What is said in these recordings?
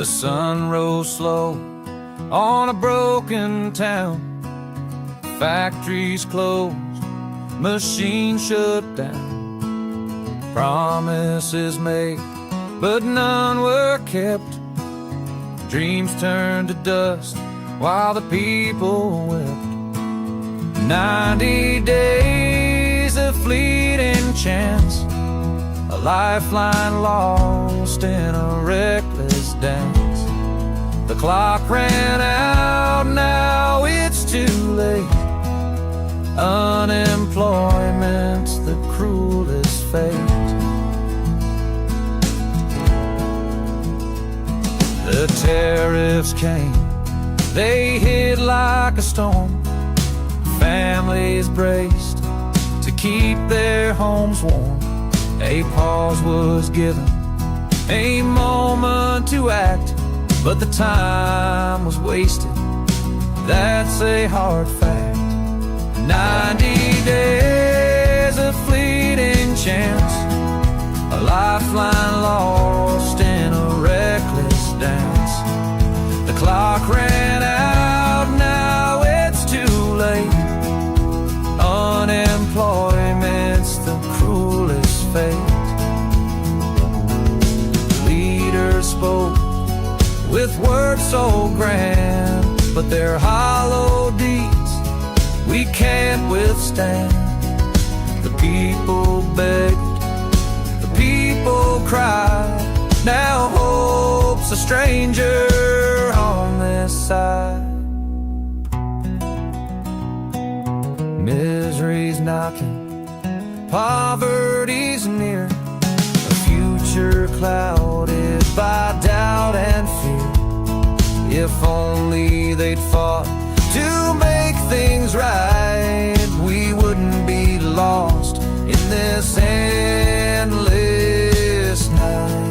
The sun rose slow on a broken town. Factories closed, machines shut down. Promises made, but none were kept. Dreams turned to dust while the people wept. 90 days of fleeting chance, a lifeline lost in a reckless dance. The clock ran out, now it's too late. Unemployment's the cruelest fate. The tariffs came, they hit like a storm. Families braced to keep their homes warm. A pause was given, a moment to act, but the time was wasted, that's a hard fact. 90 days of fleeting chance, a lifeline lost in a reckless dance. The clock ran out, now it's too late. Unemployment's the cruelest fate. Leaders spoke with words so grand, but their hollow deeds we can't withstand. The people begged, the people cried. Now hope's a stranger on this side. Misery's knocking, poverty's near, a future clouded by doubt and fear. If only they'd fought to make things right, we wouldn't be lost in this endless night.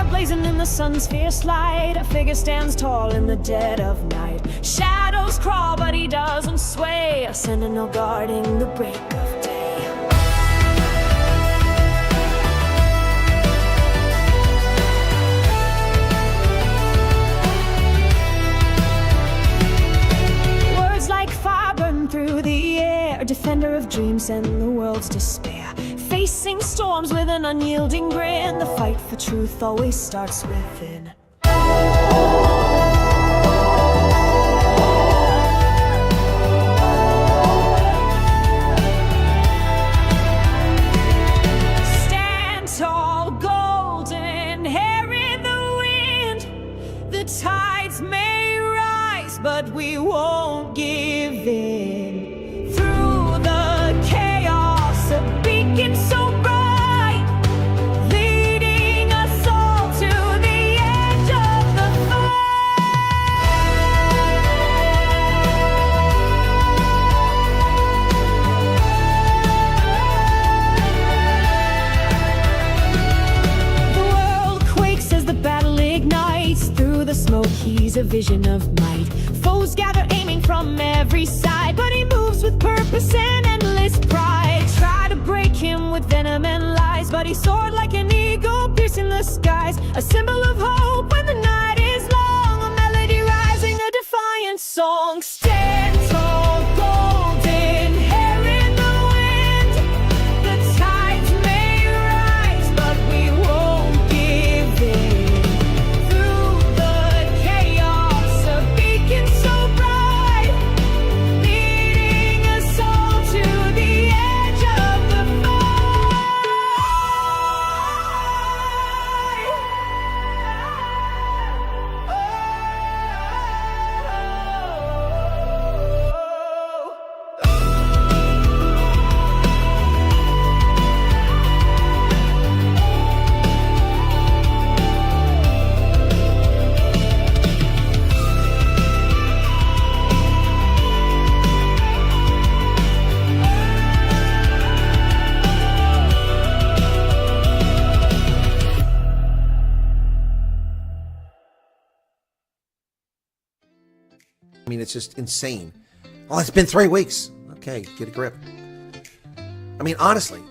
Blazing in the sun's fierce light, a figure stands tall in the dead of night. Shadows crawl, but he doesn't sway, a sentinel guarding the break of day. Words like fire burn through the air, a defender of dreams and the world's despair. Facing storms with an unyielding grin, the fight for truth always starts within. Stand tall, golden hair in the wind. The tides may rise, but we won't give in. Through the chaos, a beacon so bright, leading us all to the edge of the fight. The world quakes as the battle ignites. Through the smoke, he's a vision of might. Foes gather aiming from every side, but he moves with purpose and endless pride. Try to break him with venom and lies, but he soared like an eagle, piercing the skies. A symbol of hope when the night is long, a melody rising, a defiant song. Stand tall, golden hair in the wind. The tides may rise, but we won't give in. Through the chaos, a beacon so bright, leading us all to the edge of the fight. I mean, it's just insane. Oh, it's been 3 weeks. Okay, get a grip. I mean, honestly,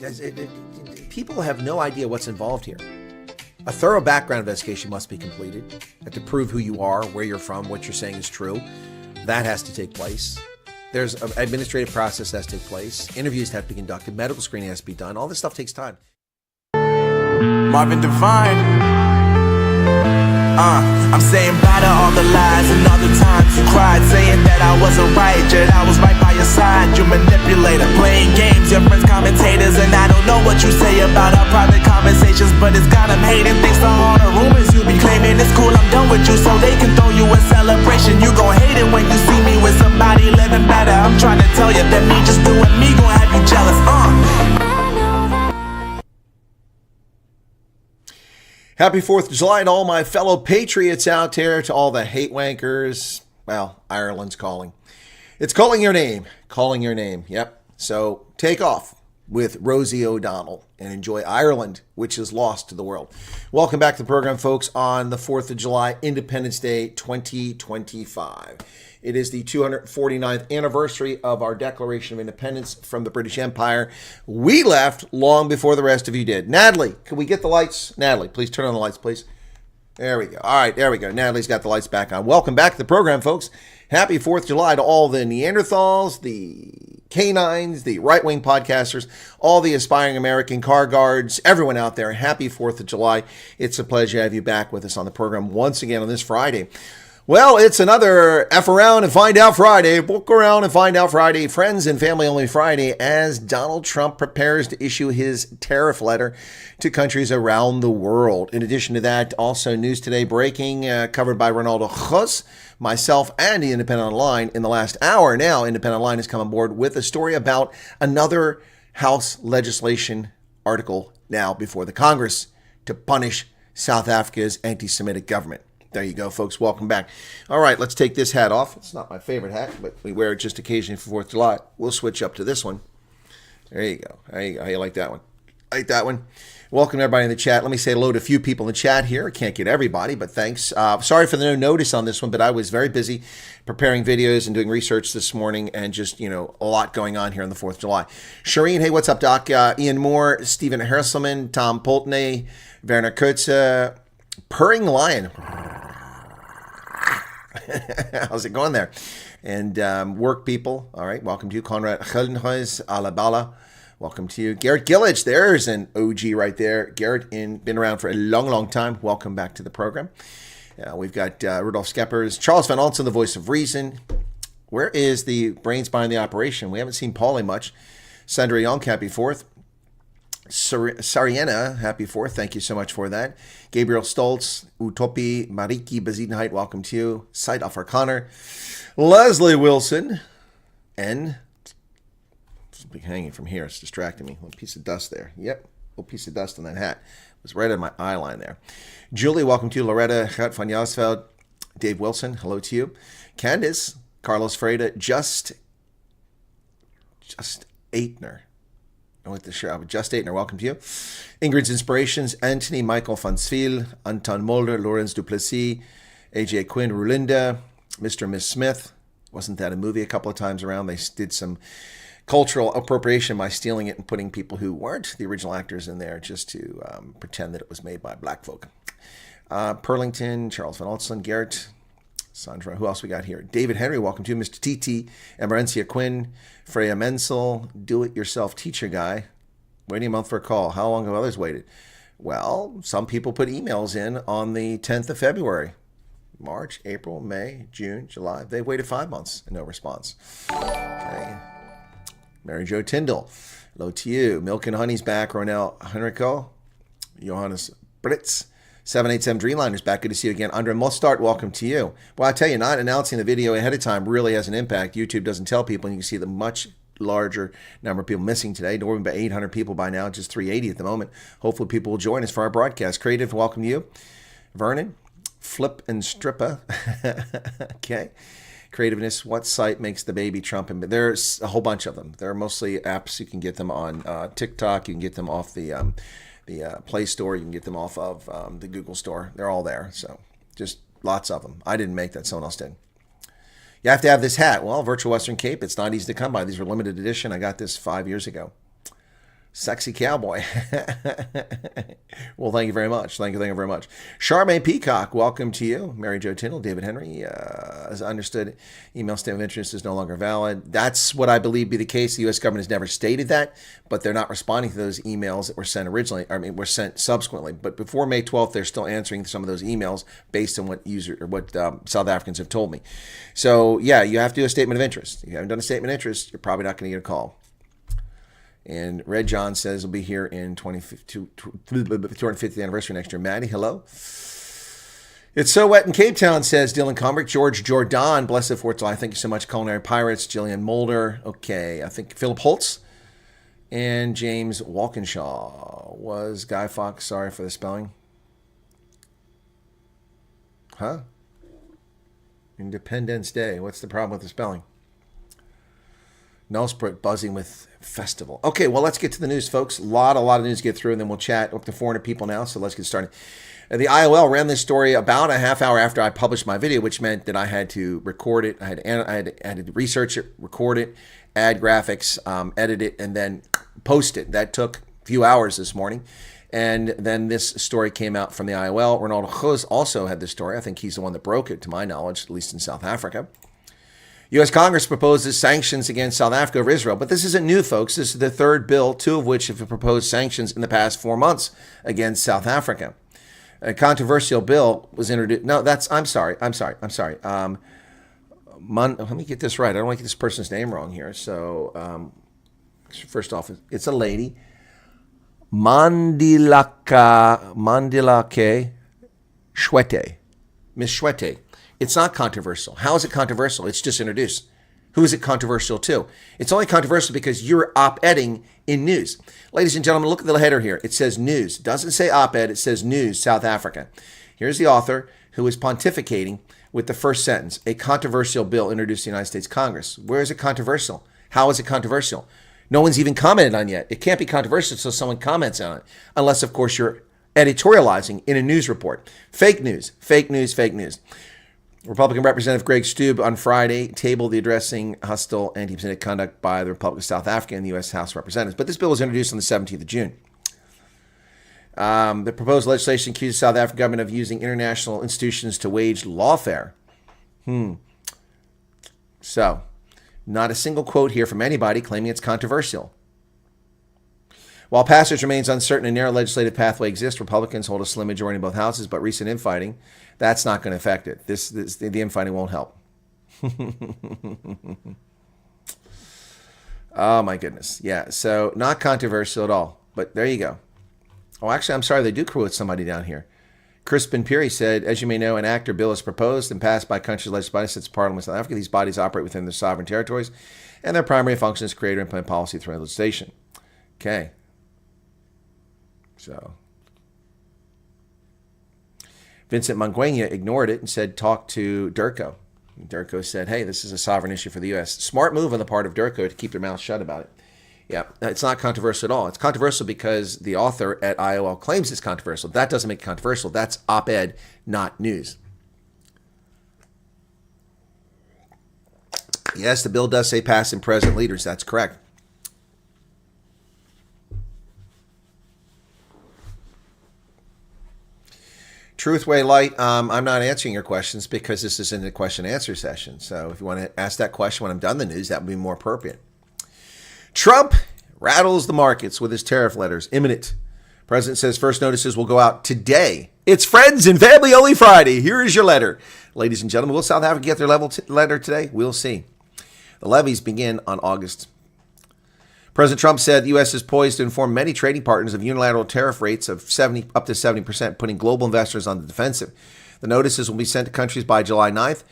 people have no idea what's involved here. A thorough background investigation must be completed to prove who you are, where you're from, what you're saying is true. That has to take place. There's an administrative process that has to take place. Interviews have to be conducted. Medical screening has to be done. All this stuff takes time. Marvin Devine. I'm saying bye to all the lies and all the times you cried, saying that I wasn't right, yet I was right by your side. You manipulator, playing games, your friends commentators, and I don't know what you say about our private conversations, but it's got them hating. Thanks to all the rumors you be claiming. It's cool, I'm done with you, so they can throw you a celebration. You gon' hate it when you see me with somebody living better. I'm trying to tell you that me just doing me gon' have you jealous. Happy 4th of July to all my fellow patriots out there, to all the hate wankers. Well, Ireland's calling. It's calling your name. Calling your name. Yep. So take off with Rosie O'Donnell and enjoy Ireland, which is lost to the world. Welcome back to the program, folks, on the 4th of July, Independence Day 2025. It is the 249th anniversary of our Declaration of Independence from the British Empire. We left long before the rest of you did. Natalie, can we get the lights? Natalie, please turn on the lights, please. There we go. All right, there we go. Natalie's got the lights back on. Welcome back to the program, folks. Happy 4th of July to all the Neanderthals, the canines, the right-wing podcasters, all the aspiring American car guards, everyone out there. Happy 4th of July. It's a pleasure to have you back with us on the program once again on this Friday. Well, it's another F around and find out Friday. Book around and find out Friday. Friends and family only Friday as Donald Trump prepares to issue his tariff letter to countries around the world. In addition to that, also news today breaking, covered by Ronaldo Jos, myself, and the Independent Online in the last hour. Now, Independent Online has come on board with a story about another House legislation article now before the Congress to punish South Africa's anti-Semitic government. There you go, folks. Welcome back. All right, let's take this hat off. It's not my favorite hat, but we wear it just occasionally for 4th of July. We'll switch up to this one. There you go. There you go. How you like that one? Like that one? Welcome, everybody in the chat. Let me say hello to a few people in the chat here. I can't get everybody, but thanks. Sorry for the no notice on this one, but I was very busy preparing videos and doing research this morning, and just, a lot going on here on the 4th of July. Shireen, hey, what's up, Doc? Ian Moore, Stephen Herselman, Tom Poltney, Werner Kurtze, Purring Lion. How's it going there? And work people. All right. Welcome to you. Conrad Geldenhuis, Alabala. Welcome to you. Garrett Gillich. There's an OG right there. Garrett, been around for a long, long time. Welcome back to the program. We've got Rudolph Skeppers, Charles Van Olsen, the voice of reason. Where is the brains behind the operation? We haven't seen Paulie much. Sandra Young, happy 4th. Sariana, happy 4th. Thank you so much for that. Gabriel Stoltz, Utopi, Mariki Bazidenheit, welcome to you. Said Afrikaner, Leslie Wilson, and something hanging from here. It's distracting me. A piece of dust there. Yep, a little piece of dust on that hat. It was right on my eye line there. Julie, welcome to you. Loretta Gert van Jasveld, Dave Wilson, hello to you. Candice, Carlos Freda, Just Aitner. With the show, Just Aitner, welcome to you. Ingrid's Inspirations, Anthony Michael van Sviel, Anton Mulder, Lawrence Duplessis, AJ Quinn, Rulinda, Mr. and Miss Smith. Wasn't that a movie a couple of times around? They did some cultural appropriation by stealing it and putting people who weren't the original actors in there just to pretend that it was made by black folk. Purlington, Charles Van Olsen, Garrett, Sandra, who else we got here? David Henry, welcome to you. Mr. Titi, Emerencia Quinn, Freya Menzel, do-it-yourself teacher guy. Waiting a month for a call. How long have others waited? Well, some people put emails in on the 10th of February. March, April, May, June, July. They waited 5 months and no response. Okay. Mary Jo Tyndall, hello to you. Milk and Honey's back. Ronell Henrico, Johannes Britz. 787 Dreamliners, back. Good to see you again. Andre Mostart, welcome to you. Well, I tell you, not announcing the video ahead of time really has an impact. YouTube doesn't tell people, and you can see the much larger number of people missing today. We're about 800 people by now, just 380 at the moment. Hopefully people will join us for our broadcast. Creative, welcome to you. Vernon, Flip and Strippa. Okay. Creativeness, what site makes the baby Trump? And there's a whole bunch of them. There are mostly apps. You can get them on TikTok. You can get them off the Play Store. You can get them off of the Google Store. They're all there. So just lots of them. I didn't make that. Someone else did. You have to have this hat. Well, Virtual Western Cape, it's not easy to come by. These were limited edition. I got this 5 years ago. Sexy cowboy. Well, thank you very much. Thank you very much. Charmaine Peacock, welcome to you. Mary Jo Tindall, David Henry, as I understood, email statement of interest is no longer valid. That's what I believe be the case. The U.S. government has never stated that, but they're not responding to those emails that were sent originally. I mean, were sent subsequently. But before May 12th, they're still answering some of those emails based on what South Africans have told me. So yeah, you have to do a statement of interest. If you haven't done a statement of interest, you're probably not going to get a call. And Red John says he'll be here in 250th anniversary next year. Maddie, hello. It's so wet in Cape Town, says Dylan Comrick. George Jordan, blessed 4th of July. Thank you so much. Culinary Pirates, Jillian Mulder. Okay, I think Philip Holtz and James Walkinshaw. Was Guy Fawkes, sorry for the spelling. Huh? Independence Day. What's the problem with the spelling? Nullsbrook buzzing with festival. Okay, well, let's get to the news, folks. A lot of news to get through, and then we'll chat. Up to 400 people now, so let's get started. The IOL ran this story about a half hour after I published my video, which meant that I had to record it. I had to research it, record it, add graphics, edit it, and then post it. That took a few hours this morning. And then this story came out from the IOL. Ronaldo Khoz also had this story. I think he's the one that broke it, to my knowledge, at least in South Africa. U.S. Congress proposes sanctions against South Africa over Israel. But this isn't new, folks. This is the third bill, 2 of which have proposed sanctions in the past 4 months against South Africa. A controversial bill was introduced. No, I'm sorry. Let me get this right. I don't want to get this person's name wrong here. So, first off, it's a lady. Mandilake Shwete. Miss Shwete. It's not controversial. How is it controversial? It's just introduced. Who is it controversial to? It's only controversial because you're op-edding in news. Ladies and gentlemen, look at the header here. It says news. It doesn't say op-ed. It says news, South Africa. Here's the author who is pontificating with the first sentence, a controversial bill introduced to the United States Congress. Where is it controversial? How is it controversial? No one's even commented on it yet. It can't be controversial until someone comments on it, unless, of course, you're editorializing in a news report. Fake news, fake news, fake news. Republican Representative Greg Stube on Friday tabled the addressing hostile anti-Semitic conduct by the Republic of South Africa in the U.S. House of Representatives. But this bill was introduced on the 17th of June. The proposed legislation accuses the South African government of using international institutions to wage lawfare. So, not a single quote here from anybody claiming it's controversial. While passage remains uncertain, a narrow legislative pathway exists. Republicans hold a slim majority in both houses, but recent infighting, that's not going to affect it. The infighting won't help. Oh, my goodness. Yeah, so not controversial at all, but there you go. Oh, actually, I'm sorry, they do quote somebody down here. Crispin Peary said, as you may know, an act or bill is proposed and passed by countries legislative bodies, Parliament of South Africa. These bodies operate within their sovereign territories, and their primary function is to create or implement policy through legislation. Okay. So, Vincent Mangwenya ignored it and said, talk to Durko. Durko said, hey, this is a sovereign issue for the U.S. Smart move on the part of Durko to keep their mouth shut about it. Yeah, it's not controversial at all. It's controversial because the author at IOL claims it's controversial. That doesn't make it controversial. That's op-ed, not news. Yes, the bill does say past and present leaders. That's correct. Truthway Light, I'm not answering your questions because this isn't a question and answer session. So if you want to ask that question when I'm done the news, that would be more appropriate. Trump rattles the markets with his tariff letters. Imminent. President says first notices will go out today. It's Friends and Family Only Friday. Here is your letter. Ladies and gentlemen, will South Africa get their letter today? We'll see. The levies begin on August. President Trump said the U.S. is poised to inform many trading partners of unilateral tariff rates of up to 70%, putting global investors on the defensive. The notices will be sent to countries by July 9th.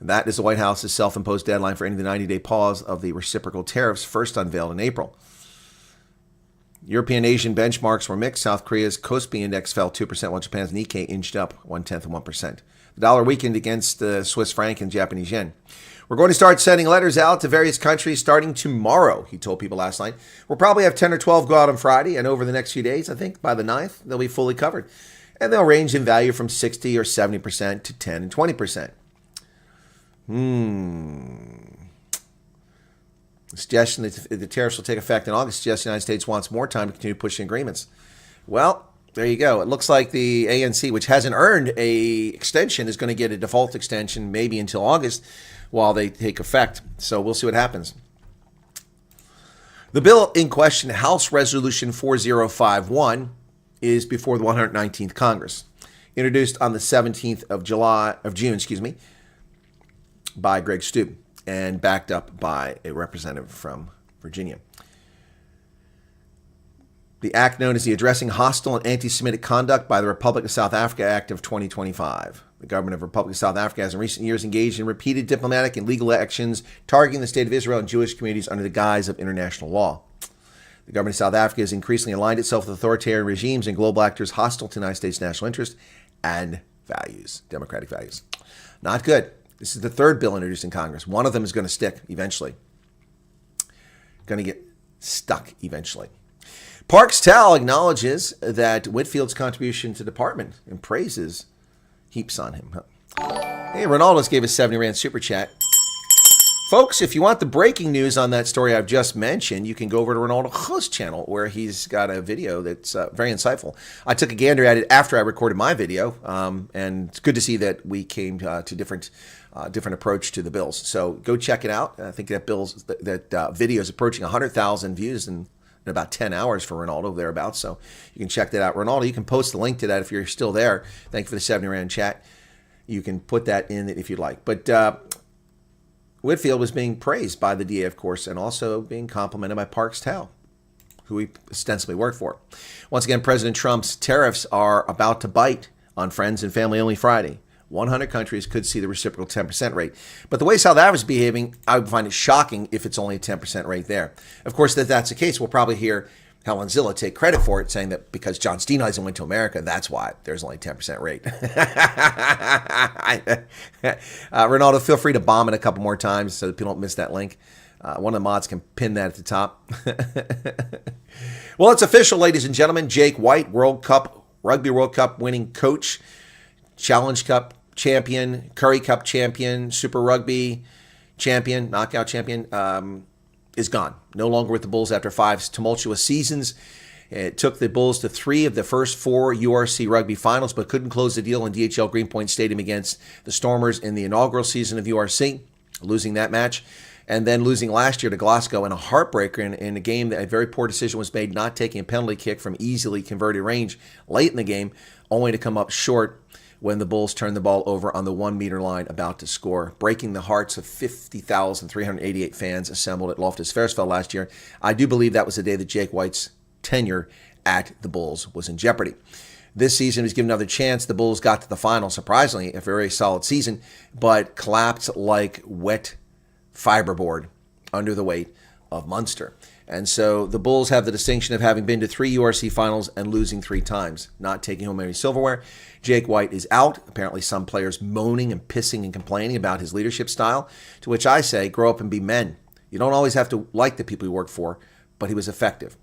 And that is the White House's self-imposed deadline for ending the 90-day pause of the reciprocal tariffs first unveiled in April. European Asian benchmarks were mixed. South Korea's Kospi index fell 2%, while Japan's Nikkei inched up 0.1%. The dollar weakened against the Swiss franc and Japanese yen. We're going to start sending letters out to various countries starting tomorrow, he told people last night. We'll probably have 10 or 12 go out on Friday, and over the next few days, I think, by the 9th, they'll be fully covered. And they'll range in value from 60 or 70% to 10 and 20%. Suggestion that the tariffs will take effect in August suggests the United States wants more time to continue pushing agreements. Well, there you go. It looks like the ANC, which hasn't earned a extension, is going to get a default extension maybe until August while they take effect. So we'll see what happens. The bill in question, House Resolution 4051, is before the 119th Congress. Introduced on the 17th of June, by Greg Steube and backed up by a representative from Virginia. The act, known as the Addressing Hostile and Anti-Semitic Conduct by the Republic of South Africa Act of 2025. The government of the Republic of South Africa has in recent years engaged in repeated diplomatic and legal actions targeting the State of Israel and Jewish communities under the guise of international law. The government of South Africa has increasingly aligned itself with authoritarian regimes and global actors hostile to the United States' national interest and values, democratic values. Not good. This is the third bill introduced in Congress. One of them is going to stick eventually. Going to get stuck eventually. Parks Towel acknowledges that Whitfield's contribution to the department and praises heaps on him. Hey, Ronaldo's gave us 70 Rand super chat. Folks, if you want the breaking news on that story I've just mentioned, you can go over to Ronaldo's channel where he's got a video that's very insightful. I took a gander at it after I recorded my video, and it's good to see that we came to different approach to the bills. So go check it out. I think that video is approaching 100,000 views in about 10 hours for Ronaldo, thereabouts. So you can check that out. Ronaldo, you can post the link to that if you're still there. Thank you for the 70 Rand chat. You can put that in if you'd like. But Whitfield was being praised by the DA, of course, and also being complimented by Parks Towel, who he ostensibly worked for. Once again, President Trump's tariffs are about to bite on Friends and Family Only Friday. 100 countries could see the reciprocal 10% rate. But the way South Africa is behaving, I would find it shocking if it's only a 10% rate there. Of course, if that's the case, we'll probably hear Helen Zilla take credit for it, saying that because John Steenhuisen went to America, that's why there's only a 10% rate. Ronaldo, feel free to bomb it a couple more times so that people don't miss that link. One of the mods can pin that at the top. Well, it's official, ladies and gentlemen. Jake Wyatt, Rugby World Cup winning coach, Challenge Cup champion, Curry Cup champion, Super Rugby champion, knockout champion, is gone. No longer with the Bulls after 5 tumultuous seasons. It took the Bulls to 3 of the first 4 URC rugby finals, but couldn't close the deal in DHL Greenpoint Stadium against the Stormers in the inaugural season of URC, losing that match, and then losing last year to Glasgow in a heartbreaker in a game that a very poor decision was made, not taking a penalty kick from easily converted range late in the game, only to come up short when the Bulls turned the ball over on the 1-meter line about to score, breaking the hearts of 50,388 fans assembled at Loftus Versfeld last year. I do believe that was the day that Jake Wyatt's tenure at the Bulls was in jeopardy. This season, he was given another chance. The Bulls got to the final, surprisingly, a very solid season, but collapsed like wet fiberboard under the weight of Munster. And so the Bulls have the distinction of having been to 3 URC finals and losing 3 times, not taking home any silverware. Jake Wyatt is out. Apparently some players moaning and pissing and complaining about his leadership style, to which I say, grow up and be men. You don't always have to like the people you work for, but he was effective.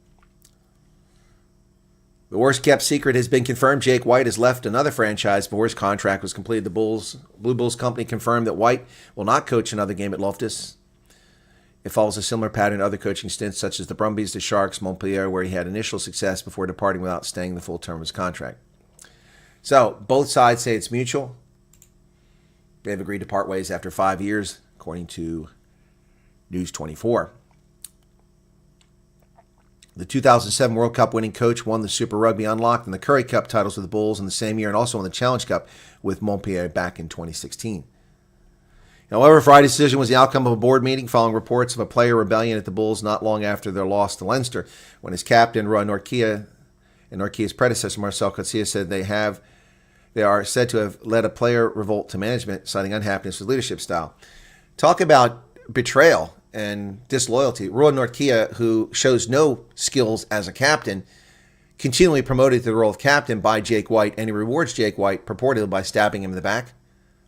The worst kept secret has been confirmed. Jake Wyatt has left another franchise before his contract was completed. The Blue Bulls company confirmed that Wyatt will not coach another game at Loftus. It follows a similar pattern to other coaching stints, such as the Brumbies, the Sharks, Montpellier, where he had initial success before departing without staying the full term of his contract. So, both sides say it's mutual. They've agreed to part ways after 5 years, according to News 24. The 2007 World Cup winning coach won the Super Rugby Unlocked and the Curry Cup titles with the Bulls in the same year, and also won the Challenge Cup with Montpellier back in 2016. However, Friday's decision was the outcome of a board meeting following reports of a player rebellion at the Bulls not long after their loss to Leinster, when his captain, Roy Norkia, and Norkia's predecessor, Marcel Coetzee, said they are said to have led a player revolt to management, citing unhappiness with leadership style. Talk about betrayal and disloyalty. Roy Norkia, who shows no skills as a captain, continually promoted to the role of captain by Jake Wyatt, and he rewards Jake Wyatt purportedly by stabbing him in the back.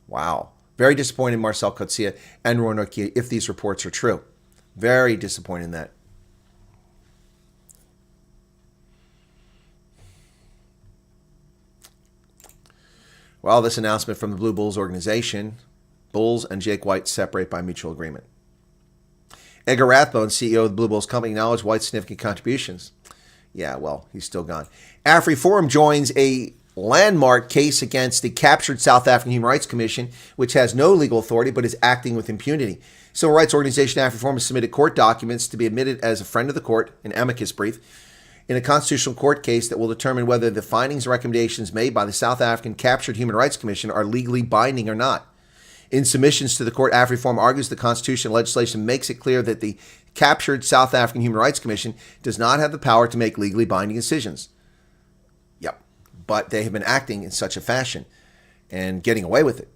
Wow. Very disappointed in Marcel Coetzee and Roy Norkia if these reports are true. Very disappointed in that. Well, this announcement from the Blue Bulls organization Bulls and Jake White separate by mutual agreement. Edgar Rathbone, CEO of the Blue Bulls Company, acknowledged White's significant contributions. Yeah, well, he's still gone. AfriForum joins a landmark case against the captured South African Human Rights Commission, which has no legal authority but is acting with impunity. Civil rights organization AfriForum has submitted court documents to be admitted as a friend of the court, an amicus brief, in a constitutional court case that will determine whether the findings and recommendations made by the South African Captured Human Rights Commission are legally binding or not. In submissions to the court, AfriForum argues the Constitution and legislation makes it clear that the captured South African Human Rights Commission does not have the power to make legally binding decisions. Yep, but they have been acting in such a fashion and getting away with it.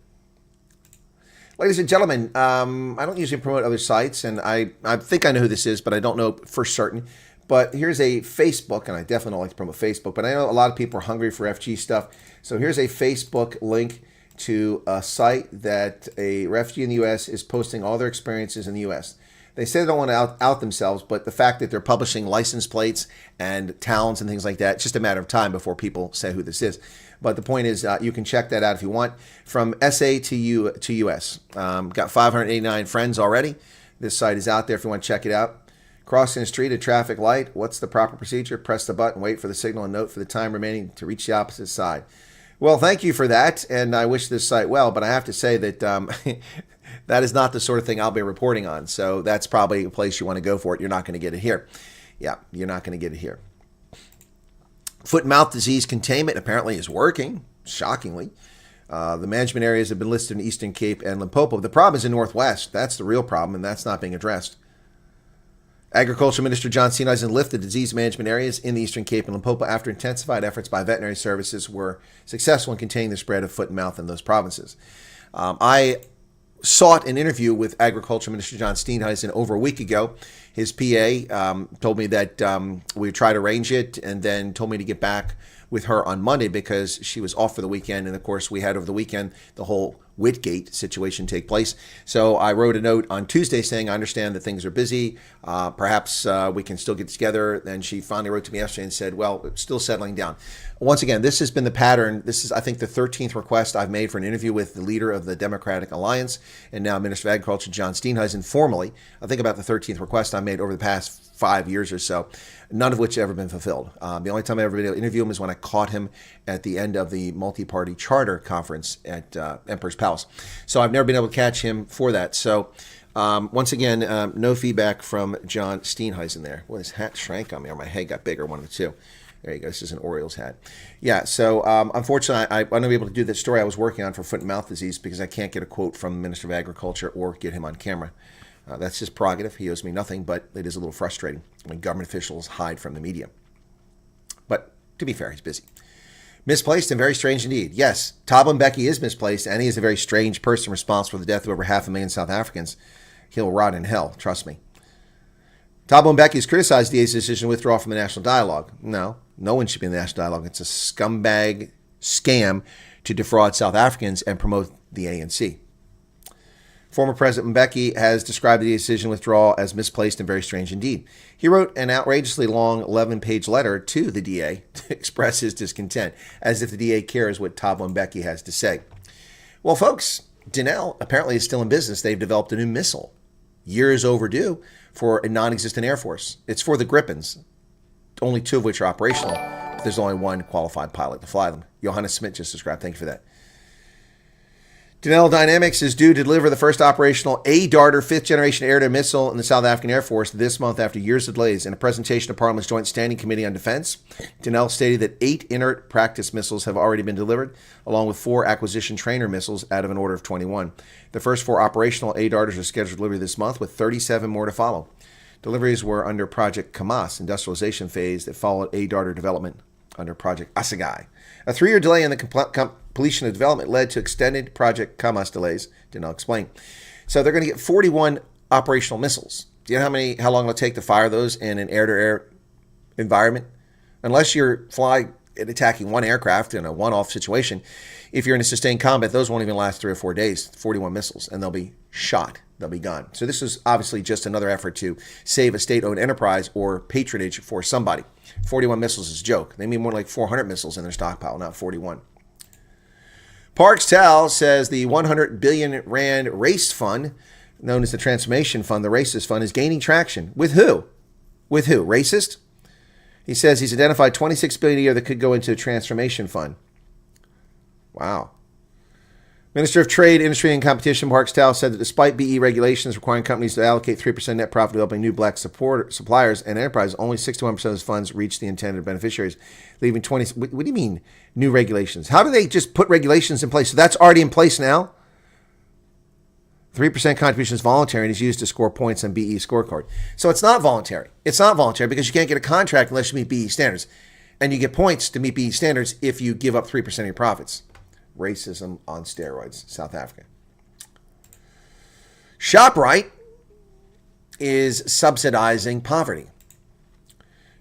Ladies and gentlemen, I don't usually promote other sites, and I think I know who this is, but I don't know for certain. But here's a Facebook, and I definitely don't like to promote Facebook, but I know a lot of people are hungry for FG stuff. So here's a Facebook link to a site that a refugee in the U.S. is posting all their experiences in the U.S. They say they don't want to out themselves, but the fact that they're publishing license plates and towns and things like that, it's just a matter of time before people say who this is. But the point is, you can check that out if you want. From SA to US. Got 589 friends already. This site is out there if you want to check it out. Crossing the street at traffic light. What's the proper procedure? Press the button, wait for the signal, and note for the time remaining to reach the opposite side. Well, thank you for that, and I wish this site well, but I have to say that that is not the sort of thing I'll be reporting on, so that's probably a place you want to go for it. You're not going to get it here. Yeah, you're not going to get it here. Foot and mouth disease containment apparently is working, shockingly. The management areas have been listed in Eastern Cape and Limpopo. The problem is in Northwest. That's the real problem, and that's not being addressed. Agriculture Minister John Steenhuisen lifted disease management areas in the Eastern Cape and Limpopo after intensified efforts by veterinary services were successful in containing the spread of foot and mouth in those provinces. I sought an interview with Agriculture Minister John Steenhuisen over a week ago. His PA told me that we tried to arrange it and then told me to get back with her on Monday because she was off for the weekend. And of course, we had over the weekend the whole Whitgate situation take place. So I wrote a note on Tuesday saying, I understand that things are busy. Perhaps we can still get together. And she finally wrote to me yesterday and said, well, it's still settling down. Once again, this has been the pattern. This is, I think, the 13th request I've made for an interview with the leader of the Democratic Alliance and now Minister of Agriculture, John Steenhuisen, formally. I think about the 13th request I made over the past 5 years or so, none of which have ever been fulfilled. The only time I ever been able to interview him is when I caught him at the end of the multi-party charter conference at Emperor's Palace. So I've never been able to catch him for that. So once again, no feedback from John Steenhuisen there. Well, his hat shrank on me, or my head got bigger, one of the two. There you go. This is an Orioles hat. Yeah, so unfortunately, I wasn't able to do the story I was working on for foot and mouth disease because I can't get a quote from the Minister of Agriculture or get him on camera. That's his prerogative. He owes me nothing, but it is a little frustrating when government officials hide from the media. But to be fair, he's busy. Misplaced and very strange indeed. Yes, Thabo Mbeki is misplaced, and he is a very strange person responsible for the death of over 500,000 South Africans. He'll rot in hell, trust me. Thabo Mbeki has criticized DA's decision to withdraw from the national dialogue. No one should be in the national dialogue. It's a scumbag scam to defraud South Africans and promote the ANC. Former President Mbeki has described the decision to withdraw as misplaced and very strange indeed. He wrote an outrageously long 11-page letter to the DA to express his discontent, as if the DA cares what Thabo Mbeki has to say. Well, folks, Denel apparently is still in business. They've developed a new missile, years overdue, for a non-existent Air Force. It's for the Gripens, only 2 of which are operational, but there's only 1 qualified pilot to fly them. Johannes Smith just subscribed. Thank you for that. Denel Dynamics is due to deliver the first operational A-Darter 5th-generation air-to-air missile in the South African Air Force this month after years of delays. In a presentation to Parliament's Joint Standing Committee on Defense, Denel stated that 8 inert practice missiles have already been delivered, along with 4 acquisition trainer missiles out of an order of 21. The first 4 operational A-Darters are scheduled for delivery this month, with 37 more to follow. Deliveries were under Project Kamas industrialization phase that followed A-Darter development under Project Assegai. A 3-year delay in the completion of development led to extended Project Kamas delays, Denel explained. So they're going to get 41 operational missiles. Do you know how long it'll take to fire those in an air-to-air environment? Unless you're flying and attacking one aircraft in a one-off situation, if you're in a sustained combat, those won't even last 3 or 4 days, 41 missiles, and they'll be shot. They'll be gone. So this is obviously just another effort to save a state-owned enterprise or patronage for somebody. 41 missiles is a joke. They mean more like 400 missiles in their stockpile, not 41. Parks Tal says the 100 billion rand race fund, known as the Transformation Fund, the racist fund, is gaining traction. With who? With who? Racist? He says he's identified 26 billion a year that could go into a transformation fund. Wow. Minister of Trade, Industry and Competition, Parks Tal, said that despite BE regulations requiring companies to allocate 3% net profit to helping new black suppliers and enterprises, only 61% of those funds reach the intended beneficiaries, leaving 20. What do you mean, new regulations? How do they just put regulations in place? So that's already in place now? 3% contribution is voluntary and is used to score points on BE scorecard. So it's not voluntary. It's not voluntary because you can't get a contract unless you meet BE standards. And you get points to meet BE standards if you give up 3% of your profits. Racism on steroids, South Africa. ShopRite is subsidizing poverty.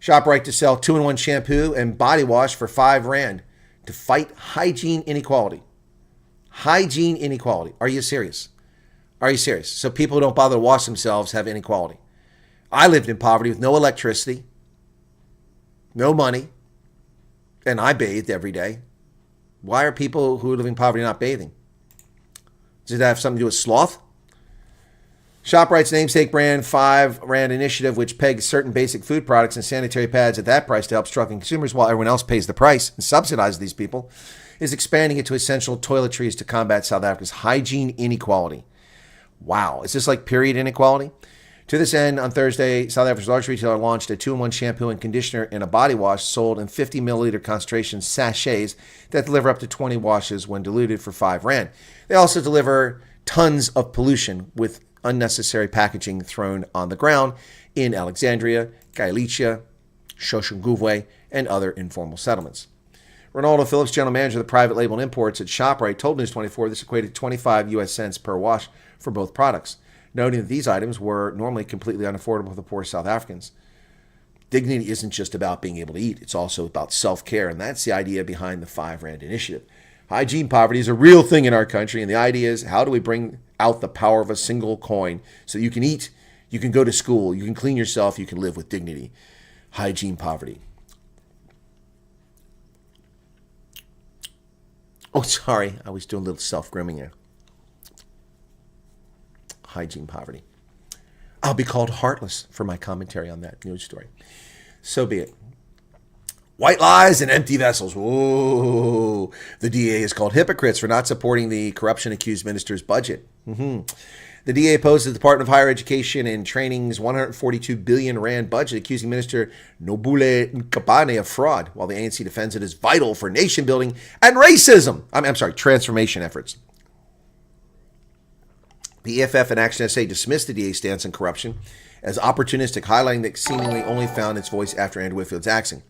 ShopRite to sell 2-in-1 shampoo and body wash for 5 rand to fight hygiene inequality. Hygiene inequality. Are you serious? Are you serious? So people who don't bother to wash themselves have inequality. I lived in poverty with no electricity, no money, and I bathed every day. Why are people who live in poverty not bathing? Does it have something to do with sloth? ShopRite's namesake brand 5 Rand initiative, which pegs certain basic food products and sanitary pads at that price to help struggling consumers while everyone else pays the price and subsidizes these people, is expanding it to essential toiletries to combat South Africa's hygiene inequality. Wow. Is this like period inequality? To this end, on Thursday, South Africa's largest retailer launched a 2-in-1 shampoo and conditioner and a body wash sold in 50 milliliter concentration sachets that deliver up to 20 washes when diluted for 5 Rand. They also deliver tons of pollution with unnecessary packaging thrown on the ground in Alexandria, Kailicha, Shoshonguvwe, and other informal settlements. Ronaldo Phillips, general manager of the private label and imports at ShopRite, told News24 this equated to 25 US cents per wash for both products, noting that these items were normally completely unaffordable for the poor South Africans. Dignity isn't just about being able to eat. It's also about self-care, and that's the idea behind the 5 Rand initiative. Hygiene poverty is a real thing in our country, and the idea is how do we bring out the power of a single coin so you can eat, you can go to school, you can clean yourself, you can live with dignity. Hygiene poverty. Oh, sorry. I was doing a little self-grooming there. Hygiene poverty. I'll be called heartless for my commentary on that news story. So be it. White lies and empty vessels. Whoa. The DA is called hypocrites for not supporting the corruption-accused minister's budget. The DA opposed the Department of Higher Education and Training's 142 billion Rand budget, accusing Minister Nobule Nkabane of fraud, while the ANC defends it as vital for nation building and transformation efforts. The EFF and Action SA dismissed the DA's stance on corruption as opportunistic, highlighting that it seemingly only found its voice after Andrew Whitfield's axing.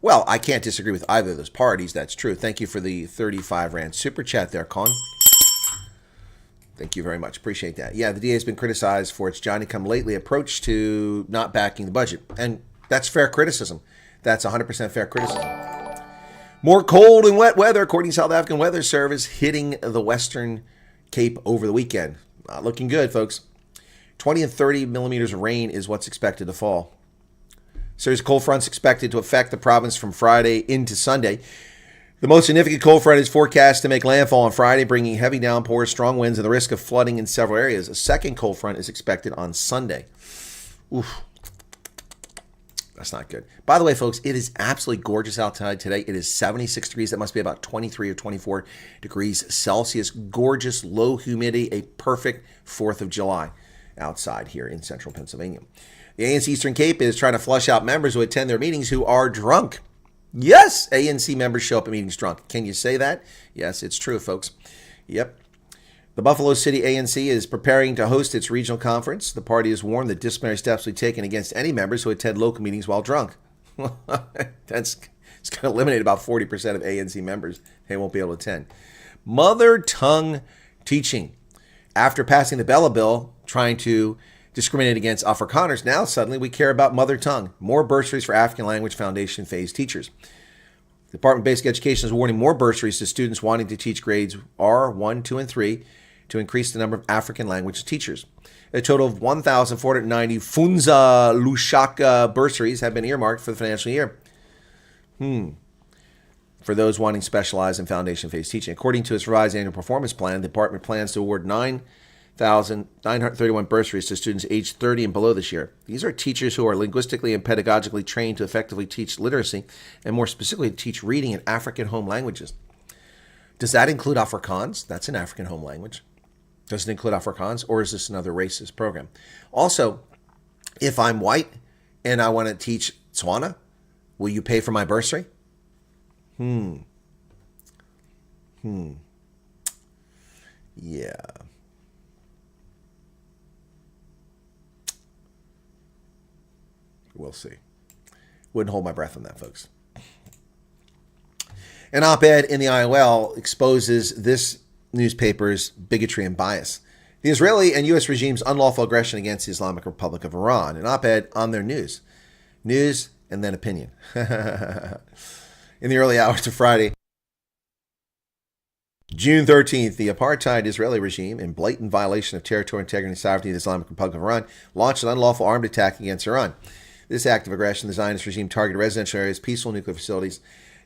Well, I can't disagree with either of those parties. That's true. Thank you for the 35 Rand super chat there, Con. Thank you very much. Appreciate that. Yeah, the DA has been criticized for its Johnny-come-lately approach to not backing the budget. And that's fair criticism. That's 100% fair criticism. More cold and wet weather, according to South African Weather Service, hitting the Western Cape over the weekend. Not looking good, folks. 20 and 30 millimeters of rain is what's expected to fall. Series of cold fronts expected to affect the province from Friday into Sunday. The most significant cold front is forecast to make landfall on Friday, bringing heavy downpours, strong winds, and the risk of flooding in several areas. A second cold front is expected on Sunday. Oof. That's not good. By the way, folks, it is absolutely gorgeous outside today. It is 76 degrees. That must be about 23 or 24 degrees Celsius. Gorgeous, low humidity, a perfect 4th of July outside here in central Pennsylvania. The ANC Eastern Cape is trying to flush out members who attend their meetings who are drunk. Yes, ANC members show up at meetings drunk. Can you say that? Yes, it's true, folks. Yep. The Buffalo City ANC is preparing to host its regional conference. The party has warned that disciplinary steps will be taken against any members who attend local meetings while drunk. It's going to eliminate about 40% of ANC members. They won't be able to attend. Mother tongue teaching. After passing the Bella Bill, trying to discriminate against Afrikaners, now suddenly we care about mother tongue. More bursaries for African Language Foundation phase teachers. The Department of Basic Education is awarding more bursaries to students wanting to teach grades R1, 2, and 3 to increase the number of African language teachers. A total of 1,490 Funza Lushaka bursaries have been earmarked for the financial year. for those wanting specialized and foundation phase teaching. According to its revised annual performance plan, the department plans to award 9,931 bursaries to students aged 30 and below this year. These are teachers who are linguistically and pedagogically trained to effectively teach literacy and more specifically teach reading in African home languages. Does that include Afrikaans? That's an African home language. Does it include Afrikaans, or is this another racist program? Also, if I'm white and I want to teach Tswana, will you pay for my bursary? Yeah. We'll see. Wouldn't hold my breath on that, folks. An op-ed in the IOL exposes this newspaper's bigotry and bias. The Israeli and U.S. regime's unlawful aggression against the Islamic Republic of Iran. An op-ed on their news. News and then opinion. In the early hours of Friday, June 13th, the apartheid Israeli regime, in blatant violation of territorial integrity and sovereignty of the Islamic Republic of Iran, launched an unlawful armed attack against Iran. This act of aggression, the Zionist regime targeted residential areas, peaceful nuclear facilities,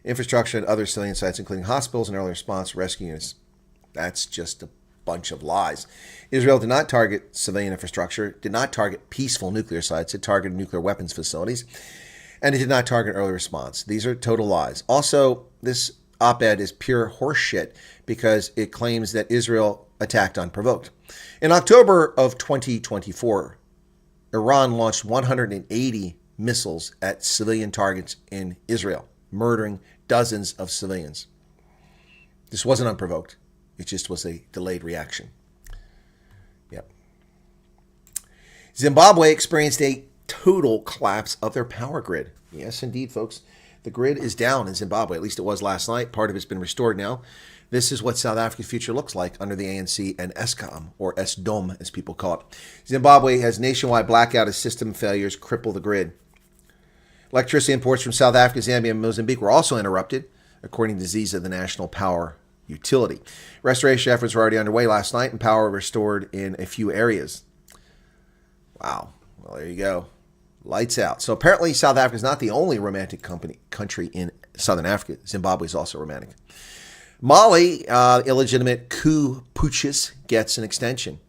infrastructure, and other civilian sites, including hospitals and early response rescue units. That's just a bunch of lies. Israel did not target civilian infrastructure, did not target peaceful nuclear sites, it targeted nuclear weapons facilities, and it did not target early response. These are total lies. Also, this op-ed is pure horseshit because it claims that Israel attacked unprovoked. In October of 2024, Iran launched 180 missiles at civilian targets in Israel, murdering dozens of civilians. This wasn't unprovoked. It just was a delayed reaction. Yep. Zimbabwe experienced a total collapse of their power grid. Yes, indeed, folks. The grid is down in Zimbabwe. At least it was last night. Part of it's been restored now. This is what South Africa's future looks like under the ANC and Eskom, or Esdom as people call it. Zimbabwe has nationwide blackout as system failures cripple the grid. Electricity imports from South Africa, Zambia, and Mozambique were also interrupted, according to ZISA, the national power utility. Restoration efforts were already underway last night, and power restored in a few areas. Wow. Well, there you go. Lights out. So apparently South Africa is not the only romantic country in Southern Africa. Zimbabwe is also romantic. Mali, illegitimate coup putschist, gets an extension.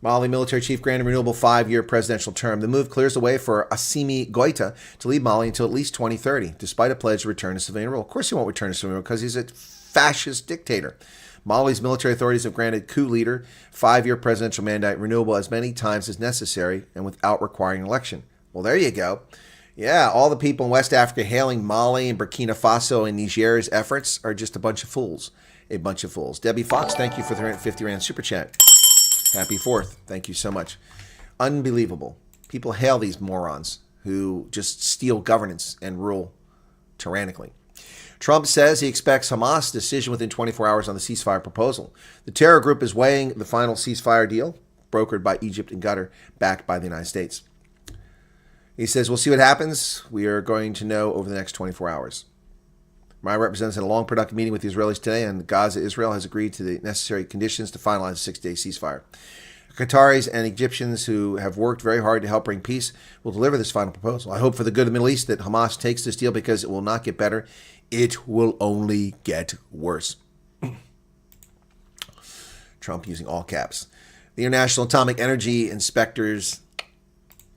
Mali military chief granted renewable 5-year presidential term. The move clears the way for Assimi Goïta to lead Mali until at least 2030, despite a pledge to return to civilian rule. Of course he won't return to civilian rule because he's a fascist dictator. Mali's military authorities have granted coup leader 5-year presidential mandate renewable as many times as necessary and without requiring an election. Well, there you go. Yeah, all the people in West Africa hailing Mali and Burkina Faso and Niger's efforts are just a bunch of fools. A bunch of fools. Debbie Fox, thank you for the 350 Rand Super Chat. Happy 4th. Thank you so much. Unbelievable. People hail these morons who just steal governance and rule tyrannically. Trump says he expects Hamas' decision within 24 hours on the ceasefire proposal. The terror group is weighing the final ceasefire deal, brokered by Egypt and Qatar, backed by the United States. He says, we'll see what happens. We are going to know over the next 24 hours. My representatives had a long, productive meeting with the Israelis today, and Gaza, Israel, has agreed to the necessary conditions to finalize a 6-day ceasefire. Qataris and Egyptians who have worked very hard to help bring peace will deliver this final proposal. I hope for the good of the Middle East that Hamas takes this deal because it will not get better. It will only get worse. Trump using all caps. The International Atomic Energy inspectors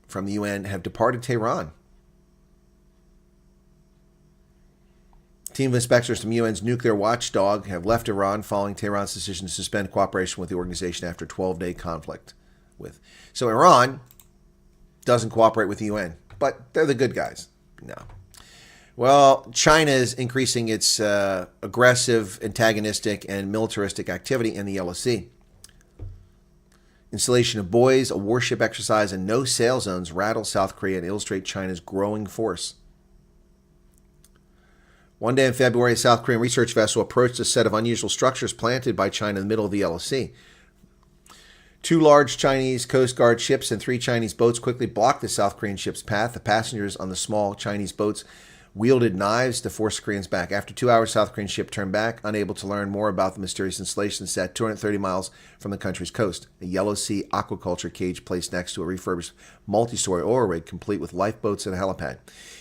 from the UN have departed Tehran. A team of inspectors from UN's nuclear watchdog have left Iran following Tehran's decision to suspend cooperation with the organization after a 12-day conflict with. So Iran doesn't cooperate with the UN, but they're the good guys. No. Well, China is increasing its aggressive, antagonistic, and militaristic activity in the Yellow Sea. Installation of buoys, a warship exercise, and no sail zones rattle South Korea and illustrate China's growing force. One day in February, a South Korean research vessel approached a set of unusual structures planted by China in the middle of the Yellow Sea. 2 large Chinese Coast Guard ships and 3 Chinese boats quickly blocked the South Korean ship's path. The passengers on the small Chinese boats wielded knives to force Koreans back. After 2 hours, South Korean ship turned back, unable to learn more about the mysterious installation sat 230 miles from the country's coast. A Yellow Sea aquaculture cage placed next to a refurbished multi-story oil rig, complete with lifeboats and a helipad.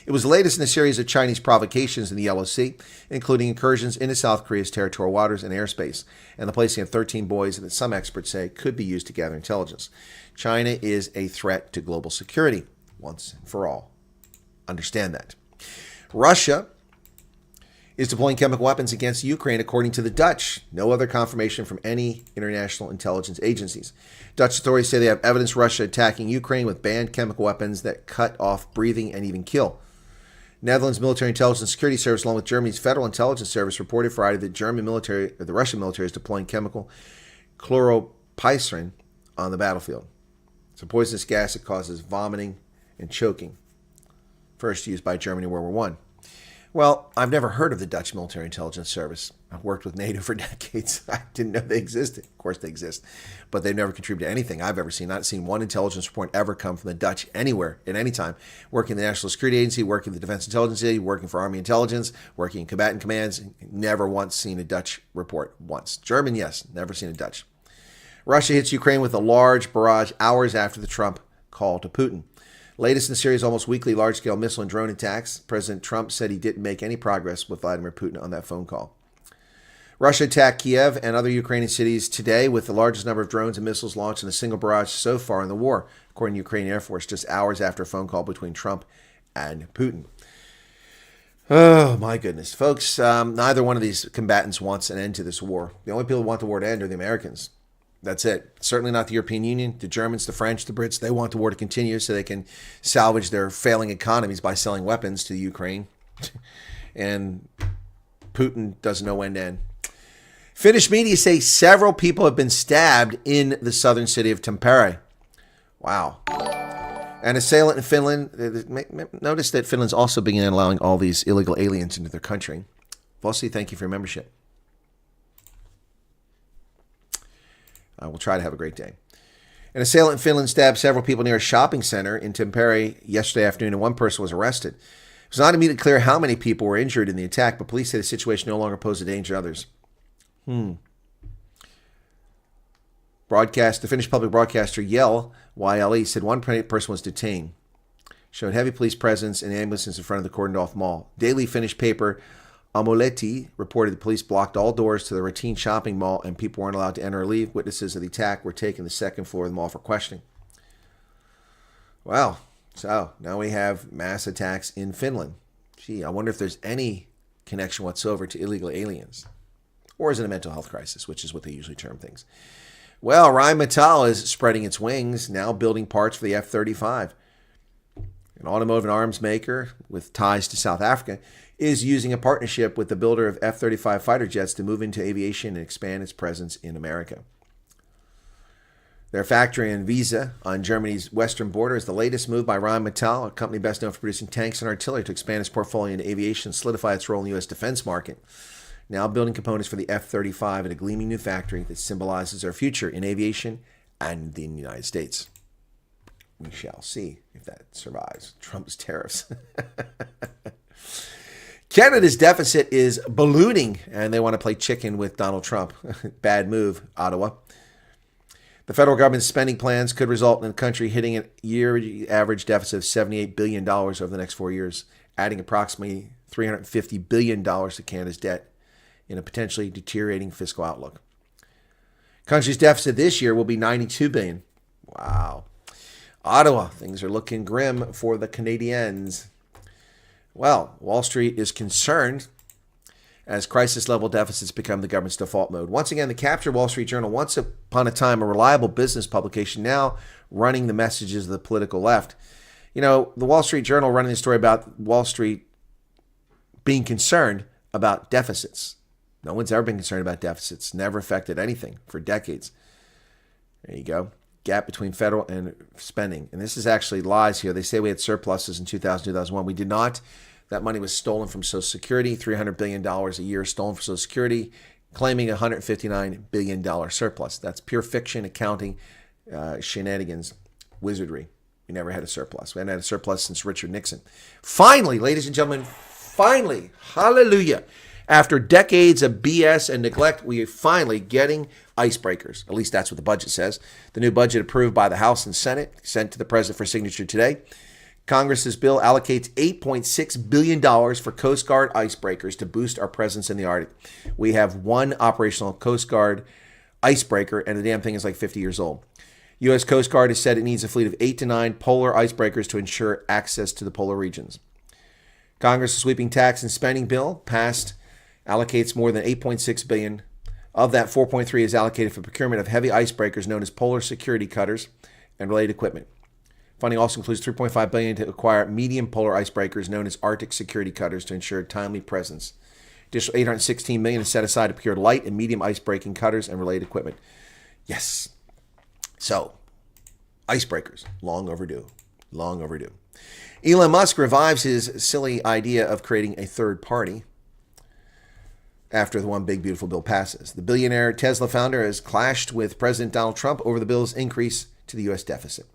It was the latest in a series of Chinese provocations in the Yellow Sea, including incursions into South Korea's territorial waters and airspace, and the placing of 13 buoys that some experts say could be used to gather intelligence. China is a threat to global security, once and for all. Understand that. Russia is deploying chemical weapons against Ukraine, according to the Dutch. No other confirmation from any international intelligence agencies. Dutch authorities say they have evidence Russia attacking Ukraine with banned chemical weapons that cut off breathing and even kill. Netherlands Military Intelligence and Security Service, along with Germany's Federal Intelligence Service, reported Friday that the Russian military is deploying chemical chloropyrene on the battlefield. It's a poisonous gas that causes vomiting and choking. First used by Germany in World War I. Well, I've never heard of the Dutch Military Intelligence Service. I've worked with NATO for decades. I didn't know they existed. Of course they exist. But they've never contributed to anything I've ever seen. Not seen one intelligence report ever come from the Dutch anywhere, at any time. Working in the National Security Agency, working in the Defense Intelligence Agency, working for Army Intelligence, working in combatant commands. Never once seen a Dutch report. Once. German, yes. Never seen a Dutch. Russia hits Ukraine with a large barrage hours after the Trump call to Putin. Latest in the series, almost weekly large-scale missile and drone attacks. President Trump said he didn't make any progress with Vladimir Putin on that phone call. Russia attacked Kiev and other Ukrainian cities today with the largest number of drones and missiles launched in a single barrage so far in the war, according to Ukrainian Air Force, just hours after a phone call between Trump and Putin. Oh, my goodness. Folks, neither one of these combatants wants an end to this war. The only people who want the war to end are the Americans. That's it. Certainly not the European Union, the Germans, the French, the Brits. They want the war to continue so they can salvage their failing economies by selling weapons to Ukraine. And Putin doesn't know when to end. Finnish media say several people have been stabbed in the southern city of Tampere. Wow. An assailant in Finland. Notice that Finland's also beginning allowing all these illegal aliens into their country. Vossi, thank you for your membership. I will try to have a great day. An assailant in Finland stabbed several people near a shopping center in Tampere yesterday afternoon, and one person was arrested. It was not immediately clear how many people were injured in the attack, but police say the situation no longer posed a danger to others. The Finnish public broadcaster YLE said one person was detained. Showed heavy police presence and ambulances in front of the cordoned-off mall. Daily Finnish paper Amolehti reported the police blocked all doors to the routine shopping mall and people weren't allowed to enter or leave. Witnesses of the attack were taken to the second floor of the mall for questioning. Wow. So now we have mass attacks in Finland. Gee, I wonder if there's any connection whatsoever to illegal aliens. Or is it a mental health crisis, which is what they usually term things. Well, Rheinmetall is spreading its wings, now building parts for the F-35. An automotive and arms maker with ties to South Africa is using a partnership with the builder of F-35 fighter jets to move into aviation and expand its presence in America. Their factory in Wiese on Germany's western border is the latest move by Rheinmetall, a company best known for producing tanks and artillery, to expand its portfolio into aviation and solidify its role in the U.S. defense market. Now building components for the F-35 at a gleaming new factory that symbolizes our future in aviation and in the United States. We shall see if that survives Trump's tariffs. Canada's deficit is ballooning, and they want to play chicken with Donald Trump. Bad move, Ottawa. The federal government's spending plans could result in the country hitting a yearly average deficit of $78 billion over the next 4 years, adding approximately $350 billion to Canada's debt in a potentially deteriorating fiscal outlook. Country's deficit this year will be $92 billion. Wow. Ottawa, things are looking grim for the Canadiens. Well, Wall Street is concerned as crisis-level deficits become the government's default mode. Once again, the Capture Wall Street Journal, once upon a time a reliable business publication, now running the messages of the political left. You know, the Wall Street Journal running the story about Wall Street being concerned about deficits. No one's ever been concerned about deficits. Never affected anything for decades. There you go. Gap between federal and spending. And this is actually lies here. They say we had surpluses in 2000, 2001. We did not. That money was stolen from Social Security, $300 billion a year stolen from Social Security, claiming a $159 billion surplus. That's pure fiction, accounting, shenanigans, wizardry. We never had a surplus. We hadn't had a surplus since Richard Nixon. Finally, ladies and gentlemen, finally, hallelujah, after decades of BS and neglect, we are finally getting icebreakers. At least that's what the budget says. The new budget approved by the House and Senate, sent to the President for signature today. Congress's bill allocates $8.6 billion for Coast Guard icebreakers to boost our presence in the Arctic. We have one operational Coast Guard icebreaker, and the damn thing is like 50 years old. U.S. Coast Guard has said it needs a fleet of 8 to 9 polar icebreakers to ensure access to the polar regions. Congress' sweeping tax and spending bill passed allocates more than $8.6 billion. Of that, $4.3 is allocated for procurement of heavy icebreakers known as polar security cutters and related equipment. Funding also includes $3.5 billion to acquire medium polar icebreakers known as Arctic security cutters to ensure timely presence. Additional $816 million is set aside to procure light and medium icebreaking cutters and related equipment. Yes. So, icebreakers, long overdue. Long overdue. Elon Musk revives his silly idea of creating a third party after the one big beautiful bill passes. The billionaire Tesla founder has clashed with President Donald Trump over the bill's increase to the U.S. deficit.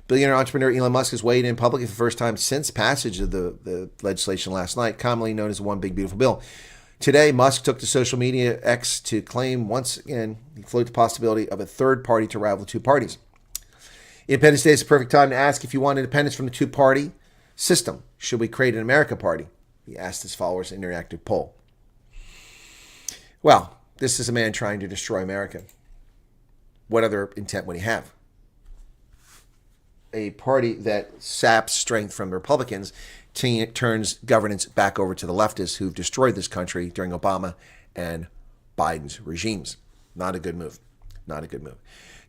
Billionaire entrepreneur Elon Musk has weighed in publicly for the first time since passage of the legislation last night, commonly known as the one big beautiful bill. Today, Musk took to social media X to claim once again he floated the possibility of a third party to rival the two parties. Independence Day is the perfect time to ask if you want independence from the two-party system. Should we create an America party? He asked his followers in an interactive poll. Well, this is a man trying to destroy America. What other intent would he have? A party that saps strength from the Republicans turns governance back over to the leftists who've destroyed this country during Obama and Biden's regimes. Not a good move. Not a good move.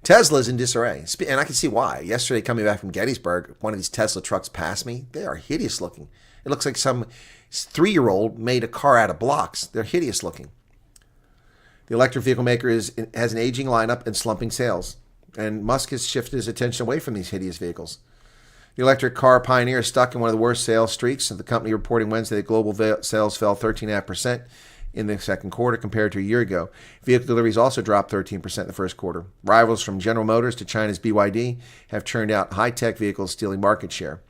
Tesla's in disarray, and I can see why. Yesterday, coming back from Gettysburg, one of these Tesla trucks passed me. They are hideous looking. It looks like some 3-year-old made a car out of blocks. They're hideous looking. The electric vehicle maker has an aging lineup and slumping sales, and Musk has shifted his attention away from these hideous vehicles. The electric car pioneer is stuck in one of the worst sales streaks, and the company reporting Wednesday that global sales fell 13.5% in the second quarter compared to a year ago. Vehicle deliveries also dropped 13% in the first quarter. Rivals from General Motors to China's BYD have churned out high-tech vehicles stealing market share.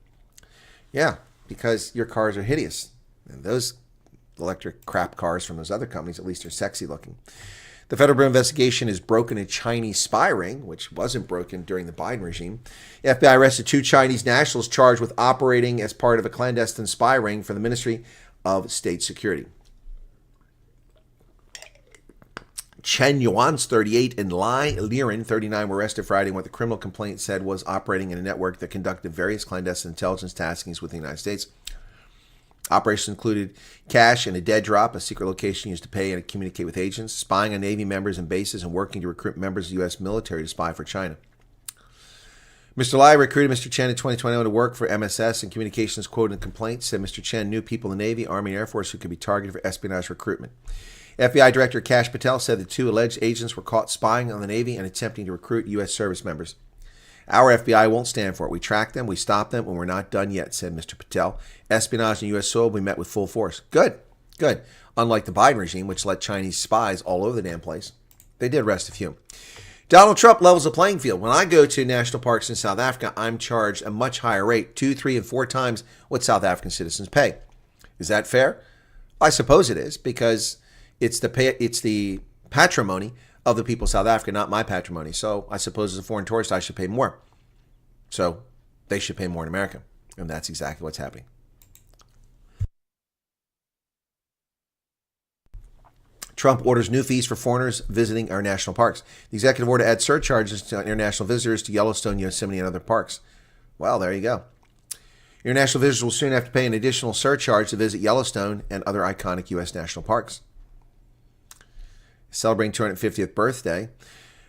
Yeah, because your cars are hideous. And those electric crap cars from those other companies at least are sexy looking. The federal Bureau investigation has broken a Chinese spy ring, which wasn't broken during the Biden regime. The FBI arrested 2 Chinese nationals charged with operating as part of a clandestine spy ring for the Ministry of State Security. Chen Yuan's 38 and Lai Liren, 39, were arrested Friday in what the criminal complaint said was operating in a network that conducted various clandestine intelligence taskings with the United States. Operations included cash and a dead drop, a secret location used to pay and communicate with agents, spying on Navy members and bases, and working to recruit members of the U.S. military to spy for China. Mr. Lai recruited Mr. Chen in 2021 to work for MSS, and communications quoted in the complaint said Mr. Chen knew people in the Navy, Army, and Air Force who could be targeted for espionage recruitment. FBI Director Kash Patel said the 2 alleged agents were caught spying on the Navy and attempting to recruit U.S. service members. Our FBI won't stand for it. We track them, we stop them, and we're not done yet, said Mr. Patel. Espionage in U.S. soil, we met with full force. Good, good. Unlike the Biden regime, which let Chinese spies all over the damn place. They did arrest a few. Donald Trump levels the playing field. When I go to national parks in South Africa, I'm charged a much higher rate, 2, 3, and 4 times what South African citizens pay. Is that fair? I suppose it is, because it's the patrimony of the people of South Africa, not my patrimony. So I suppose as a foreign tourist, I should pay more. So they should pay more in America. And that's exactly what's happening. Trump orders new fees for foreigners visiting our national parks. The executive order adds surcharges to international visitors to Yellowstone, Yosemite, and other parks. Well, there you go. International visitors will soon have to pay an additional surcharge to visit Yellowstone and other iconic U.S. national parks. Celebrating 250th birthday,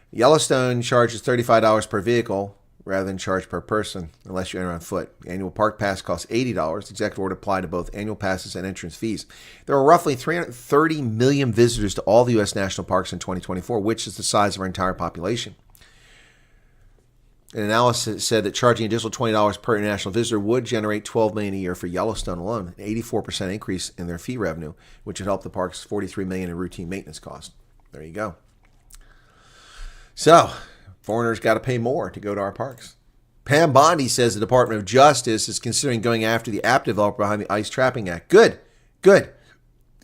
Yellowstone charges $35 per vehicle rather than charge per person unless you enter on foot. The annual park pass costs $80. The executive order applied to both annual passes and entrance fees. There are roughly 330 million visitors to all the U.S. national parks in 2024, which is the size of our entire population. An analysis said that charging additional $20 per international visitor would generate $12 million a year for Yellowstone alone, an 84% increase in their fee revenue, which would help the park's $43 million in routine maintenance costs. There you go. So, foreigners got to pay more to go to our parks. Pam Bondi says the Department of Justice is considering going after the app developer behind the ICE Trapping Act. Good. Good.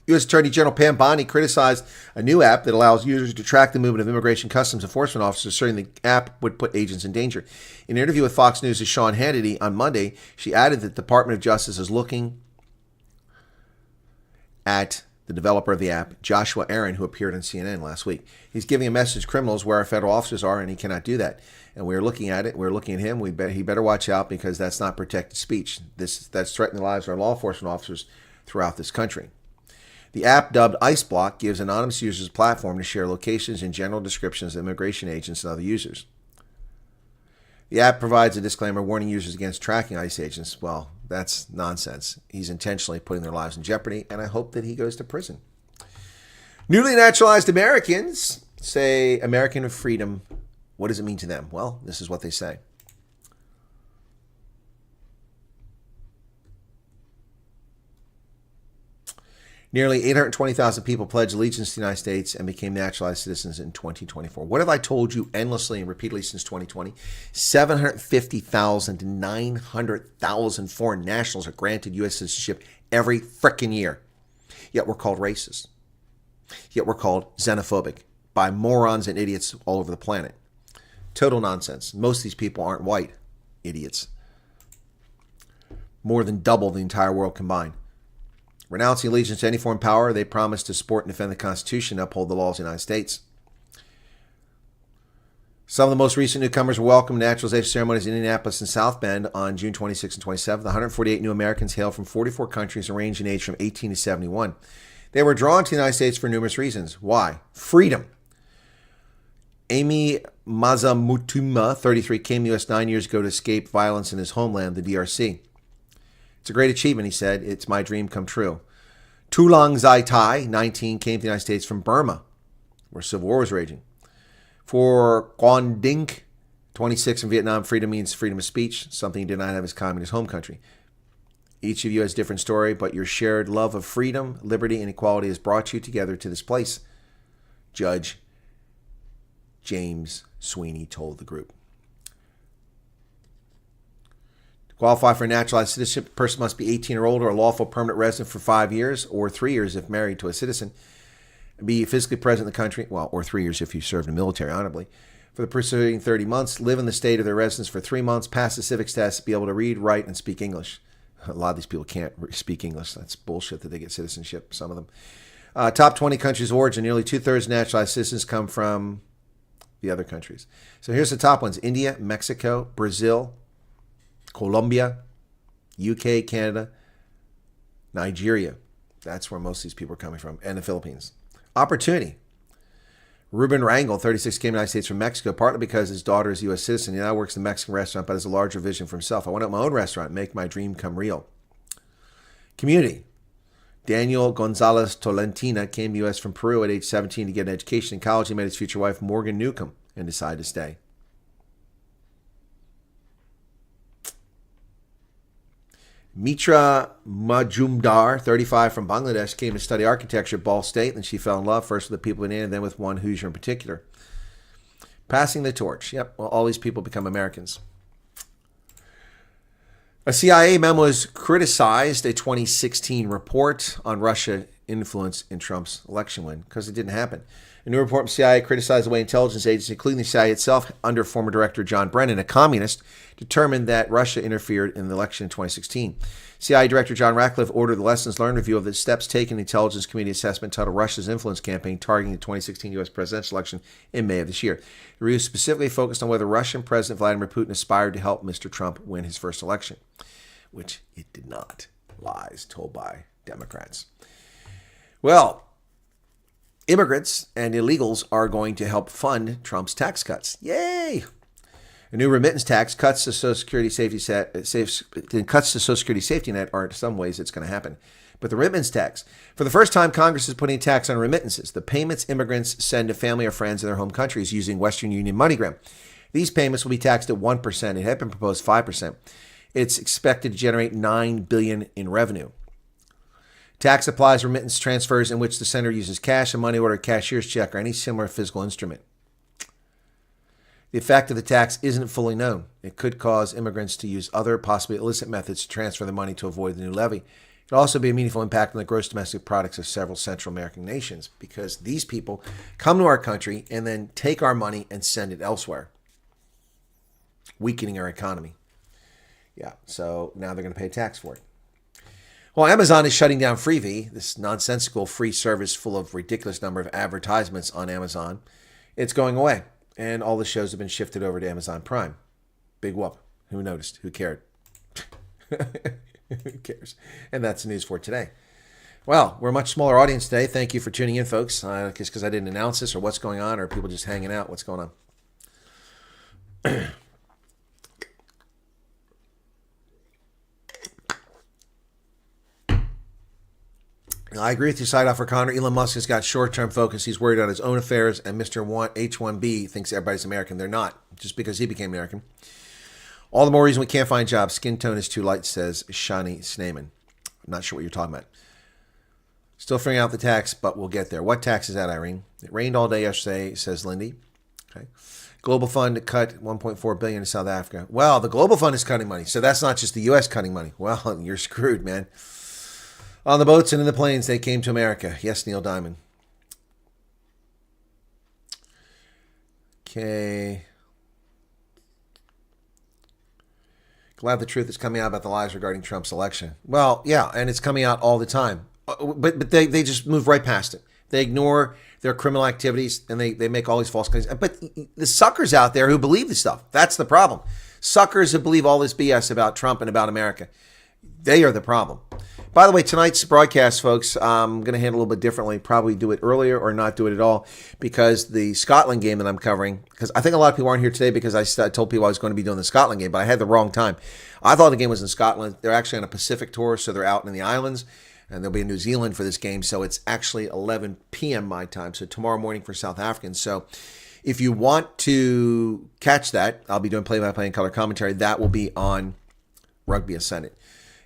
U.S. Attorney General Pam Bondi criticized a new app that allows users to track the movement of immigration customs enforcement officers, asserting the app would put agents in danger. In an interview with Fox News' Sean Hannity on Monday, she added that the Department of Justice is looking at the developer of the app, Joshua Aaron, who appeared on CNN last week. He's giving a message to criminals where our federal officers are, and he cannot do that. And we're looking at it. We're looking at him. He better watch out, because that's not protected speech. That's threatening the lives of our law enforcement officers throughout this country. The app, dubbed Ice Block, gives anonymous users a platform to share locations and general descriptions of immigration agents and other users. The app provides a disclaimer warning users against tracking ICE agents. Well, that's nonsense. He's intentionally putting their lives in jeopardy, and I hope that he goes to prison. Newly naturalized Americans say American freedom. What does it mean to them? Well, this is what they say. Nearly 820,000 people pledged allegiance to the United States and became naturalized citizens in 2024. What have I told you endlessly and repeatedly since 2020? 750,000 to 900,000 foreign nationals are granted U.S. citizenship every frickin' year. Yet we're called racist. Yet we're called xenophobic by morons and idiots all over the planet. Total nonsense. Most of these people aren't white idiots. More than double the entire world combined. Renouncing allegiance to any foreign power, they promise to support and defend the Constitution and uphold the laws of the United States. Some of the most recent newcomers were welcomed to naturalization ceremonies in Indianapolis and South Bend on June 26 and 27. 148 new Americans hail from 44 countries and range in age from 18 to 71. They were drawn to the United States for numerous reasons. Why? Freedom. Amy Mazamutuma, 33, came to the U.S. 9 years ago to escape violence in his homeland, the DRC. It's a great achievement, he said. It's my dream come true. Tulang Zai Tai, 19, came to the United States from Burma, where civil war was raging. For Quan Dink, 26, in Vietnam, freedom means freedom of speech, something he did not have his communist home country. Each of you has a different story, but your shared love of freedom, liberty, and equality has brought you together to this place, Judge James Sweeney told the group. To qualify for naturalized citizenship, the person must be 18 or older, a lawful permanent resident for 5 years, or 3 years if married to a citizen, be physically present in the country, well, or 3 years if you served in the military honorably, for the preceding 30 months, live in the state of their residence for 3 months, pass the civics test, be able to read, write, and speak English. A lot of these people can't speak English. That's bullshit that they get citizenship, some of them. Top 20 countries of origin. Nearly 2/3 of naturalized citizens come from the other countries. So here's the top ones. India, Mexico, Brazil, Colombia, UK, Canada, Nigeria. That's where most of these people are coming from. And the Philippines. Opportunity. Ruben Rangel, 36, came to the United States from Mexico, partly because his daughter is a U.S. citizen. He now works in a Mexican restaurant, but has a larger vision for himself. I want to open my own restaurant, make my dream come real. Community. Daniel Gonzalez Tolentina came to the U.S. from Peru at age 17 to get an education. In college, he met his future wife, Morgan Newcomb, and decided to stay. Mitra Majumdar, 35, from Bangladesh, came to study architecture at Ball State. Then she fell in love, first with the people in India, and then with one Hoosier in particular. Passing the torch. Yep, well, all these people become Americans. A CIA memo has criticized a 2016 report on Russia influence in Trump's election win because it didn't happen. A new report from CIA criticized the way intelligence agencies, including the CIA itself, under former director John Brennan, a communist, determined that Russia interfered in the election in 2016. CIA Director John Ratcliffe ordered the lessons learned review of the steps taken in the Intelligence Committee assessment titled Russia's Influence Campaign targeting the 2016 U.S. presidential election in May of this year. The review specifically focused on whether Russian President Vladimir Putin aspired to help Mr. Trump win his first election, which it did not. Lies told by Democrats. Well, immigrants and illegals are going to help fund Trump's tax cuts. Yay! A new remittance tax cuts to Social Security safety net are in some ways it's going to happen. But the remittance tax, for the first time, Congress is putting a tax on remittances, the payments immigrants send to family or friends in their home countries using Western Union MoneyGram. These payments will be taxed at 1%. It had been proposed 5%. It's expected to generate $9 billion in revenue. Tax applies remittance transfers in which the sender uses cash, a money order, cashier's check, or any similar physical instrument. The effect of the tax isn't fully known. It could cause immigrants to use other, possibly illicit methods to transfer the money to avoid the new levy. It'll also be a meaningful impact on the gross domestic products of several Central American nations because these people come to our country and then take our money and send it elsewhere, weakening our economy. Yeah, so now they're going to pay tax for it. Well, Amazon is shutting down Freevee, this nonsensical free service full of ridiculous number of advertisements on Amazon. It's going away, and all the shows have been shifted over to Amazon Prime. Big whoop. Who noticed? Who cared? Who cares? And that's the news for today. Well, we're a much smaller audience today. Thank you for tuning in, folks. Just because I didn't announce this or what's going on, or people just hanging out. What's going on? I agree with you, Side Off for Connor. Elon Musk has got short-term focus. He's worried about his own affairs, and Mr. H-1B thinks everybody's American. They're not, just because he became American. All the more reason we can't find jobs. Skin tone is too light, says Shani Snayman. I'm not sure what you're talking about. Still figuring out the tax, but we'll get there. What tax is that, Irene? It rained all day yesterday, says Lindy. Okay. Global Fund cut $1.4 billion to South Africa. Well, the Global Fund is cutting money, so that's not just the U.S. cutting money. Well, you're screwed, man. On the boats and in the planes, they came to America. Yes, Neil Diamond. Okay. Glad the truth is coming out about the lies regarding Trump's election. Well, yeah, and it's coming out all the time. But they just move right past it. They ignore their criminal activities, and they make all these false claims. But the suckers out there who believe this stuff, that's the problem. Suckers who believe all this BS about Trump and about America, they are the problem. By the way, tonight's broadcast, folks, I'm going to handle a little bit differently. Probably do it earlier or not do it at all, because the Scotland game that I'm covering, because I think a lot of people aren't here today because I told people I was going to be doing the Scotland game, but I had the wrong time. I thought the game was in Scotland. They're actually on a Pacific tour, so they're out in the islands, and they'll be in New Zealand for this game, so it's actually 11 p.m. my time, so tomorrow morning for South Africans. So if you want to catch that, I'll be doing play-by-play and color commentary. That will be on Rugby Ascendant.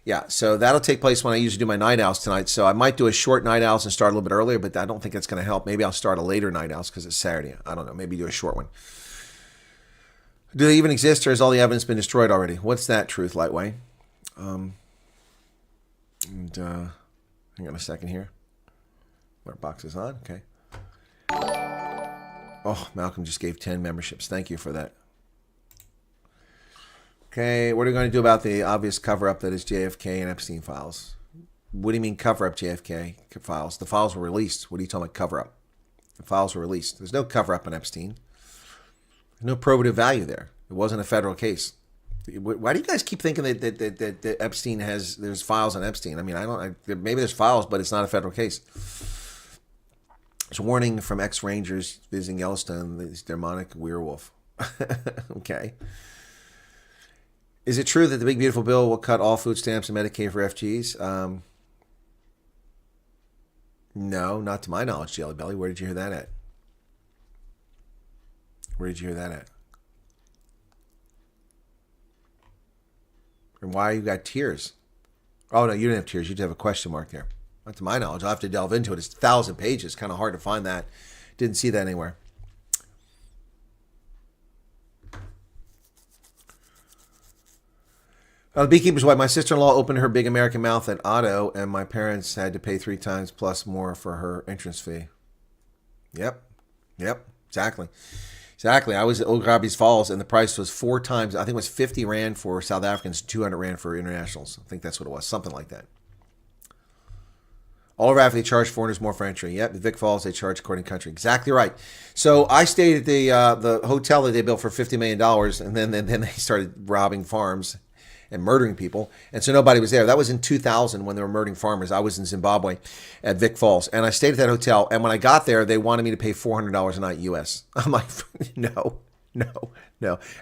Yeah, so that'll take place when I usually do my night owls tonight. So I might do a short night owls and start a little bit earlier, but I don't think that's going to help. Maybe I'll start a later night owls because it's Saturday. I don't know. Maybe do a short one. Do they even exist, or has all the evidence been destroyed already? What's that, Truth Lightway? Hang on a second here. Our box is on. Okay. Oh, Malcolm just gave 10 memberships. Thank you for that. Okay, what are we going to do about the obvious cover-up that is JFK and Epstein files? What do you mean cover-up JFK files? The files were released. What are you talking about cover-up? The files were released. There's no cover-up on Epstein. There's no probative value there. It wasn't a federal case. Why do you guys keep thinking that Epstein there's files on Epstein? I mean, maybe there's files, but it's not a federal case. It's a warning from ex-Rangers visiting Yellowstone, this demonic werewolf. Okay. Is it true that the Big Beautiful Bill will cut all food stamps and Medicaid for FGs? No, not to my knowledge, Jelly Belly. Where did you hear that at? Where did you hear that at? And why you got tears? Oh, no, you didn't have tears. You did have a question mark there. Not to my knowledge. I'll have to delve into it. It's 1,000 pages. Kind of hard to find that. Didn't see that anywhere. The beekeeper's wife. My sister-in-law opened her big American mouth at Otto, and my parents had to pay 3 times plus more for her entrance fee. Yep, exactly. I was at Old Grabby's Falls, and the price was 4 times. I think it was 50 Rand for South Africans, 200 Rand for internationals. I think that's what it was, something like that. All over Africa, they charge foreigners more for entry. Yep, at Vic Falls, they charge according to country. Exactly right. So I stayed at the hotel that they built for $50 million, and then they started robbing farms and murdering people. And so nobody was there. That was in 2000 when they were murdering farmers. I was in Zimbabwe at Vic Falls. And I stayed at that hotel. And when I got there, they wanted me to pay $400 a night US. I'm like, no.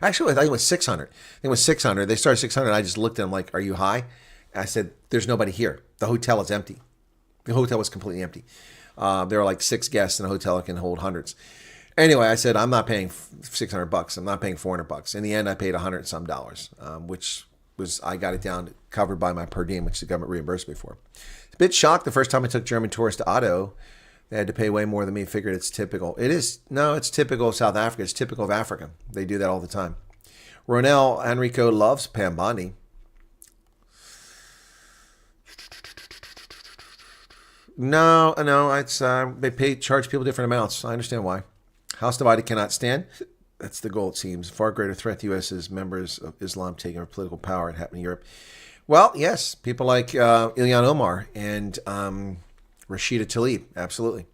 Actually, I think it was 600. They started 600. I just looked at them like, are you high? I said, there's nobody here. The hotel is empty. The hotel was completely empty. There are like 6 guests in a hotel that can hold hundreds. Anyway, I said, I'm not paying $600. I'm not paying $400. In the end, I paid $100 and some, which was, I got it down covered by my per diem, which the government reimbursed me for. A bit shocked the first time I took German tourists to Otto. They had to pay way more than me. Figured it's typical. It is. No, it's typical of South Africa. It's typical of Africa. They do that all the time. Ronell Enrico loves Pam Bondi. No, it's they charge people different amounts. I understand why. House divided cannot stand. That's the goal, it seems. Far greater threat to U.S. is members of Islam taking over political power. It happened in Europe. Well, yes, people like Ilhan Omar and Rashida Tlaib, absolutely.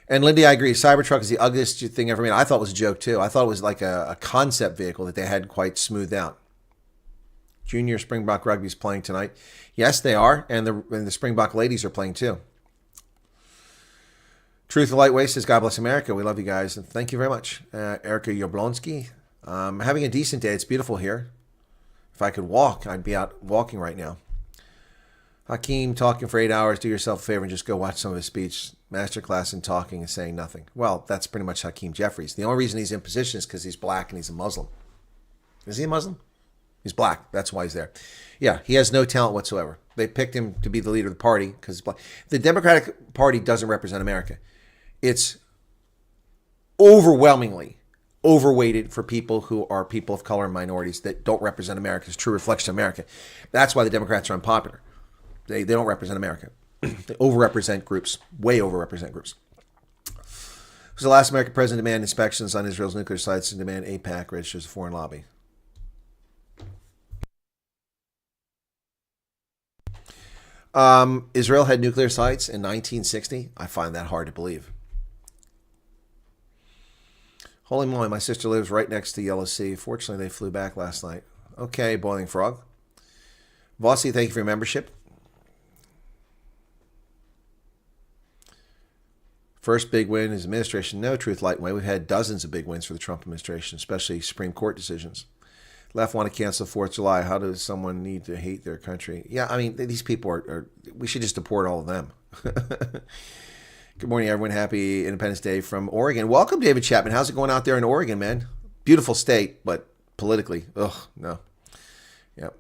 And Lindy, I agree. Cybertruck is the ugliest thing ever made. I thought it was a joke, too. I thought it was like a concept vehicle that they hadn't quite smoothed out. Junior Springbok Rugby is playing tonight. Yes, they are. And the Springbok ladies are playing, too. Truth of Lightweight says, God bless America. We love you guys. And thank you very much. Erica Yablonsky. Having a decent day. It's beautiful here. If I could walk, I'd be out walking right now. Hakeem talking for 8 hours. Do yourself a favor and just go watch some of his speech. Masterclass in talking and saying nothing. Well, that's pretty much Hakeem Jeffries. The only reason he's in position is because he's black and he's a Muslim. Is he a Muslim? He's black. That's why he's there. Yeah, he has no talent whatsoever. They picked him to be the leader of the party because he's black. The Democratic Party doesn't represent America. It's overwhelmingly overweighted for people who are people of color and minorities that don't represent America's true reflection of America. That's why the Democrats are unpopular. They don't represent America. They overrepresent groups, way overrepresent groups. Who's the last American president to demand inspections on Israel's nuclear sites and demand AIPAC registers a foreign lobby? Israel had nuclear sites in 1960. I find that hard to believe. Holy moly, my sister lives right next to Yellow Sea. Fortunately, they flew back last night. Okay, Boiling Frog. Vossi, thank you for your membership. First big win is administration. No, Truth Lightway. We've had dozens of big wins for the Trump administration, especially Supreme Court decisions. Left want to cancel 4th of July. How does someone need to hate their country? Yeah, I mean, these people are we should just deport all of them. Good morning, everyone. Happy Independence Day from Oregon. Welcome, David Chapman. How's it going out there in Oregon, man? Beautiful state, but politically, no. Yep.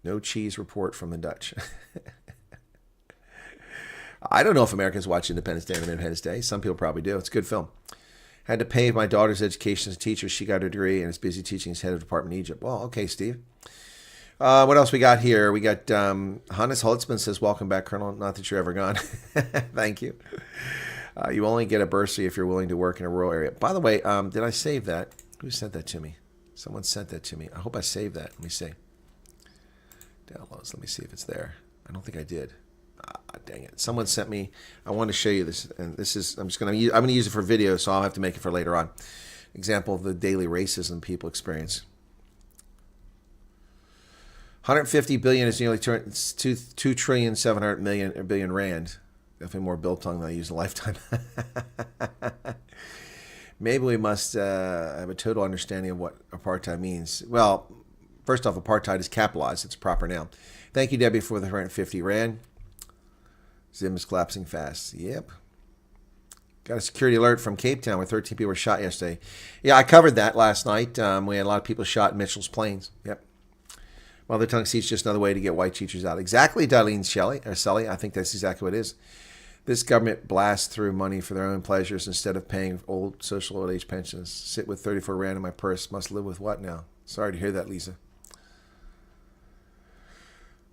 No cheese report from the Dutch. I don't know if Americans watch Independence Day and Independence Day. Some people probably do. It's a good film. Had to pay my daughter's education as a teacher. She got her degree and is busy teaching as head of department in Egypt. Well, okay, Steve. What else we got here? We got Hannes Holtzman says, welcome back, Colonel. Not that you're ever gone. Thank you. You only get a bursary if you're willing to work in a rural area. By the way, did I save that? Who sent that to me? Someone sent that to me. I hope I saved that. Let me see. Downloads. Let me see if it's there. I don't think I did. Dang it. Someone sent me. I want to show you this. And this is, I'm going to use it for video, so I'll have to make it for later on. Example of the daily racism people experience. 150 billion is nearly 2,700 billion rand. Definitely more biltong than I use in a lifetime. Maybe we must have a total understanding of what apartheid means. Well, first off, apartheid is capitalized. It's a proper noun. Thank you, Debbie, for the 150 rand. Zim is collapsing fast. Yep. Got a security alert from Cape Town where 13 people were shot yesterday. Yeah, I covered that last night. We had a lot of people shot in Mitchell's Plains. Yep. Mother tongue seat's just another way to get white teachers out. Exactly, Darlene Sully. I think that's exactly what it is. This government blasts through money for their own pleasures instead of paying old age pensions. Sit with 34 rand in my purse. Must live with what now? Sorry to hear that, Lisa.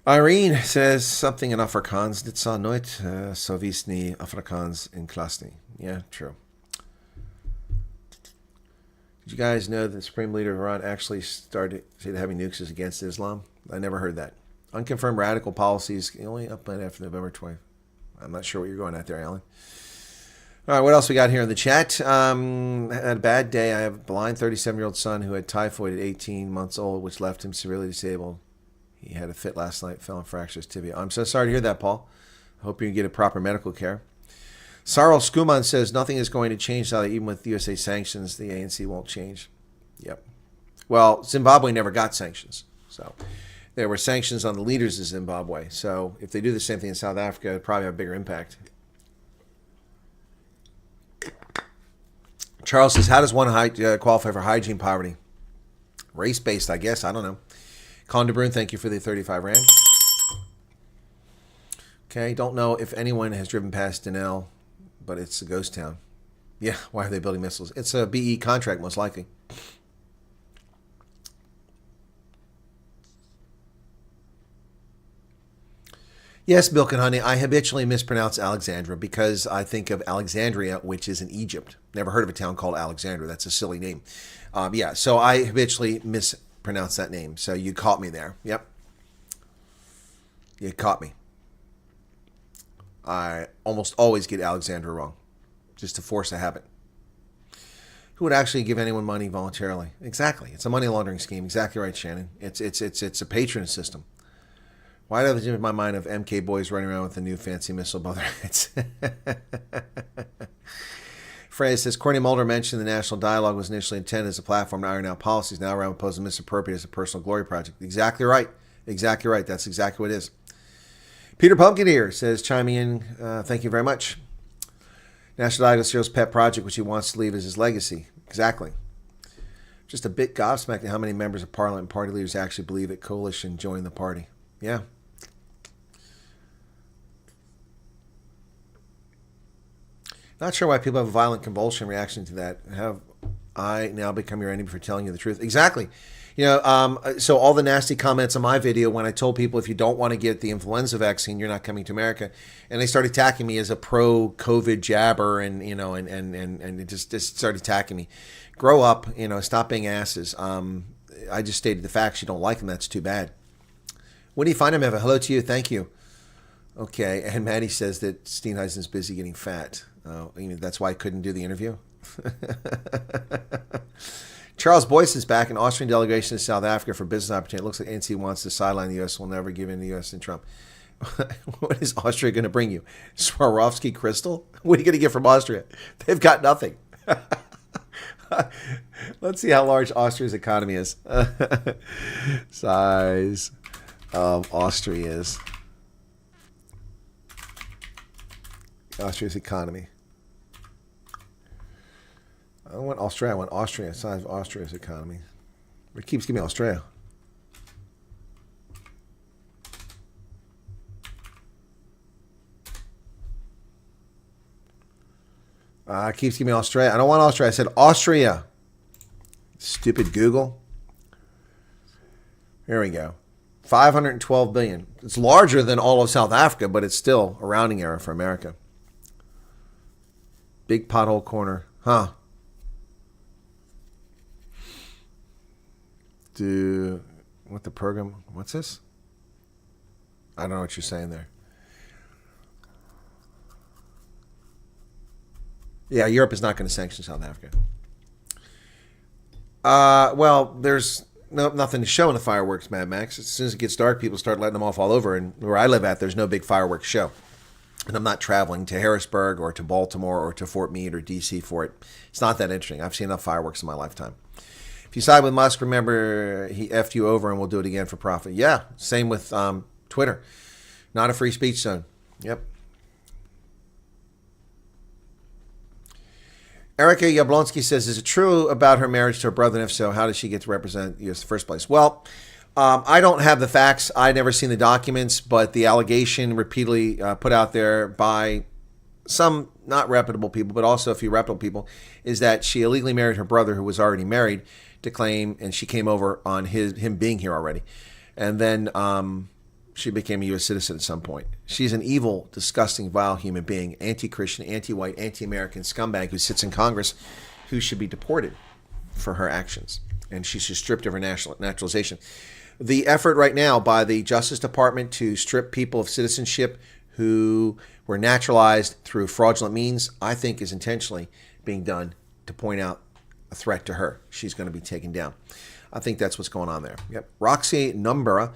Irene says something in Afrikaans. Dit sal nooit so wees nie Afrikaans in klas nie. Yeah, true. Did you guys know that the Supreme Leader of Iran actually started having nukes against Islam? I never heard that. Unconfirmed radical policies only up after November 20th. I'm not sure what you're going at there, Alan. All right, what else we got here in the chat? Had a bad day. I have a blind 37-year-old son who had typhoid at 18 months old, which left him severely disabled. He had a fit last night, fell and fractured his tibia. I'm so sorry to hear that, Paul. I hope you can get a proper medical care. Sarl Skuman says nothing is going to change now that even with USA sanctions, the ANC won't change. Yep. Well, Zimbabwe never got sanctions. So there were sanctions on the leaders of Zimbabwe. So if they do the same thing in South Africa, it'd probably have a bigger impact. Charles says, how does one qualify for hygiene poverty? Race-based, I guess. I don't know. Con de Bruyne, thank you for the 35 rand. Okay, don't know if anyone has driven past Denell, but it's a ghost town. Yeah, why are they building missiles? It's a BE contract, most likely. Yes, Milk and Honey, I habitually mispronounce Alexandra because I think of Alexandria, which is in Egypt. Never heard of a town called Alexandria. That's a silly name. Yeah, so I habitually mispronounce that name. So you caught me there. Yep. You caught me. I almost always get Alexandra wrong, just to force a habit. Who would actually give anyone money voluntarily? Exactly. It's a money laundering scheme. Exactly right, Shannon. It's a patronage system. Why do I have in my mind of MK boys running around with a new fancy missile above their heads? Frey says, Courtney Mulder mentioned the national dialogue was initially intended as a platform to iron out policies. Now around opposed to misappropriate as a personal glory project. Exactly right. Exactly right. That's exactly what it is. Peter Pumpkin here says, chiming in, thank you very much. National Dialogue is Cyril's pet project, which he wants to leave as his legacy. Exactly. Just a bit gobsmacked at how many members of Parliament and party leaders actually believe that coalition joined the party. Yeah. Not sure why people have a violent convulsion reaction to that. Have I now become your enemy for telling you the truth? Exactly. You know, so all the nasty comments on my video when I told people if you don't want to get the influenza vaccine, you're not coming to America, and they started attacking me as a pro-COVID jabber, and you know, and it just started attacking me. Grow up, you know, stop being asses. I just stated the facts. You don't like them, that's too bad. What do you find him, Eva? Hello to you. Thank you. Okay, and Maddie says that Steenhuisen's busy getting fat. That's why I couldn't do the interview. Charles Boyce is back. An Austrian delegation to South Africa for business opportunity. It looks like ANC wants to sideline the U.S. will never give in to the U.S. and Trump. What is Austria going to bring you? Swarovski crystal? What are you going to get from Austria? They've got nothing. Let's see how large Austria's economy is. Size of Austria is. Austria's economy. I don't want Australia. I want Austria. Size of Austria's economy. It keeps giving me Australia. It keeps giving me Australia. I don't want Australia. I said Austria. Stupid Google. Here we go. 512 billion. It's larger than all of South Africa, but it's still a rounding error for America. Big pothole corner. Huh. What the program? What's this? I don't know what you're saying there. Yeah, Europe is not going to sanction South Africa. Well, there's nothing to show in the fireworks, Mad Max. As soon as it gets dark, people start letting them off all over. And where I live at, there's no big fireworks show. And I'm not traveling to Harrisburg or to Baltimore or to Fort Meade or D.C. for it. It's not that interesting. I've seen enough fireworks in my lifetime. If you side with Musk, remember he effed you over and we'll do it again for profit. Yeah, same with Twitter. Not a free speech zone. Yep. Erica Yablonsky says, is it true about her marriage to her brother? And if so, how did she get to represent you in the first place? Well, I don't have the facts. I've never seen the documents, but the allegation repeatedly put out there by some not reputable people, but also a few reputable people, is that she illegally married her brother who was already married to claim, and she came over on him being here already. And then she became a U.S. citizen at some point. She's an evil, disgusting, vile human being, anti-Christian, anti-white, anti-American scumbag who sits in Congress who should be deported for her actions. And she should stripped of her naturalization. The effort right now by the Justice Department to strip people of citizenship who were naturalized through fraudulent means, I think is intentionally being done to point out a threat to her. She's going to be taken down. I think that's what's going on there. Yep. Roxy Numbera.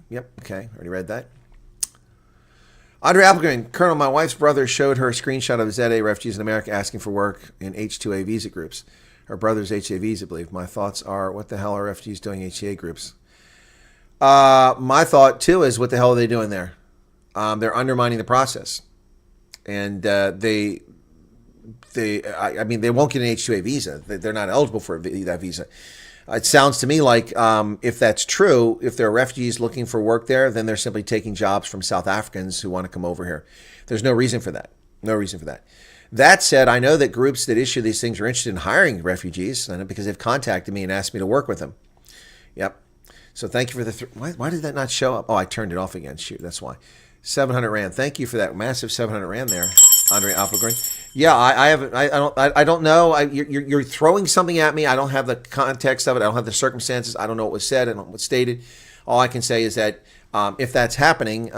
Yep. Okay. Already read that. Andre Appleton, Colonel, my wife's brother showed her a screenshot of ZA refugees in America asking for work in H-2A visa groups. Her brother's HA visa, I believe. My thoughts are, what the hell are refugees doing HA groups? My thought, too, is what the hell are they doing there? They're undermining the process. And they won't get an H-2A visa. They're not eligible for that visa. It sounds to me like if that's true, if there are refugees looking for work there, then they're simply taking jobs from South Africans who want to come over here. There's no reason for that. No reason for that. That said, I know that groups that issue these things are interested in hiring refugees because they've contacted me and asked me to work with them. Yep. So thank you for the... Why did that not show up? Oh, I turned it off again. Shoot, that's why. 700 Rand. Thank you for that massive 700 Rand there, Andre Appelgren. Yeah, I don't know. You're throwing something at me. I don't have the context of it. I don't have the circumstances. I don't know what was said. I don't know what was stated. All I can say is that if that's happening,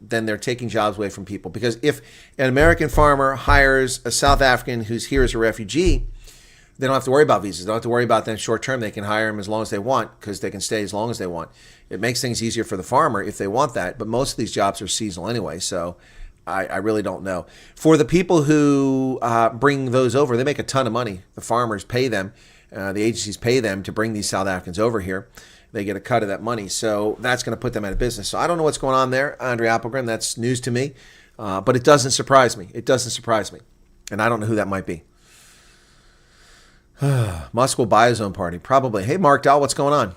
then they're taking jobs away from people. Because if an American farmer hires a South African who's here as a refugee, they don't have to worry about visas. They don't have to worry about them short term. They can hire them as long as they want because they can stay as long as they want. It makes things easier for the farmer if they want that. But most of these jobs are seasonal anyway, so I really don't know. For the people who bring those over, they make a ton of money. The farmers pay them. The agencies pay them to bring these South Africans over here. They get a cut of that money. So that's going to put them out of business. So I don't know what's going on there, Andre Appelgren. That's news to me. But it doesn't surprise me. It doesn't surprise me. And I don't know who that might be. Musk will buy his own party. Probably. Hey, Mark Dahl, what's going on?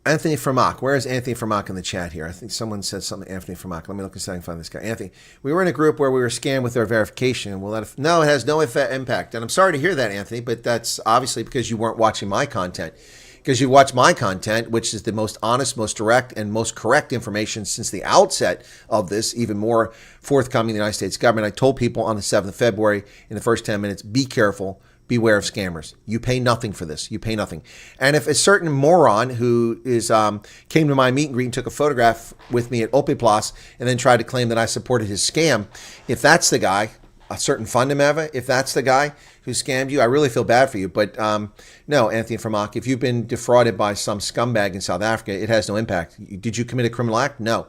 Anthony Fermack. Where is Anthony Fermack in the chat here? I think someone said something. Anthony Fermack. Let me look and see if I can find this guy. Anthony, we were in a group where we were scammed with our verification. Well, no, it has no impact. And I'm sorry to hear that, Anthony, but that's obviously because you weren't watching my content. Because you watch my content, which is the most honest, most direct, and most correct information since the outset of this, even more forthcoming in the United States government. I told people on the 7th of February in the first 10 minutes, be careful, beware of scammers. You pay nothing for this. You pay nothing. And if a certain moron who is came to my meet and greet and took a photograph with me at Opiplas and then tried to claim that I supported his scam, if that's the guy, a certain Fundameva, if that's the guy who scammed you, I really feel bad for you. But no, Anthony Fermack, if you've been defrauded by some scumbag in South Africa, it has no impact. Did you commit a criminal act? No.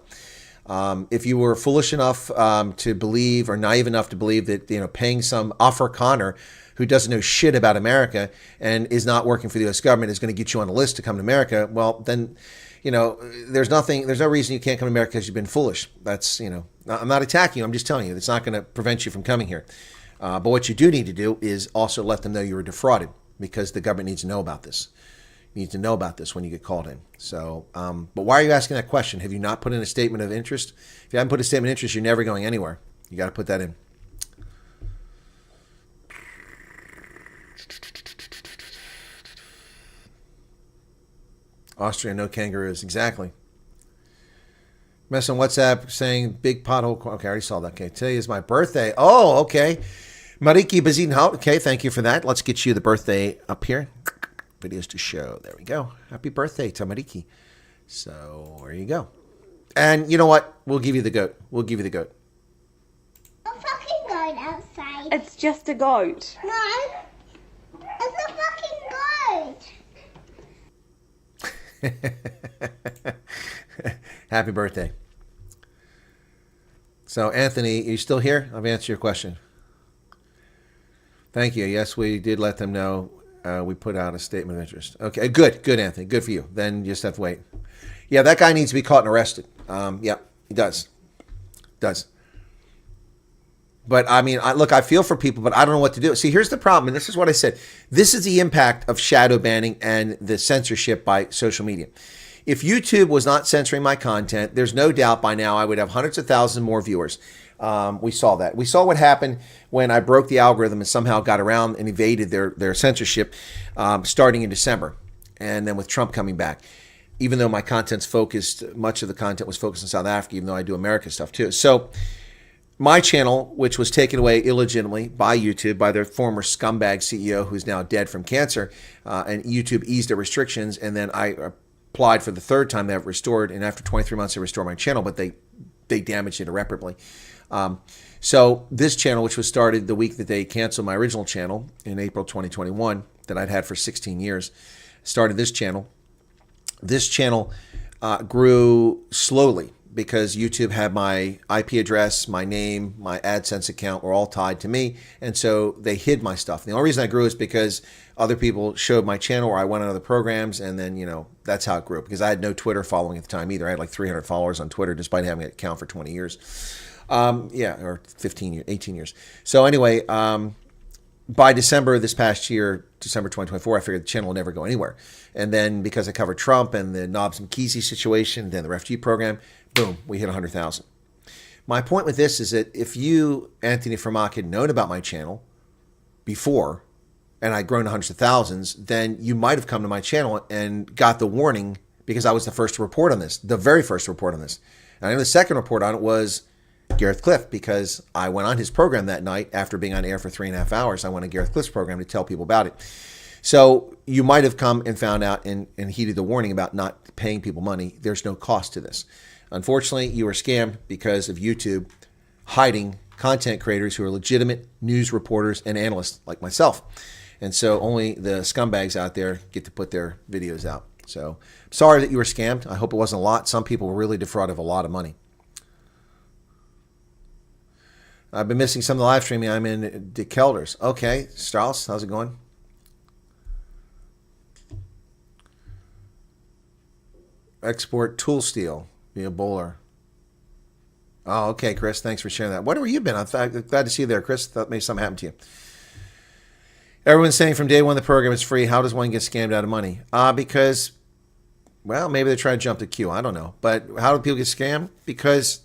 If you were foolish enough to believe or naive enough to believe that paying some Afrikaner who doesn't know shit about America and is not working for the U.S. government is going to get you on a list to come to America, well, then, there's no reason you can't come to America because you've been foolish. That's, I'm not attacking you. I'm just telling you, it's not going to prevent you from coming here. But what you do need to do is also let them know you were defrauded because the government needs to know about this. You need to know about this when you get called in. So, but why are you asking that question? Have you not put in a statement of interest? If you haven't put a statement of interest, you're never going anywhere. You got to put that in. Austria, no kangaroos. Exactly. Mess on WhatsApp saying big pothole. Okay, I already saw that. Okay, today is my birthday. Oh, okay. Mariki Bazinhout. Okay, thank you for that. Let's get you the birthday up here. Videos to show. There we go. Happy birthday to Mariki. So, there you go. And you know what? We'll give you the goat. We'll give you the goat. A fucking goat outside. It's just a goat. No. It's a fucking goat. Happy birthday. So, Anthony, are you still here? I've answered your question. Thank you. Yes, we did let them know. We put out a statement of interest. Okay, good, Anthony. Good for you. Then you just have to wait. Yeah, that guy needs to be caught and arrested. Yeah, he does. But I mean, look, I feel for people, but I don't know what to do. See, here's the problem, and this is what I said. This is the impact of shadow banning and the censorship by social media. If YouTube was not censoring my content, there's no doubt by now I would have hundreds of thousands more viewers. We saw that. We saw what happened when I broke the algorithm and somehow got around and evaded their censorship starting in December. And then with Trump coming back, even though my content's focused, much of the content was focused in South Africa, even though I do America stuff too. So my channel, which was taken away illegitimately by YouTube, by their former scumbag CEO who's now dead from cancer, and YouTube eased their restrictions, and then I applied for the third time. They have restored, and after 23 months they restored my channel, but they damaged it irreparably. So this channel, which was started the week that they canceled my original channel in April 2021 that I'd had for 16 years, started this channel. This channel grew slowly because YouTube had my IP address, my name, my AdSense account were all tied to me. And so they hid my stuff. The only reason I grew is because other people showed my channel or I went on other programs. And then, that's how it grew, because I had no Twitter following at the time either. I had like 300 followers on Twitter despite having an account for 20 years. Or 15 years, 18 years. So anyway, by December this past year, December 2024, I figured the channel will never go anywhere. And then because I covered Trump and the Nobs and Kesey situation, then the refugee program, boom, we hit 100,000. My point with this is that if you, Anthony Fermack, had known about my channel before, and I'd grown to hundreds of thousands, then you might have come to my channel and got the warning because I was the first to report on this, the very first report on this. And I know the second report on it was Gareth Cliff, because I went on his program that night after being on air for 3.5 hours. I went on Gareth Cliff's program to tell people about it. So you might have come and found out and heeded the warning about not paying people money. There's no cost to this. Unfortunately, you were scammed because of YouTube hiding content creators who are legitimate news reporters and analysts like myself. And so only the scumbags out there get to put their videos out. So sorry that you were scammed. I hope it wasn't a lot. Some people were really defrauded of a lot of money. I've been missing some of the live streaming. I'm in De Kelders. Okay, Strauss, how's it going? Export tool steel via bowler. Oh, okay, Chris. Thanks for sharing that. Where have you been? I'm glad to see you there, Chris. Thought maybe something happened to you. Everyone's saying from day one the program is free. How does one get scammed out of money? Because, well, maybe they're trying to jump the queue. I don't know. But how do people get scammed? Because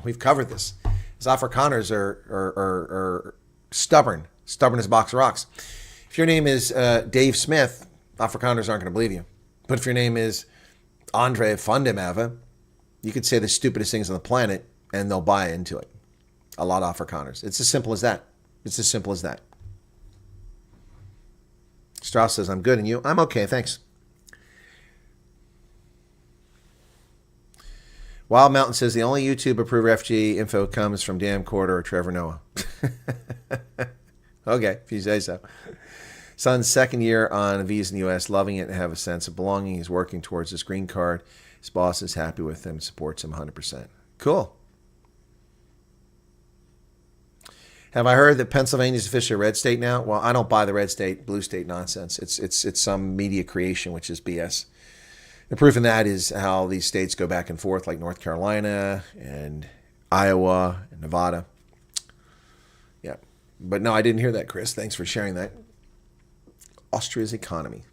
we've covered this. As Afrikaners are stubborn as a box of rocks. If your name is Dave Smith, Afrikaners aren't going to believe you. But if your name is Andre van dem Ave, you could say the stupidest things on the planet and they'll buy into it. A lot of Afrikaners. It's as simple as that. It's as simple as that. Strauss says, I'm good, and you? I'm okay, thanks. Wild Mountain says, the only YouTube approved refugee info comes from Dan Corder or Trevor Noah. Okay, if you say so. Son's second year on a visa in the U.S., loving it and have a sense of belonging. He's working towards his green card. His boss is happy with him, supports him 100%. Cool. Have I heard that Pennsylvania is officially a red state now? Well, I don't buy the red state, blue state nonsense. It's some media creation, which is BS. The proof in that is how these states go back and forth, like North Carolina and Iowa and Nevada. Yeah. But no, I didn't hear that, Chris. Thanks for sharing that. Austria's economy.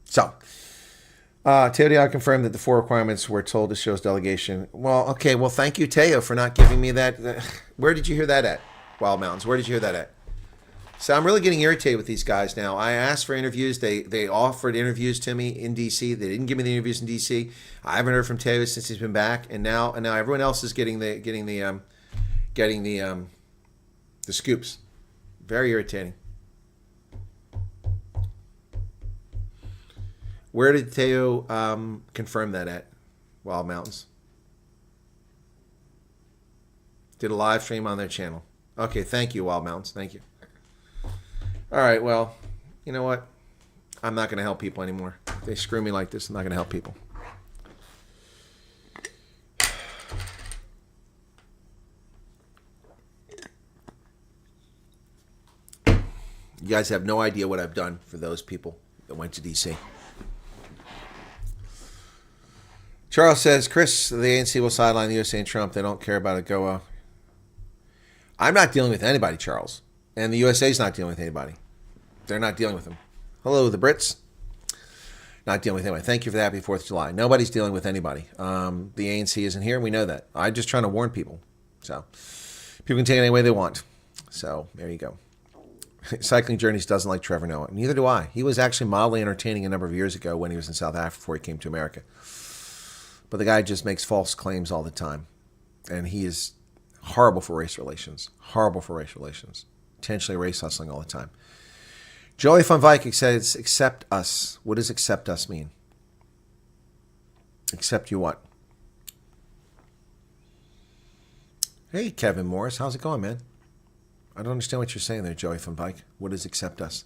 So, Teo confirmed that the 4 requirements were told to show's delegation. Well, okay. Well, thank you, Teo, for not giving me that. Where did you hear that at? Wild Mountains. Where did you hear that at? So I'm really getting irritated with these guys now. I asked for interviews. They offered interviews to me in D.C. They didn't give me the interviews in D.C. I haven't heard from Teo since he's been back, and now everyone else is getting the scoops. Very irritating. Where did Teo confirm that at? Wild Mountains. Did a live stream on their channel. Okay, thank you, Wild Mountains. Thank you. All right, well, you know what? I'm not going to help people anymore. If they screw me like this, I'm not going to help people. You guys have no idea what I've done for those people that went to D.C. Charles says, Chris, the ANC will sideline the USA and Trump. They don't care about AGOA. I'm not dealing with anybody, Charles. And the USA's not dealing with anybody. They're not dealing with them. Hello, the Brits. Not dealing with anybody. Thank you for the happy 4th of July. Nobody's dealing with anybody. The ANC isn't here. We know that. I'm just trying to warn people. So people can take it any way they want. So there you go. Cycling Journeys doesn't like Trevor Noah. Neither do I. He was actually mildly entertaining a number of years ago when he was in South Africa before he came to America. But the guy just makes false claims all the time. And he is horrible for race relations. Horrible for race relations. Intentionally race hustling all the time. Joey von Viking says, accept us. What does accept us mean? Accept you what? Hey, Kevin Morris. How's it going, man? I don't understand what you're saying there, Joey von Viking. What does accept us?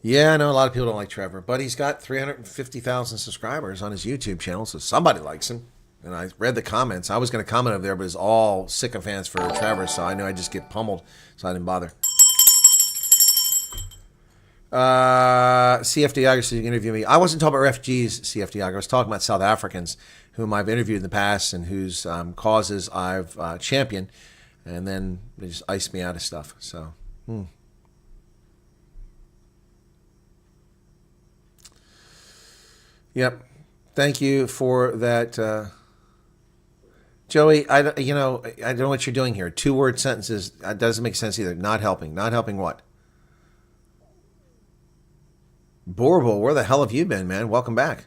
Yeah, I know a lot of people don't like Trevor, but he's got 350,000 subscribers on his YouTube channel, so somebody likes him. And I read the comments. I was going to comment over there, but it's all sycophants for Trevor, so I knew I'd just get pummeled, so I didn't bother. CF Diago says you can interview me. I wasn't talking about refugees, CF Diago. I was talking about South Africans whom I've interviewed in the past and whose causes I've championed, and then they just iced me out of stuff. So, Yep. Thank you for that, Joey. I don't know what you're doing here. 2-word sentences. That doesn't make sense either. Not helping. Not helping what? Borble, where the hell have you been, man? Welcome back.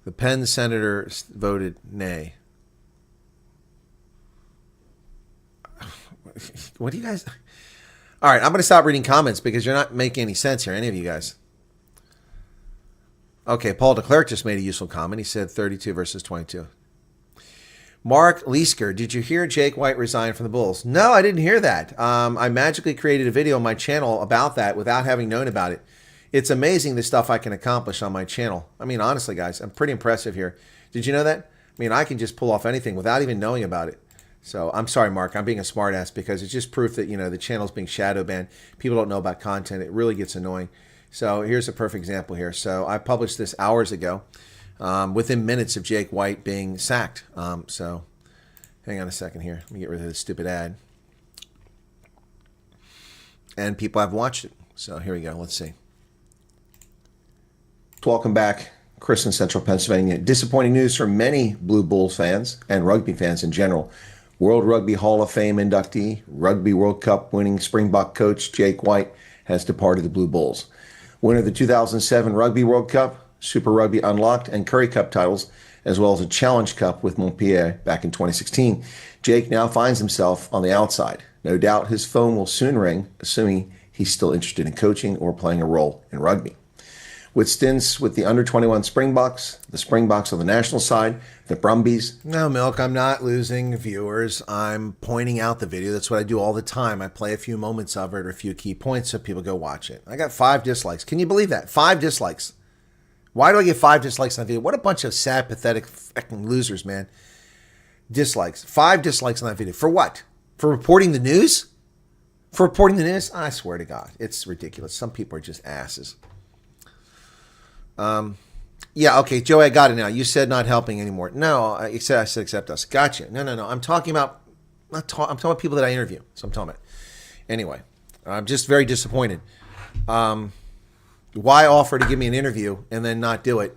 The Penn senator voted nay. What do you guys... All right, I'm going to stop reading comments because you're not making any sense here, any of you guys. Okay, Paul DeClerc just made a useful comment. He said 32 versus 22. Mark Leisker, did you hear Jake White resign from the Bulls? No, I didn't hear that. I magically created a video on my channel about that without having known about it. It's amazing the stuff I can accomplish on my channel. I mean, honestly, guys, I'm pretty impressive here. Did you know that? I mean, I can just pull off anything without even knowing about it. So I'm sorry, Mark. I'm being a smartass because it's just proof that, the channel's being shadow banned. People don't know about content. It really gets annoying. So here's a perfect example here. So I published this hours ago, within minutes of Jake White being sacked. So hang on a second here. Let me get rid of this stupid ad. And people have watched it. So here we go. Let's see. Welcome back. Chris in Central Pennsylvania. Disappointing news for many Blue Bulls fans and rugby fans in general. World Rugby Hall of Fame inductee, Rugby World Cup winning Springbok coach Jake White has departed the Blue Bulls. Winner of the 2007 Rugby World Cup, Super Rugby Unlocked, and Currie Cup titles, as well as a Challenge Cup with Montpellier back in 2016. Jake now finds himself on the outside. No doubt his phone will soon ring, assuming he's still interested in coaching or playing a role in rugby. With stints with the under-21 Springboks, the Springboks on the national side, the Brumbies. No, Milk, I'm not losing viewers. I'm pointing out the video. That's what I do all the time. I play a few moments of it or a few key points so people go watch it. I got 5 dislikes. Can you believe that? 5 dislikes. Why do I get 5 dislikes on the video? What a bunch of sad, pathetic fucking losers, man. Dislikes. 5 dislikes on that video. For what? For reporting the news? For reporting the news? I swear to God. It's ridiculous. Some people are just asses. Yeah, okay, Joey, I got it now. You said not helping anymore. No, I said accept us. Gotcha. No. I'm talking about, I'm talking about people that I interview. So I'm talking about. Anyway, I'm just very disappointed. Why offer to give me an interview and then not do it?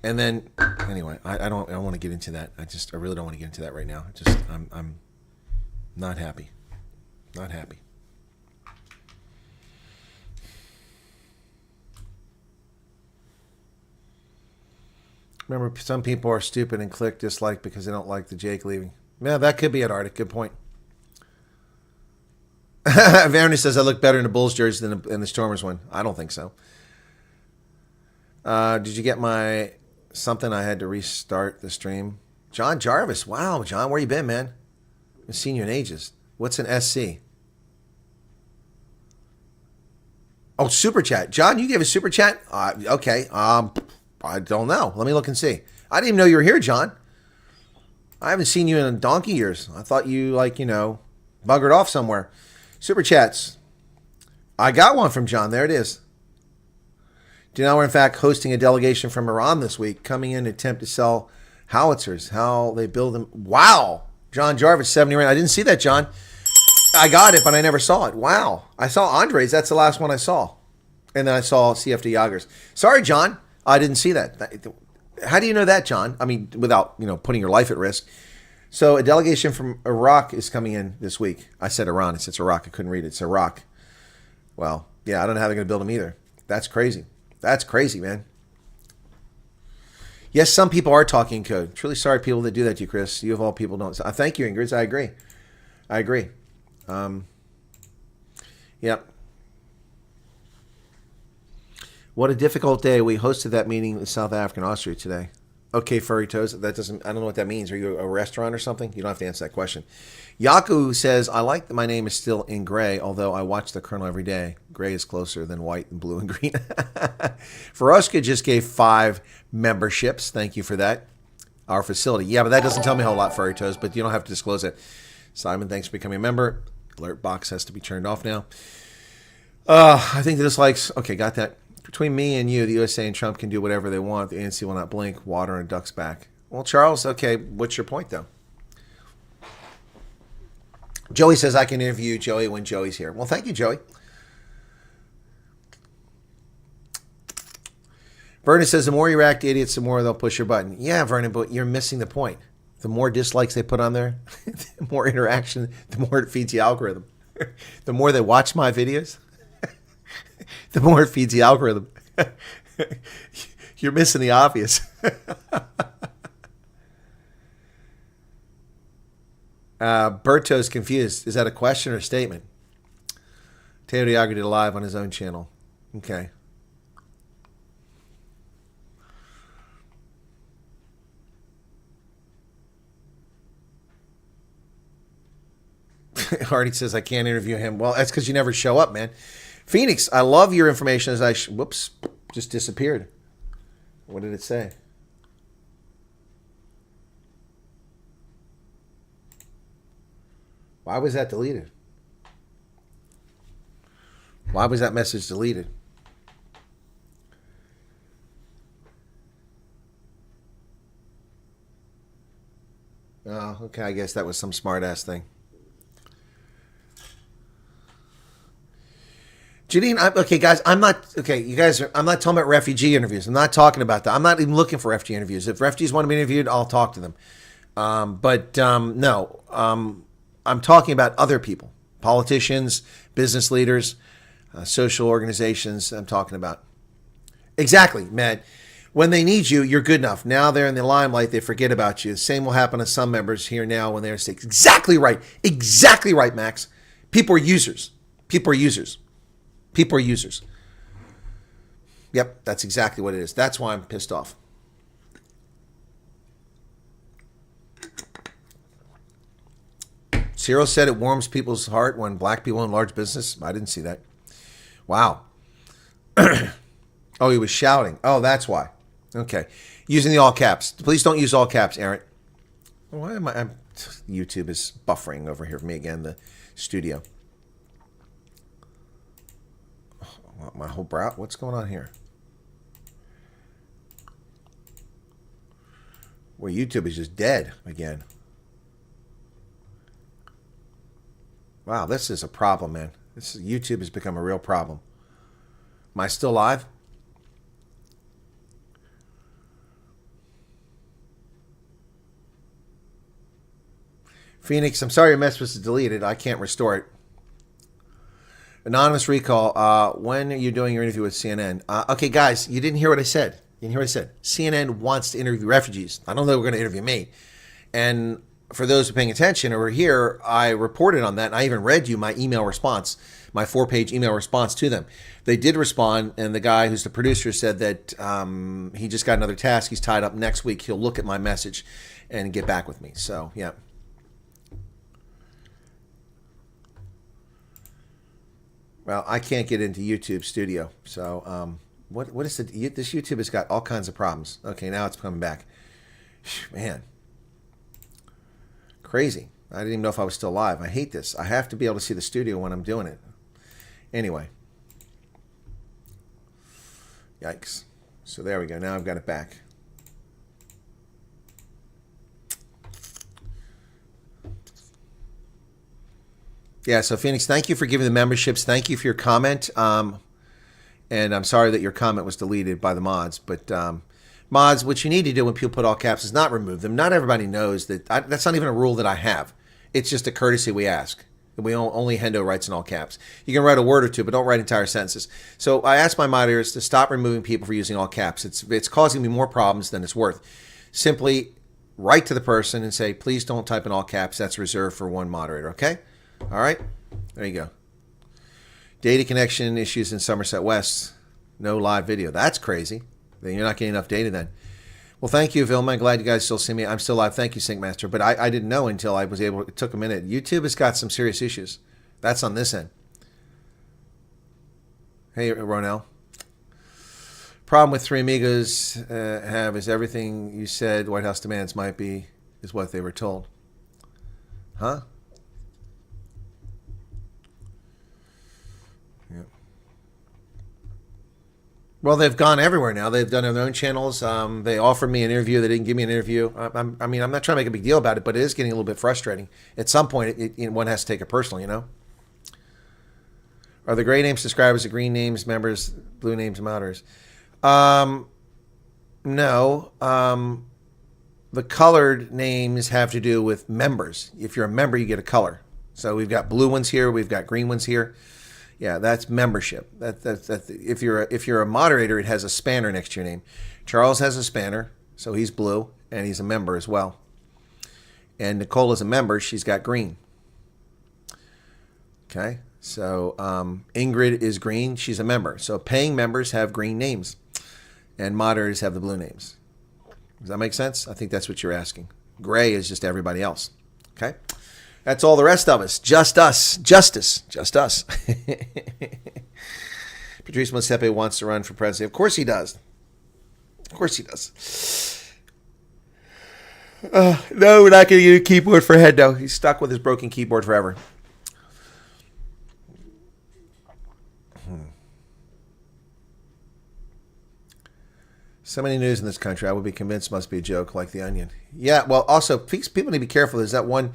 And then, anyway, I don't want to get into that. I really don't want to get into that right now. I'm not happy. Not happy. Remember, some people are stupid and click dislike because they don't like the Jake leaving. Yeah, that could be it, Arctic. Good point. Vernon says I look better in the Bulls jersey than in the Stormers one. I don't think so. Did you get my something? I had to restart the stream. John Jarvis. Wow, John, where you been, man? I haven't seen you in ages. What's an SC? Oh, super chat. John, you gave a super chat? Okay. I don't know. Let me look and see. I didn't even know you were here, John. I haven't seen you in a donkey years. I thought you, buggered off somewhere. Super chats. I got one from John. There it is. Do you know we're, in fact, hosting a delegation from Iran this week, coming in to attempt to sell howitzers, how they build them. Wow. John Jarvis, 70 rand. I didn't see that, John. I got it, but I never saw it. Wow. I saw Andres. That's the last one I saw. And then I saw CFD Yagers. Sorry, John. I didn't see that. How do you know that, John? I mean, without, putting your life at risk. So a delegation from Iraq is coming in this week. I said Iran. It's Iraq. I couldn't read it. It's Iraq. Well, yeah, I don't know how they're going to build them either. That's crazy. That's crazy, man. Yes, some people are talking code. Truly sorry people that do that to you, Chris. You of all people don't. Thank you, Ingrid. I agree. Yep. What a difficult day. We hosted that meeting in South Africa and Austria today. Okay, Furry Toes. I don't know what that means. Are you a restaurant or something? You don't have to answer that question. Yaku says, I like that my name is still in gray, although I watch the Colonel every day. Gray is closer than white and blue and green. Faroska just gave 5 memberships. Thank you for that. Our facility. Yeah, but that doesn't tell me a whole lot, Furry Toes, but you don't have to disclose it. Simon, thanks for becoming a member. Alert box has to be turned off now. I think the dislikes. Okay, got that. Between me and you, the USA and Trump can do whatever they want. The ANC will not blink. Water on a duck's back. Well, Charles, okay, what's your point, though? Joey says I can interview Joey when Joey's here. Well, thank you, Joey. Vernon says the more you react to idiots, the more they'll push your button. Yeah, Vernon, but you're missing the point. The more dislikes they put on there, the more interaction, the more it feeds the algorithm. The more they watch my videos, the more it feeds the algorithm. You're missing the obvious. Berto's confused. Is that a question or a statement? Teo Diago did a live on his own channel. Okay. Hardy says, I can't interview him. Well, that's because you never show up, man. Phoenix, I love your information as I... whoops, just disappeared. What did it say? Why was that deleted? Why was that message deleted? Oh, okay. I guess that was some smart-ass thing. Janine, okay, guys, I'm not, okay, you guys, I'm not talking about refugee interviews. I'm not talking about that. I'm not even looking for refugee interviews. If refugees want to be interviewed, I'll talk to them. No, I'm talking about other people, politicians, business leaders, social organizations I'm talking about. Exactly, Matt. When they need you, you're good enough. Now they're in the limelight, they forget about you. The same will happen to some members here now when they're in states. Exactly right. Exactly right, Max. People are users. People are users. People are users. Yep, that's exactly what it is. That's why I'm pissed off. Cyril said it warms people's heart when black people in large business. I didn't see that. Wow. Oh, he was shouting. Oh, that's why. Okay. Using the all caps. Please don't use all caps, Aaron. Why am I? YouTube is buffering over here for me again, the studio. My whole brow. What's going on here? Well, YouTube is just dead again. Wow, this is a problem, man. YouTube has become a real problem. Am I still live? Phoenix, I'm sorry your mess was deleted. I can't restore it. Anonymous recall. When are you doing your interview with CNN? Okay, guys, you didn't hear what I said. You didn't hear what I said. CNN wants to interview refugees. I don't know they're going to interview me. And for those who are paying attention over here, I reported on that. And I even read you my email response, my 4-page email response to them. They did respond. And the guy who's the producer said that he just got another task. He's tied up next week. He'll look at my message and get back with me. So, yeah. Well, I can't get into YouTube Studio. So, what is this YouTube has got all kinds of problems. Okay, now it's coming back. Man. Crazy. I didn't even know if I was still live. I hate this. I have to be able to see the studio when I'm doing it. Anyway. Yikes. So there we go. Now I've got it back. Yeah, so Phoenix, thank you for giving the memberships. Thank you for your comment. And I'm sorry that your comment was deleted by the mods. But mods, what you need to do when people put all caps is not remove them. Not everybody knows that. That's not even a rule that I have. It's just a courtesy we ask. We only Hendo writes in all caps. You can write a word or two, but don't write entire sentences. So I asked my moderators to stop removing people for using all caps. It's causing me more problems than it's worth. Simply write to the person and say, please don't type in all caps. That's reserved for one moderator, okay? All right, there you go. Data connection issues in Somerset West. No live video. That's crazy. Then you're not getting enough data then. Well, thank you, Vilma. I'm glad you guys still see me. I'm still live. Thank you, Syncmaster. But I didn't know until I was able. It took a minute. YouTube has got some serious issues. That's on this end. Hey, Ronell. Problem with Three Amigos have is everything you said White House demands might be is what they were told. Huh? Well, they've gone everywhere now. They've done their own channels. They offered me an interview. They didn't give me an interview. I mean, I'm not trying to make a big deal about it, but it is getting a little bit frustrating. At some point, one has to take it personal, you know? Are the gray names described as the green names members, blue names moderators? No. The colored names have to do with members. If you're a member, you get a color. So we've got blue ones here. We've got green ones here. Yeah, that's membership. That's if you're a moderator, it has a spanner next to your name. Charles has a spanner, so he's blue, and he's a member as well. And Nicole is a member. She's got green. Okay, so Ingrid is green. She's a member. So paying members have green names, and moderators have the blue names. Does that make sense? I think that's what you're asking. Gray is just everybody else. Okay, that's all the rest of us. Just us. Justice. Just us. Patrice Motsepe wants to run for president. Of course he does. Of course he does. No, we're not going to get a keyboard for head, though. He's stuck with his broken keyboard forever. So many news in this country, I would be convinced must be a joke, like The Onion. Yeah, well, also, people need to be careful. There's that one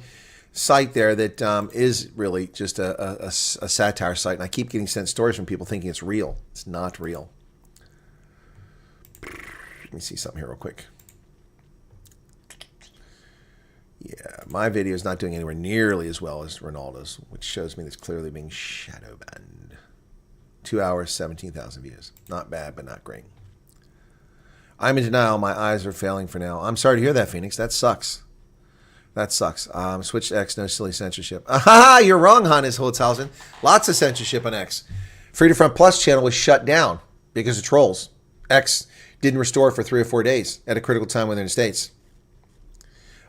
site there that is really just a satire site, and I keep getting sent stories from people thinking it's real. It's not real. Let me see something here real quick. Yeah, my video is not doing anywhere nearly as well as Ronaldo's, which shows me it's clearly being shadow banned. 2 hours, 17,000 views. Not bad, but not great. I'm in denial. My eyes are failing for now. I'm sorry to hear that, Phoenix. That sucks. That sucks. Switch to X, no silly censorship. Aha, you're wrong, Hannes Holzhausen. Lots of censorship on X. Freedom Front Plus channel was shut down because of trolls. X didn't restore it for 3 or 4 days at a critical time within the States.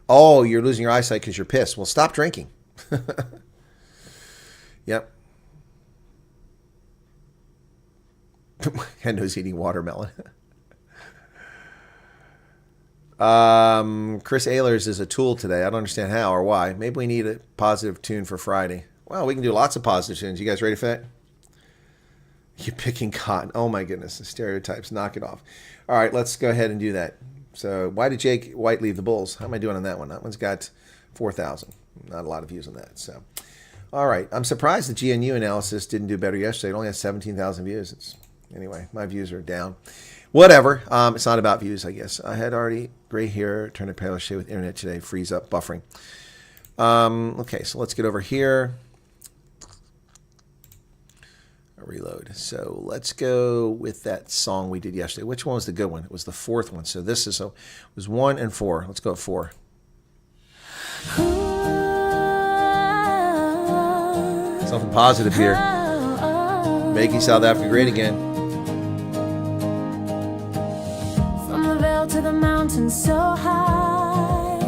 Oh, you're losing your eyesight because you're pissed. Well, stop drinking. Yep. Hendo's eating watermelon. Chris Ehlers is a tool today. I don't understand how or why. Maybe we need a positive tune for Friday. Well, we can do lots of positive tunes. You guys ready for that? You're picking cotton. Oh my goodness. The stereotypes. Knock it off. All right, let's go ahead and do that. So why did Jake White leave the Bulls? How am I doing on that one? That one's got 4,000. Not a lot of views on that. So, all right. I'm surprised the GNU analysis didn't do better yesterday. It only has 17,000 views. Anyway, my views are down. Whatever. It's not about views, I guess. I had already gray hair, turned a paler shade with internet today, freeze up, buffering. Okay, so let's get over here. Reload. So let's go with that song we did yesterday. Which one was the good one? It was the fourth one. So this is was 1 and 4. Let's go at 4. Something positive here. Making South Africa great again. From the vale to the mountains so high,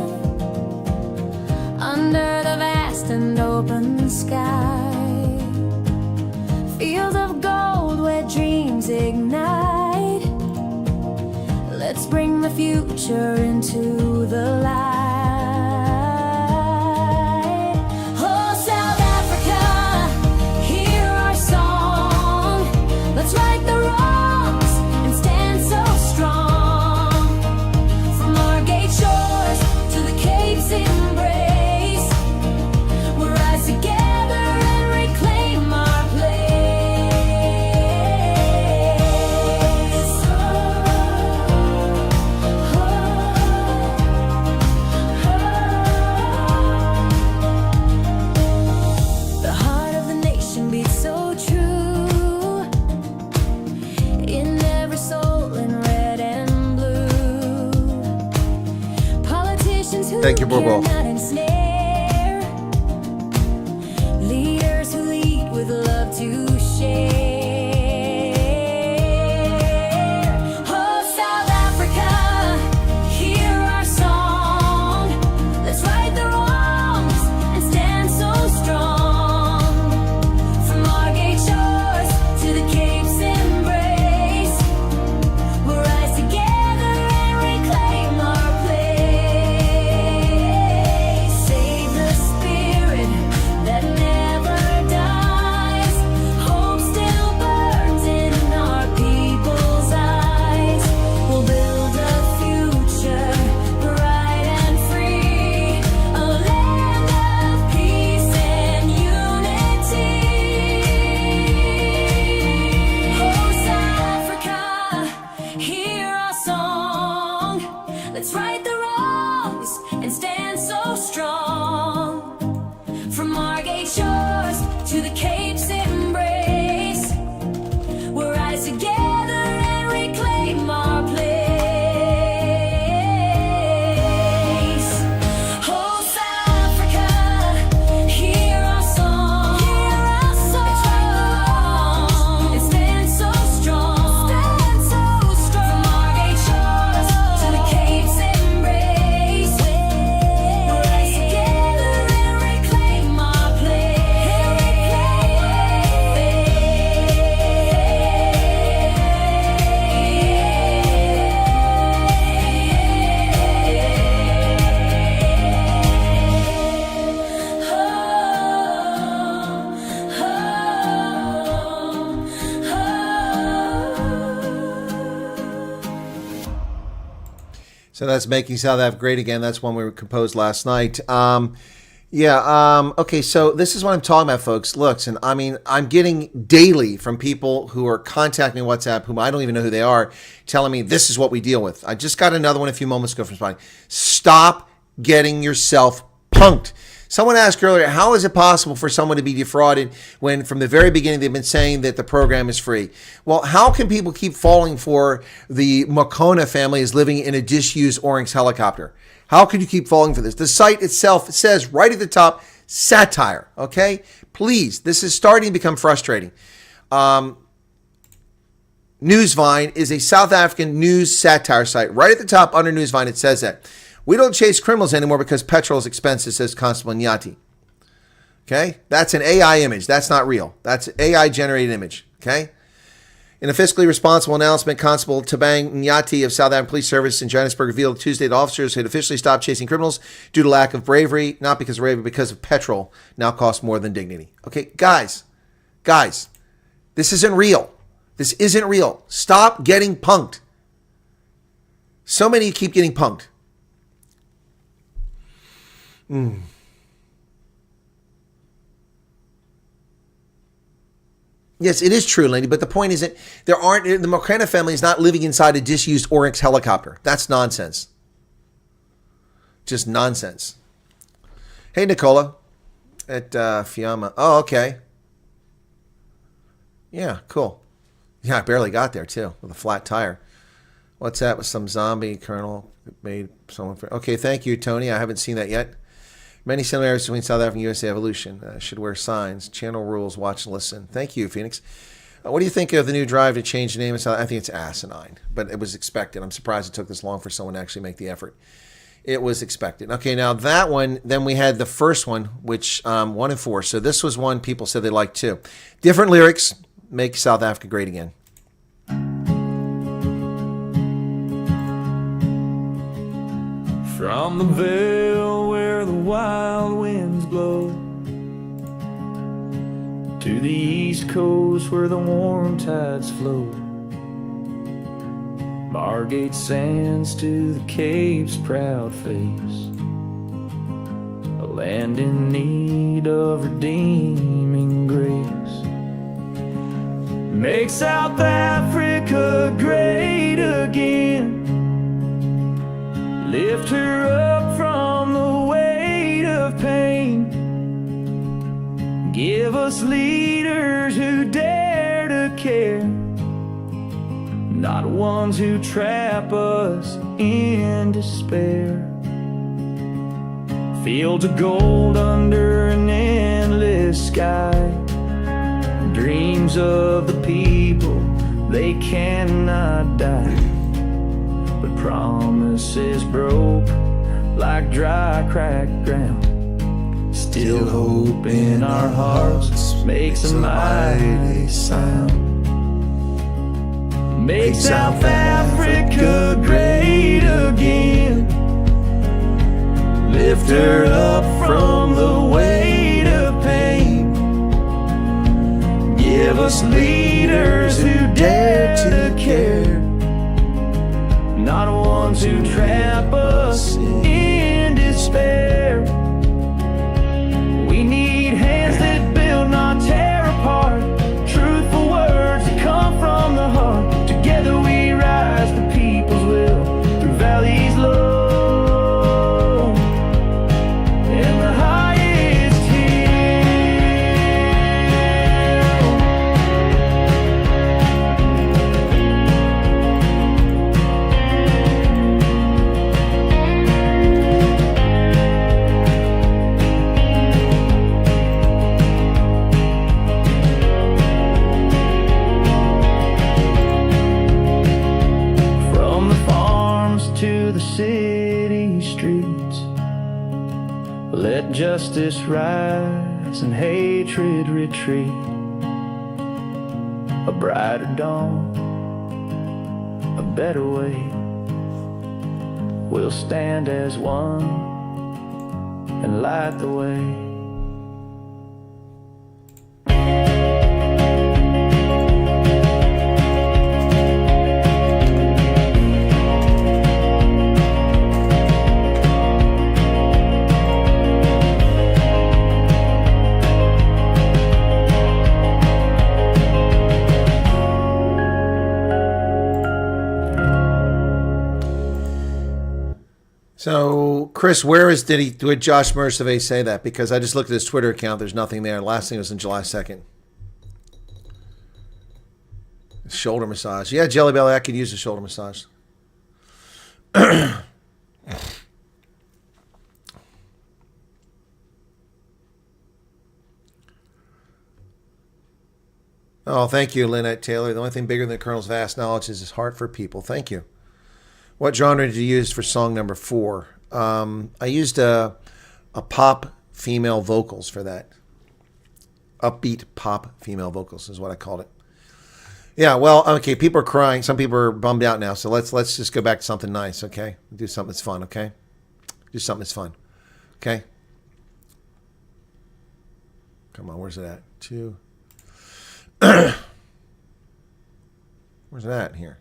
under the vast and open sky, fields of gold where dreams ignite. Let's bring the future into the light. Oh, South Africa, hear our song. Let's right the wrongs and stand so strong. From our gate shores to the Cape's embrace, we'll rise together and reclaim our place. The heart of the nation beats so true, in every soul in red and blue. Politicians who Thank you, Bobo. cannot ensnare, leaders who lead with love to share. Oh, South Africa, hear our song. Let's right the wrongs and stand so strong. From our gate shores to the Cape's embrace, we'll rise together and reclaim our place. Save the spirit that never dies. Hope still burns in our people's eyes. We'll build a future bright and free, a land of peace and unity. Oh, South Africa, hear our song. Let's right the wrongs and stand so strong. From our gate shores to the Cape's embrace, we'll rise together and reclaim our place. So that's Making South Africa Great Again. That's one we composed last night. Okay, so this is what I'm talking about, folks. Look, and I mean, I'm getting daily from people who are contacting me on WhatsApp, whom I don't even know who they are, telling me this is what we deal with. I just got another one a few moments ago from somebody. Stop getting yourself punked. Someone asked earlier, how is it possible for someone to be defrauded when from the very beginning they've been saying that the program is free? Well, how can people keep falling for the Makona family is living in a disused Oryx helicopter? How can you keep falling for this? The site itself says right at the top, satire, okay? Please, this is starting to become frustrating. Newsvine is a South African news satire site. Right at the top under Newsvine, it says that. We don't chase criminals anymore because petrol is expensive, says Constable Nyati. Okay? That's an AI image. That's not real. That's an AI-generated image. Okay? In a fiscally responsible announcement, Constable Tabang Nyati of South African Police Service in Johannesburg revealed Tuesday that officers had officially stopped chasing criminals due to lack of bravery, not because of bravery, but because of petrol now costs more than dignity. Okay? Guys, this isn't real. This isn't real. Stop getting punked. So many keep getting punked. Yes, it is true, Lindy, but the point isn't the Makona family is not living inside a disused Oryx helicopter. That's nonsense. Just nonsense. Hey, Nicola at Fiamma. Oh, okay. Yeah, cool. Yeah, I barely got there too with a flat tire. What's that with some zombie colonel made someone? Okay, thank you, Tony. I haven't seen that yet. Many similarities between South Africa and USA evolution. Should wear signs. Channel rules. Watch and listen. Thank you, Phoenix. What do you think of the new drive to change the name of South? I think it's asinine, but it was expected. I'm surprised it took this long for someone to actually make the effort. It was expected. Okay, now that one, then we had the first one, which 1 and 4. So this was one people said they liked too. Different lyrics. Make South Africa great again. From the Vale where the wild winds blow to the East Coast where the warm tides flow, Margate sands to the Cape's proud face, a land in need of redeeming grace. Make South Africa great again. Lift her up from the weight of pain. Give us leaders who dare to care, not ones who trap us in despair. Fields of gold under an endless sky, dreams of the people, they cannot die. But promises broke like dry, cracked ground. Still hope in our hearts makes a mighty sound. Make South Africa great again. Lift her up from the weight of pain. Give us leaders who dare to care, not ones who trap us in despair. We need hands that build, not tear apart. Truthful words that come from the heart. Together we rise, the people's will, through valleys low and the highest city streets. Let justice rise and hatred retreat. A brighter dawn, a better way. We'll stand as one and light the way. Chris, did Josh Mercevay say that? Because I just looked at his Twitter account. There's nothing there. Last thing was in July 2nd. Shoulder massage. Yeah, Jelly Belly, I could use a shoulder massage. Oh, thank you, Lynette Taylor. The only thing bigger than the Colonel's vast knowledge is his heart for people. Thank you. What genre did you use for song number 4? I used a pop female vocals for that. Upbeat pop female vocals is what I called it. Yeah, well, okay, people are crying. Some people are bummed out now, so let's just go back to something nice, okay? Do something that's fun, okay? Do something that's fun, okay? Come on, where's it at? 2. Where's that here?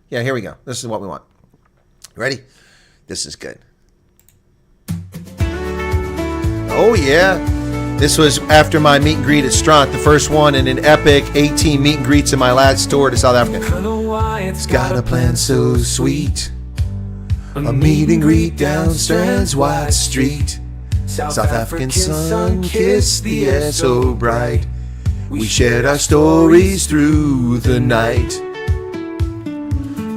Yeah, here we go. This is what we want. Ready? This is good. Oh, yeah. This was after my meet and greet at Strand, the first one in an epic 18 meet and greets in my last tour to South Africa. It's got a plan so sweet. A meet and greet down Strand's wide street. South African sun kissed the air so bright. We shared our stories through the night.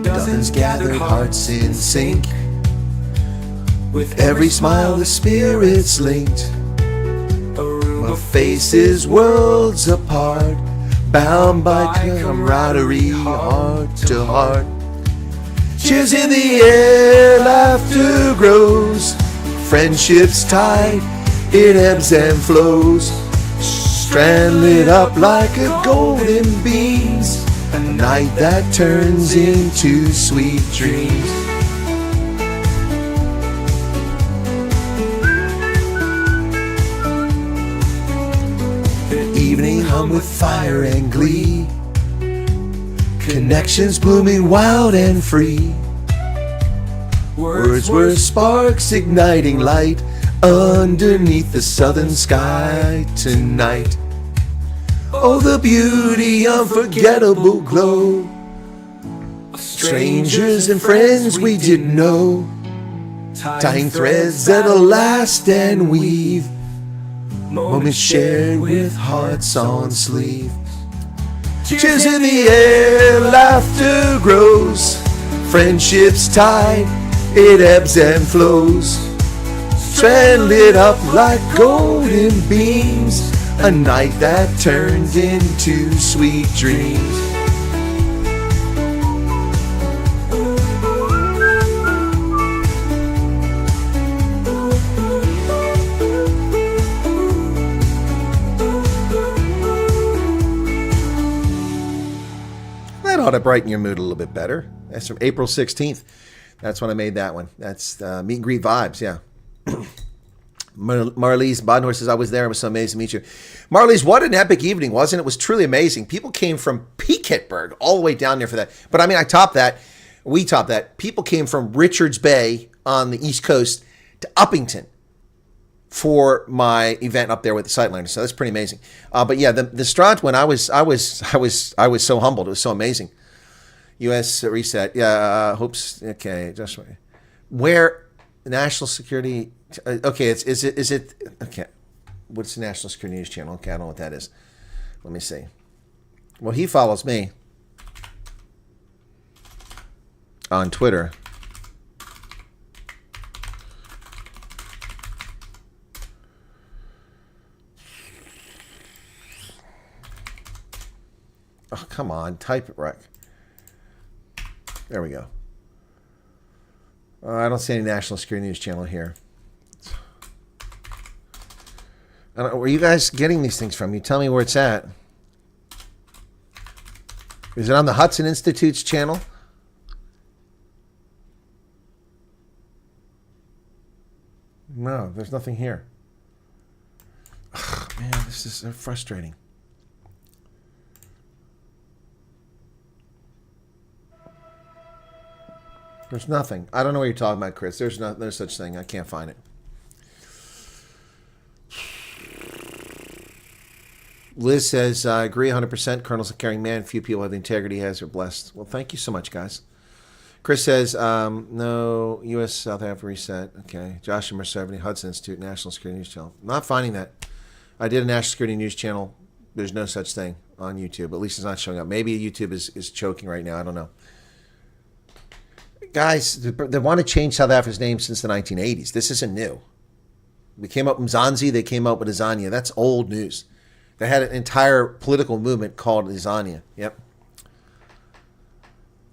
Dozens gathered, hearts in sync. With every smile the spirits linked. A room of faces worlds apart, bound by camaraderie, heart to heart. Cheers in the air, laughter grows. Friendship's tide, it ebbs and flows. Strand lit up like a golden beams, a night that turns into sweet dreams. The evening hung with fire and glee, connections blooming wild and free. Words were sparks igniting light underneath the southern sky tonight. Oh, the beauty, unforgettable glow. Strangers and friends we didn't know, tying threads that'll last and weave. Moments shared with hearts on sleeve. Cheers in the air, laughter grows. Friendship's tide, it ebbs and flows. Strand lit up like golden beams, a night that turned into sweet dreams. That ought to brighten your mood a little bit better. That's from April 16th. That's when I made that one. That's meet and greet vibes, yeah. Marlies Bodnor says, I was there. It was so amazing to meet you. Marlies, what an epic evening, wasn't it? It was truly amazing. People came from Peeketburg all the way down there for that. But I mean, I topped that. We topped that. People came from Richards Bay on the East Coast to Uppington for my event up there with the Sightliners. So that's pretty amazing. But yeah, the Strand one, I was so humbled. It was so amazing. U.S. reset. Yeah, hopes. Okay, just where national security. Okay, is it okay? What's the National Security News Channel? Okay, I don't know what that is. Let me see. Well, he follows me on Twitter. Oh, come on, type it right. There we go. I don't see any National Security News Channel here. I don't, where are you guys getting these things from? You tell me where it's at. Is it on the Hudson Institute's channel? No, there's nothing here. Ugh, man, this is so frustrating. There's nothing. I don't know what you're talking about, Chris. There's no such thing. I can't find it. Liz says, I agree 100%. Colonel's a caring man. Few people have the integrity he has are blessed. Well, thank you so much, guys. Chris says, no, U.S. South Africa reset. Okay. Joshua Mercer, Hudson Institute, National Security News Channel. Not finding that. I did a National Security News Channel. There's no such thing on YouTube. At least it's not showing up. Maybe YouTube is choking right now. I don't know. Guys, they want to change South Africa's name since the 1980s. This isn't new. We came up with Mzansi. They came up with Azania. That's old news. They had an entire political movement called Azania. Yep.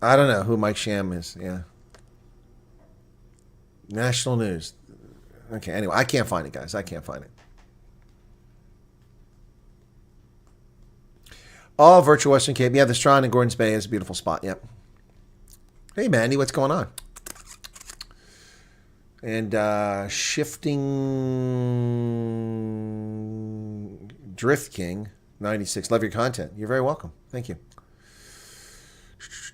I don't know who Mike Sham is. Yeah. National news. Okay, anyway, I can't find it, guys. I can't find it. Oh, virtual Western Cape. Yeah, the Strand in Gordons Bay is a beautiful spot. Yep. Hey, Mandy, what's going on? And Shifting Drift King 96. Love your content. You're very welcome. Thank you.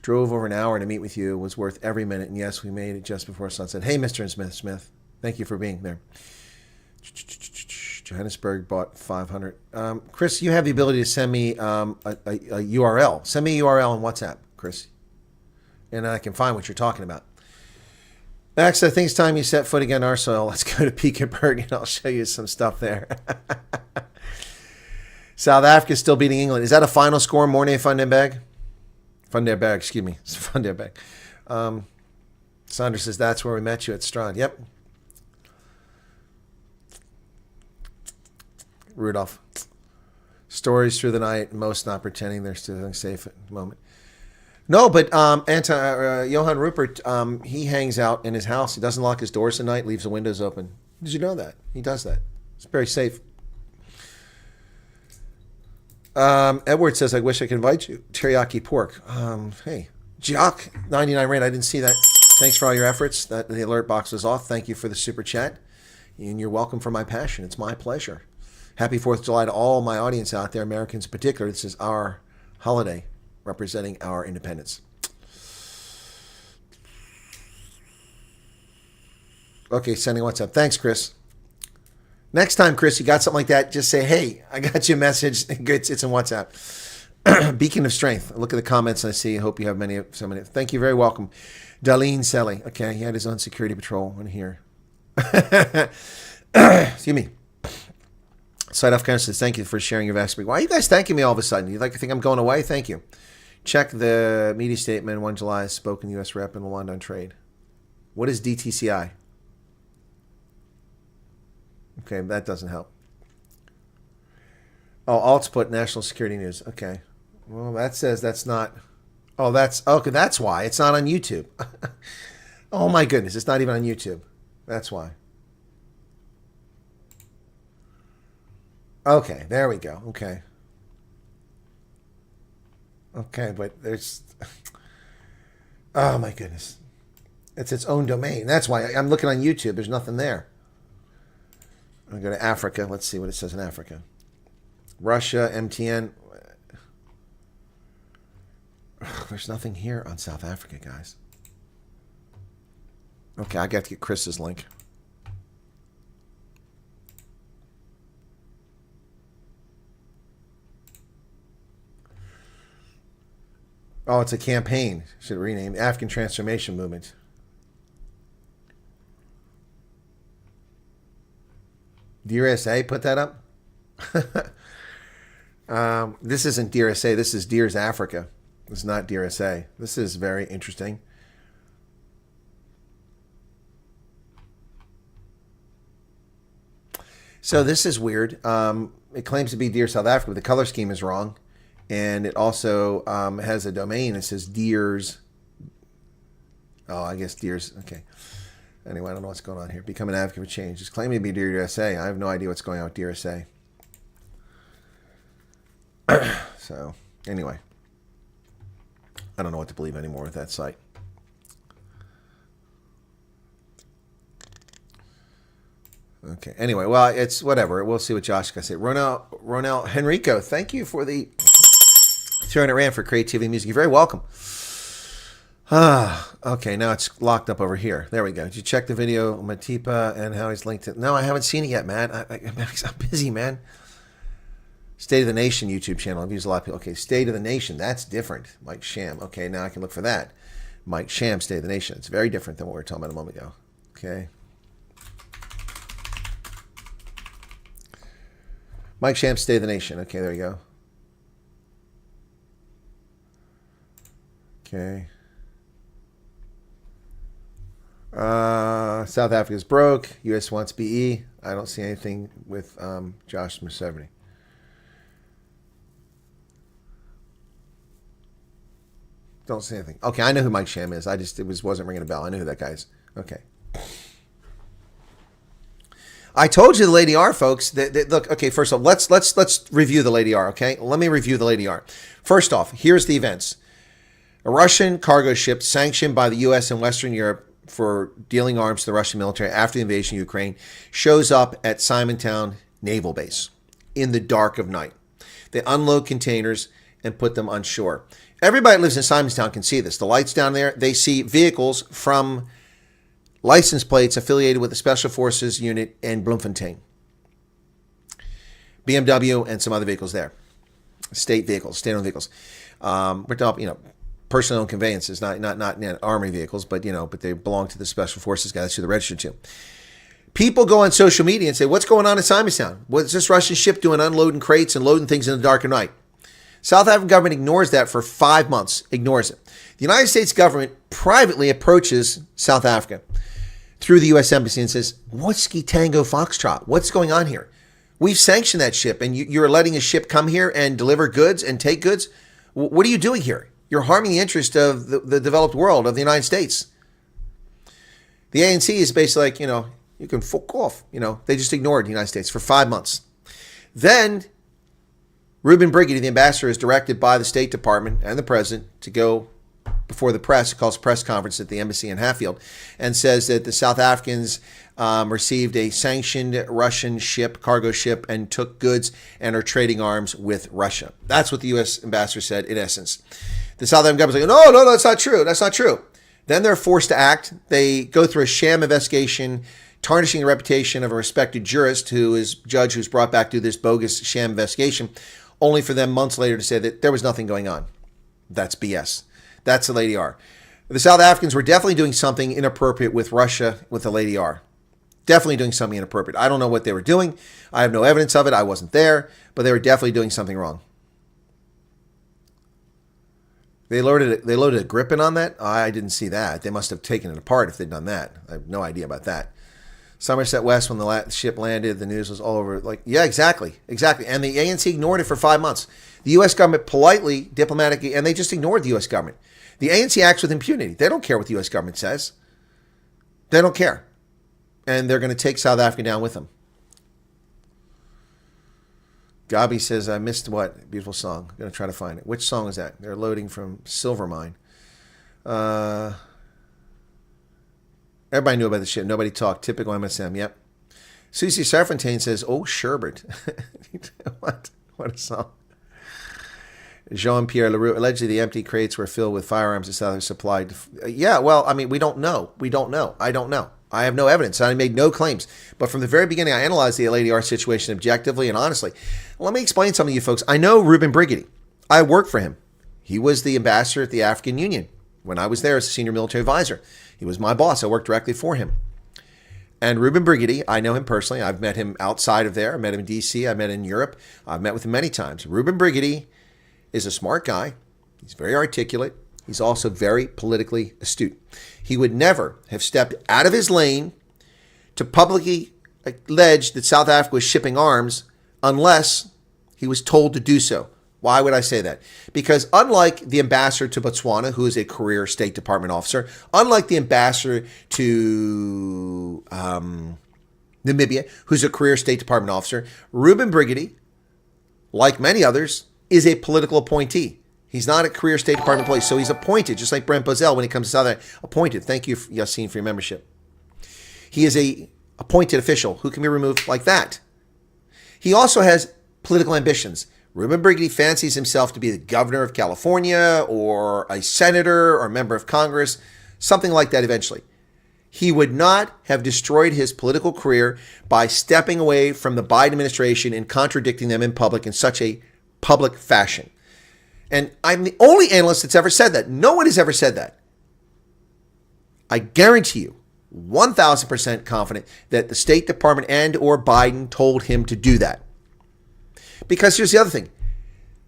Drove over an hour to meet with you. Was worth every minute. And yes, we made it just before sunset. Hey, Mr. and Smith. Thank you for being there. Johannesburg bought 500. Chris, you have the ability to send me a URL. Send me a URL on WhatsApp, Chris. And I can find what you're talking about. Max, I think it's time you set foot again on our soil. Let's go to Peekabird and I'll show you some stuff there. South Africa still beating England. Is that a final score, Mornay van den Berg? Van der Berg, excuse me. It's Van der Berg. Sandra says, that's where we met you at Strand. Yep. Rudolph. Stories through the night, most not pretending they're still safe at the moment. No, but Johann Rupert, he hangs out in his house. He doesn't lock his doors at night, leaves the windows open. Did you know that? He does that. It's very safe. Edward says, I wish I could invite you. Teriyaki pork. Hey, Jock, 99 Rand. I didn't see that. Thanks for all your efforts. The alert box was off. Thank you for the super chat. And you're welcome for my passion. It's my pleasure. Happy 4th of July to all my audience out there, Americans in particular. This is our holiday representing our independence. Okay, sending WhatsApp. Thanks, Chris. Next time, Chris, you got something like that, just say, hey, I got you a message. It's in WhatsApp. Beacon of Strength. I look at the comments and I see, I hope you have so many. Thank you, very welcome. Darlene Selly. Okay, he had his own security patrol in here. Excuse me. Side off says, thank you for sharing your vast. Why are you guys thanking me all of a sudden? You think I'm going away? Thank you. Check the media statement. 1 July, spoken U.S. rep in Rwanda on trade. What is DTCI? Okay, that doesn't help. Oh, Alt's put national security news. Okay. Well, that says that's not. Oh, that's okay. That's why it's not on YouTube. Oh my goodness, it's not even on YouTube. That's why. Okay, there we go. Okay. Okay, but there's. Oh my goodness, it's its own domain. That's why I'm looking on YouTube. There's nothing there. I'm going to go to Africa. Let's see what it says in Africa. Russia, MTN. Ugh, there's nothing here on South Africa, guys. Okay, I got to get Chris's link. Oh, it's a campaign. Should rename African Transformation Movement. Dear SA, put that up. This isn't Dear SA. This is Dear's Africa. This is not Dear SA. This is very interesting. So this is weird. It claims to be Dear South Africa, but the color scheme is wrong. And it also has a domain that says Dear's. Oh, I guess Dear's. Okay. Anyway, I don't know what's going on here. Become an advocate for change. It's claiming to be Dear SA. I have no idea what's going on with Dear SA. So, anyway. I don't know what to believe anymore with that site. Okay. Anyway, well, it's whatever. We'll see what Josh can say. Ronel Henrico, thank you for the 300 Rand for creativity music. You're very welcome. Okay, now it's locked up over here. There we go. Did you check the video, Matipa, and how he's linked it? No, I haven't seen it yet, man. I'm busy, man. State of the Nation YouTube channel. I've used a lot of people. Okay, State of the Nation. That's different. Mike Sham. Okay, now I can look for that. Mike Sham, State of the Nation. It's very different than what we were talking about a moment ago. Okay. Mike Sham, State of the Nation. Okay, there you go. Okay. South Africa's broke. U.S. wants BE. I don't see anything with Josh Museveni. Don't see anything. Okay, I know who Mike Sham is. Wasn't ringing a bell. I know who that guy is. Okay. I told you the Lady R, folks. Look, okay, first off, let's review the Lady R, okay? Let me review the Lady R. First off, here's the events. A Russian cargo ship sanctioned by the U.S. and Western Europe for dealing arms to the Russian military after the invasion of Ukraine shows up at Simontown Naval Base in the dark of night. They unload containers and put them on shore. Everybody that lives in Simontown can see this. The lights down there, they see vehicles from license plates affiliated with the Special Forces unit in Bloemfontein. BMW and some other vehicles there. State vehicles, state-owned vehicles. We're talking, personal conveyances, not army vehicles, but they belong to the Special Forces guys. That's who they're registered to. People go on social media and say, what's going on in Simontown? What's this Russian ship doing unloading crates and loading things in the dark of night? South African government ignores that for 5 months, ignores it. The United States government privately approaches South Africa through the U.S. Embassy and says, Whiskey Tango Foxtrot, what's going on here? We've sanctioned that ship, and you're letting a ship come here and deliver goods and take goods? What are you doing here? You're harming the interest of the developed world, of the United States. The ANC is basically like, you can fuck off. They just ignored the United States for 5 months. Then Ruben Briggity, the ambassador, is directed by the State Department and the president to go before the press, calls a press conference at the embassy in Hatfield, and says that the South Africans received a sanctioned Russian ship, cargo ship, and took goods and are trading arms with Russia. That's what the U.S. ambassador said in essence. The South African government's like, no, that's not true. That's not true. Then they're forced to act. They go through a sham investigation, tarnishing the reputation of a respected jurist judge who's brought back to do this bogus sham investigation, only for them months later to say that there was nothing going on. That's BS. That's the Lady R. The South Africans were definitely doing something inappropriate with Russia with the Lady R. Definitely doing something inappropriate. I don't know what they were doing. I have no evidence of it. I wasn't there, but they were definitely doing something wrong. They loaded a grippin on that? I didn't see that. They must have taken it apart if they'd done that. I have no idea about that. Somerset West, when the ship landed, the news was all over. Yeah, exactly. And the ANC ignored it for 5 months. The U.S. government politely, diplomatically, and they just ignored the U.S. government. The ANC acts with impunity. They don't care what the U.S. government says. They don't care. And they're going to take South Africa down with them. Gabi says, I missed what? Beautiful song. I'm going to try to find it. Which song is that? They're loading from Silvermine. Everybody knew about the ship. Nobody talked. Typical MSM. Yep. Susie Serfontaine says, oh, sherbet. What a song. Jean-Pierre Leroux. Allegedly, the empty crates were filled with firearms that South supplied. Yeah, well, we don't know. I don't know. I have no evidence. I made no claims. But from the very beginning, I analyzed the Lady R situation objectively and honestly. Let me explain something to you folks. I know Ruben Briggity. I worked for him. He was the ambassador at the African Union when I was there as a senior military advisor. He was my boss. I worked directly for him. And Ruben Briggity, I know him personally. I've met him outside of there. I met him in D.C. I met him in Europe. I've met with him many times. Ruben Briggity is a smart guy. He's very articulate. He's also very politically astute. He would never have stepped out of his lane to publicly allege that South Africa was shipping arms unless he was told to do so. Why would I say that? Because unlike the ambassador to Botswana, who is a career State Department officer, unlike the ambassador to Namibia, who's a career State Department officer, Ruben Briggity, like many others, is a political appointee. He's not a career State Department employee, so he's appointed, just like Brent Bozell when he comes to South Africa. Appointed. Thank you, Yassine, for your membership. He is a appointed official who can be removed like that. He also has political ambitions. Ruben Briggity fancies himself to be the governor of California or a senator or a member of Congress, something like that eventually. He would not have destroyed his political career by stepping away from the Biden administration and contradicting them in public in such a public fashion. And I'm the only analyst that's ever said that. No one has ever said that. I guarantee you, 1,000% confident that the State Department and or Biden told him to do that. Because here's the other thing.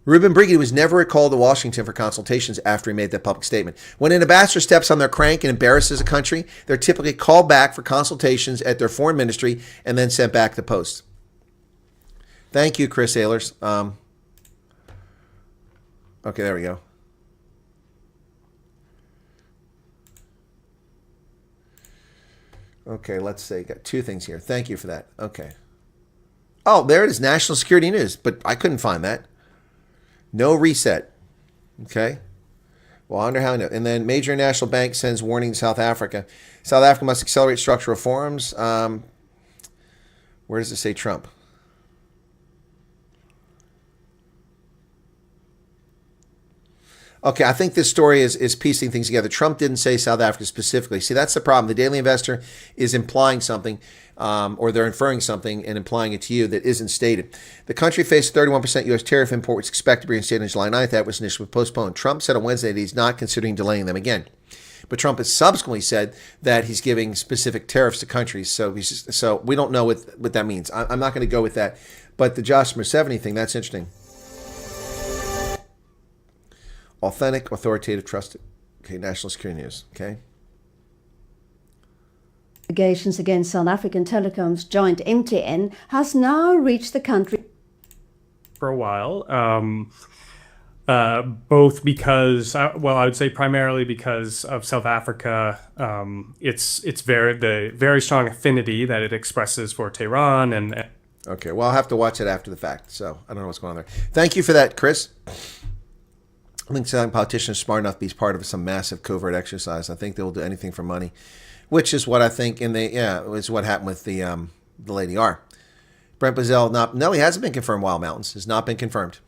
Reuben Brigida was never recalled to Washington for consultations after he made that public statement. When an ambassador steps on their crank and embarrasses a country, they're typically called back for consultations at their foreign ministry and then sent back to post. Thank you, Chris Ehlers. Okay, there we go. Okay, let's see. Got two things here. Thank you for that. Okay. Oh, there it is. National Security News. But I couldn't find that. No reset. Okay. Well, I wonder how I know. And then major national bank sends warning to South Africa. South Africa must accelerate structural reforms. Where does it say Trump? Okay, I think this story is piecing things together. Trump didn't say South Africa specifically. See, that's the problem. The Daily Investor is implying something, or they're inferring something and implying it to you that isn't stated. The country faced 31% U.S. tariff import, which is expected to be reinstated on July 9th. That was initially postponed. Trump said on Wednesday that he's not considering delaying them again. But Trump has subsequently said that he's giving specific tariffs to countries. So we don't know what that means. I'm not going to go with that. But the Josh Mercedes thing, that's interesting. Authentic, authoritative, trusted. Okay, National Security News. Okay. Allegations against South African Telecom's joint MTN has now reached the country for a while, both because, well, I would say primarily because of South Africa. It's the very strong affinity that it expresses for Tehran and. Okay, well, I'll have to watch it after the fact, so I don't know what's going on there. Thank you for that, Chris. I think some politicians are smart enough to be part of some massive covert exercise. I think they will do anything for money, which is what I think. Is what happened with the Lady R. Brent Bazell, no, he hasn't been confirmed. Wild Mountains has not been confirmed.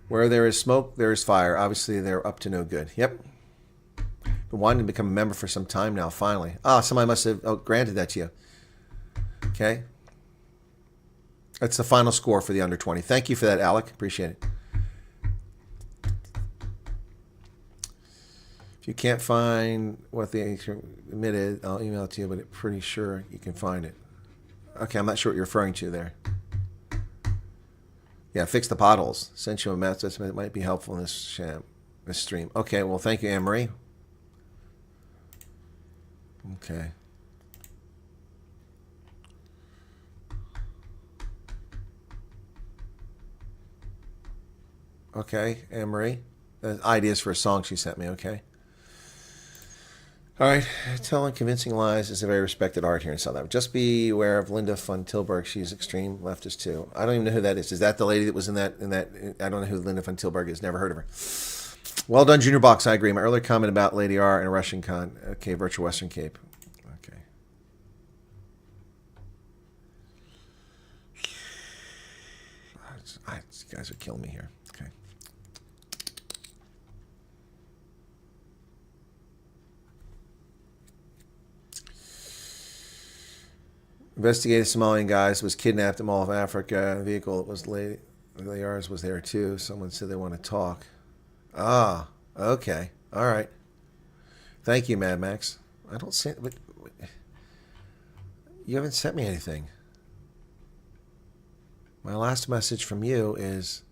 Where there is smoke, there is fire. Obviously, they're up to no good. Yep. Been wanting to become a member for some time now. Finally, somebody must have granted that to you. Okay. That's the final score for the under 20. Thank you for that, Alec. Appreciate it. If you can't find what they admitted, I'll email it to you, but I'm pretty sure you can find it. Okay, I'm not sure what you're referring to there. Yeah, fix the potholes. Sent you a message that might be helpful in this stream. Okay, well, thank you, Anne-Marie. Okay. Okay, Anne-Marie. Ideas for a song she sent me, okay? All right, telling convincing lies is a very respected art here in South Africa. Just be aware of Linda von Tilburg. She's extreme leftist too. I don't even know who that is. Is that the lady that was in that? I don't know who Linda von Tilburg is. Never heard of her. Well done, Junior Box. I agree. My earlier comment about Lady R and a Russian con. Okay, Virtual Western Cape. Okay. You guys are killing me here. Okay. Investigated Somalian guys was kidnapped in Mall of Africa. The vehicle that was Lady R's was there too. Someone said they want to talk. Ah, okay. All right. Thank you, Mad Max. I don't see but you haven't sent me anything. My last message from you is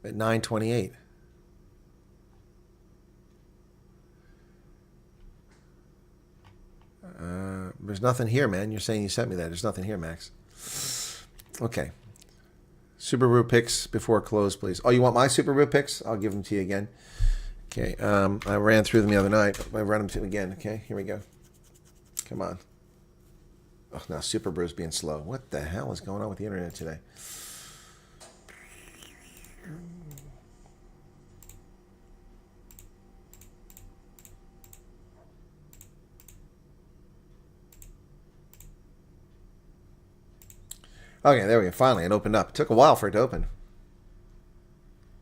at 9:28. There's nothing here, man. You're saying you sent me that. There's nothing here, Max. Okay. Subaru picks before close, please. Oh, you want my Subaru picks? I'll give them to you again. Okay. I ran through them the other night. I run them to again. Okay. Here we go. Come on. Oh, now Subaru's being slow. What the hell is going on with the internet today? Okay, there we go. Finally, it opened up. It took a while for it to open.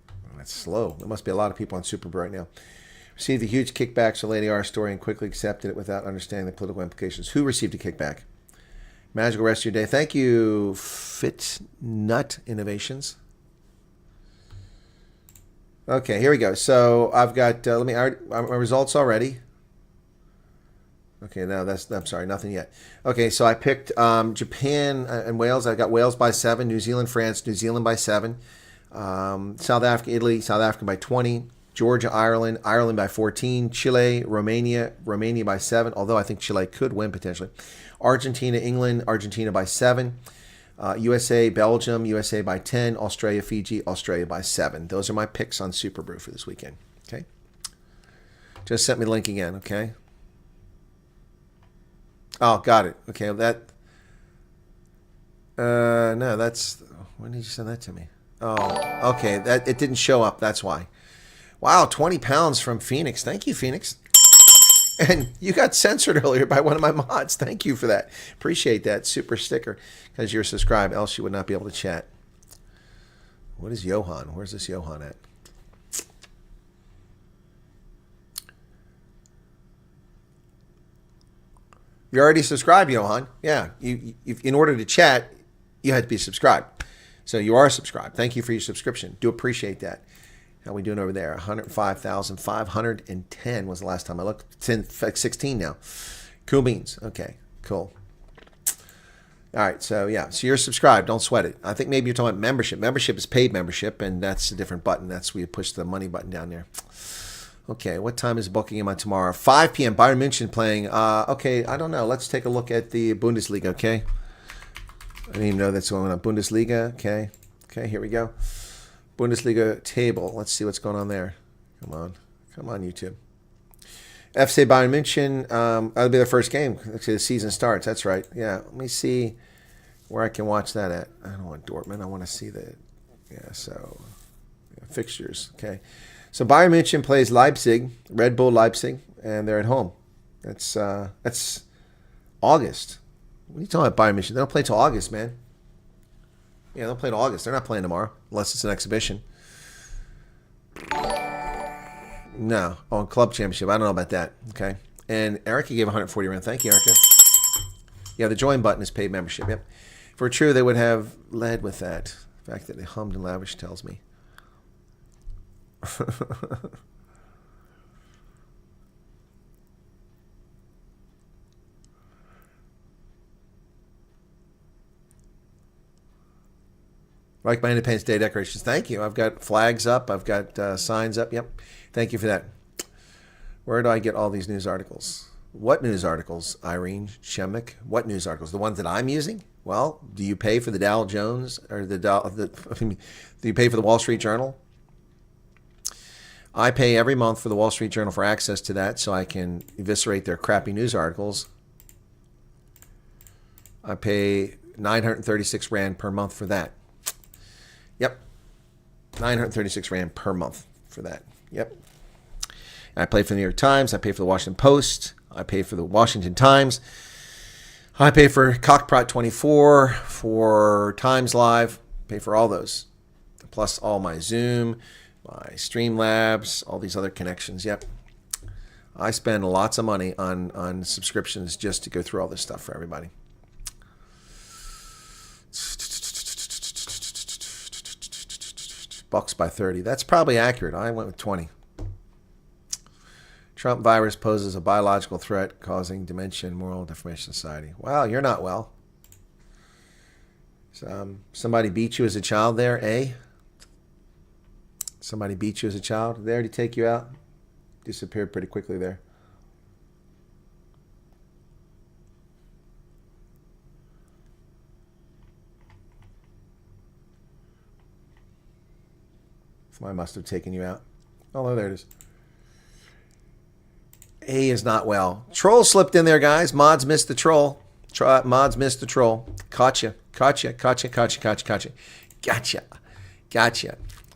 Oh, that's slow. There must be a lot of people on Superbro right now. Received a huge kickback for Lady R story and quickly accepted it without understanding the political implications. Who received a kickback? Magical rest of your day. Thank you, Fit Nut Innovations. Okay, here we go. So I've got my results already. Okay, no, I'm sorry, nothing yet. Okay, so I picked Japan and Wales. I got Wales by 7, New Zealand, France, New Zealand by 7, South Africa, Italy, South Africa by 20, Georgia, Ireland, Ireland by 14, Chile, Romania by 7, although I think Chile could win potentially. Argentina, England, Argentina by 7. USA, Belgium, USA by 10. Australia, Fiji, Australia by 7. Those are my picks on Super Brew for this weekend. Okay. Just sent me the link again. Okay. Oh, got it. Okay. No, that's, when did you send that to me? Oh, okay. It didn't show up. That's why. Wow. 20 pounds from Phoenix. Thank you, Phoenix. And you got censored earlier by one of my mods. Thank you for that. Appreciate that super sticker because you're subscribed. Else you would not be able to chat. What is Johan? Where's this Johan at? You're already subscribed, Johan. Yeah. In order to chat, you had to be subscribed. So you are subscribed. Thank you for your subscription. Do appreciate that. How we doing over there? 105,510 was the last time I looked. It's in 16 now. Cool beans. Okay, cool. All right, so yeah, so you're subscribed. Don't sweat it. I think maybe you're talking about membership. Membership is paid membership, and that's a different button. That's where you push the money button down there. Okay, what time is Buckingham on tomorrow? 5 p.m. Bayern München playing. Okay, I don't know. Let's take a look at the Bundesliga, okay? I didn't even know that's going on. Bundesliga, okay. Okay, here we go. Bundesliga table. Let's see what's going on there. Come on, YouTube. FC Bayern München. That'll be the first game. Actually, the season starts. That's right. Yeah. Let me see where I can watch that at. I don't want Dortmund. I want to see the. Yeah. So fixtures. Okay. So Bayern München plays Leipzig, Red Bull Leipzig, and they're at home. That's August. What are you talking about, Bayern München? They don't play till August, man. Yeah, they'll play in August. They're not playing tomorrow, unless it's an exhibition. No. Oh, club championship. I don't know about that. Okay. And Erica gave 140 Rand. Thank you, Erica. Yeah, the join button is paid membership. Yep. If it were true, they would have led with that. The fact that they hummed and lavish tells me. Like my Independence Day decorations. Thank you. I've got flags up. I've got signs up. Yep. Thank you for that. Where do I get all these news articles? What news articles, Irene Shemek? What news articles? The ones that I'm using? Well, do you pay for the Dow Jones or do you pay for the Wall Street Journal? I pay every month for the Wall Street Journal for access to that so I can eviscerate their crappy news articles. I pay 936 Rand per month for that. Yep. 936 Rand per month for that. Yep. And I pay for the New York Times. I pay for the Washington Post. I pay for the Washington Times. I pay for Cockprot 24, for Times Live. Pay for all those. Plus all my Zoom, my Streamlabs, all these other connections. Yep. I spend lots of money on subscriptions just to go through all this stuff for everybody. Bucks by 30. That's probably accurate. I went with 20. Trump virus poses a biological threat causing dementia and moral deformation society. Wow, you're not well. Somebody beat you as a child there, eh? Somebody beat you as a child. Did they already take you out? Disappeared pretty quickly there. Somebody must have taken you out. Oh, there it is. A is not well. Troll slipped in there, guys. Mods missed the troll. Mods missed the troll. Gotcha. Gotcha.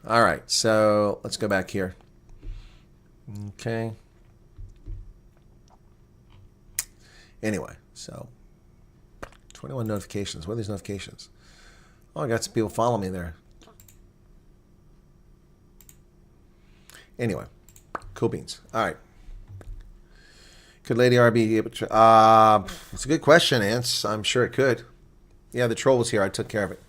All right, so let's go back here. Okay. Anyway, so 21 notifications. What are these notifications? Oh, I got some people following me there. Anyway, cool beans. All right. Could Lady R be able to... it's a good question, Ants. I'm sure it could. Yeah, the troll was here. I took care of it.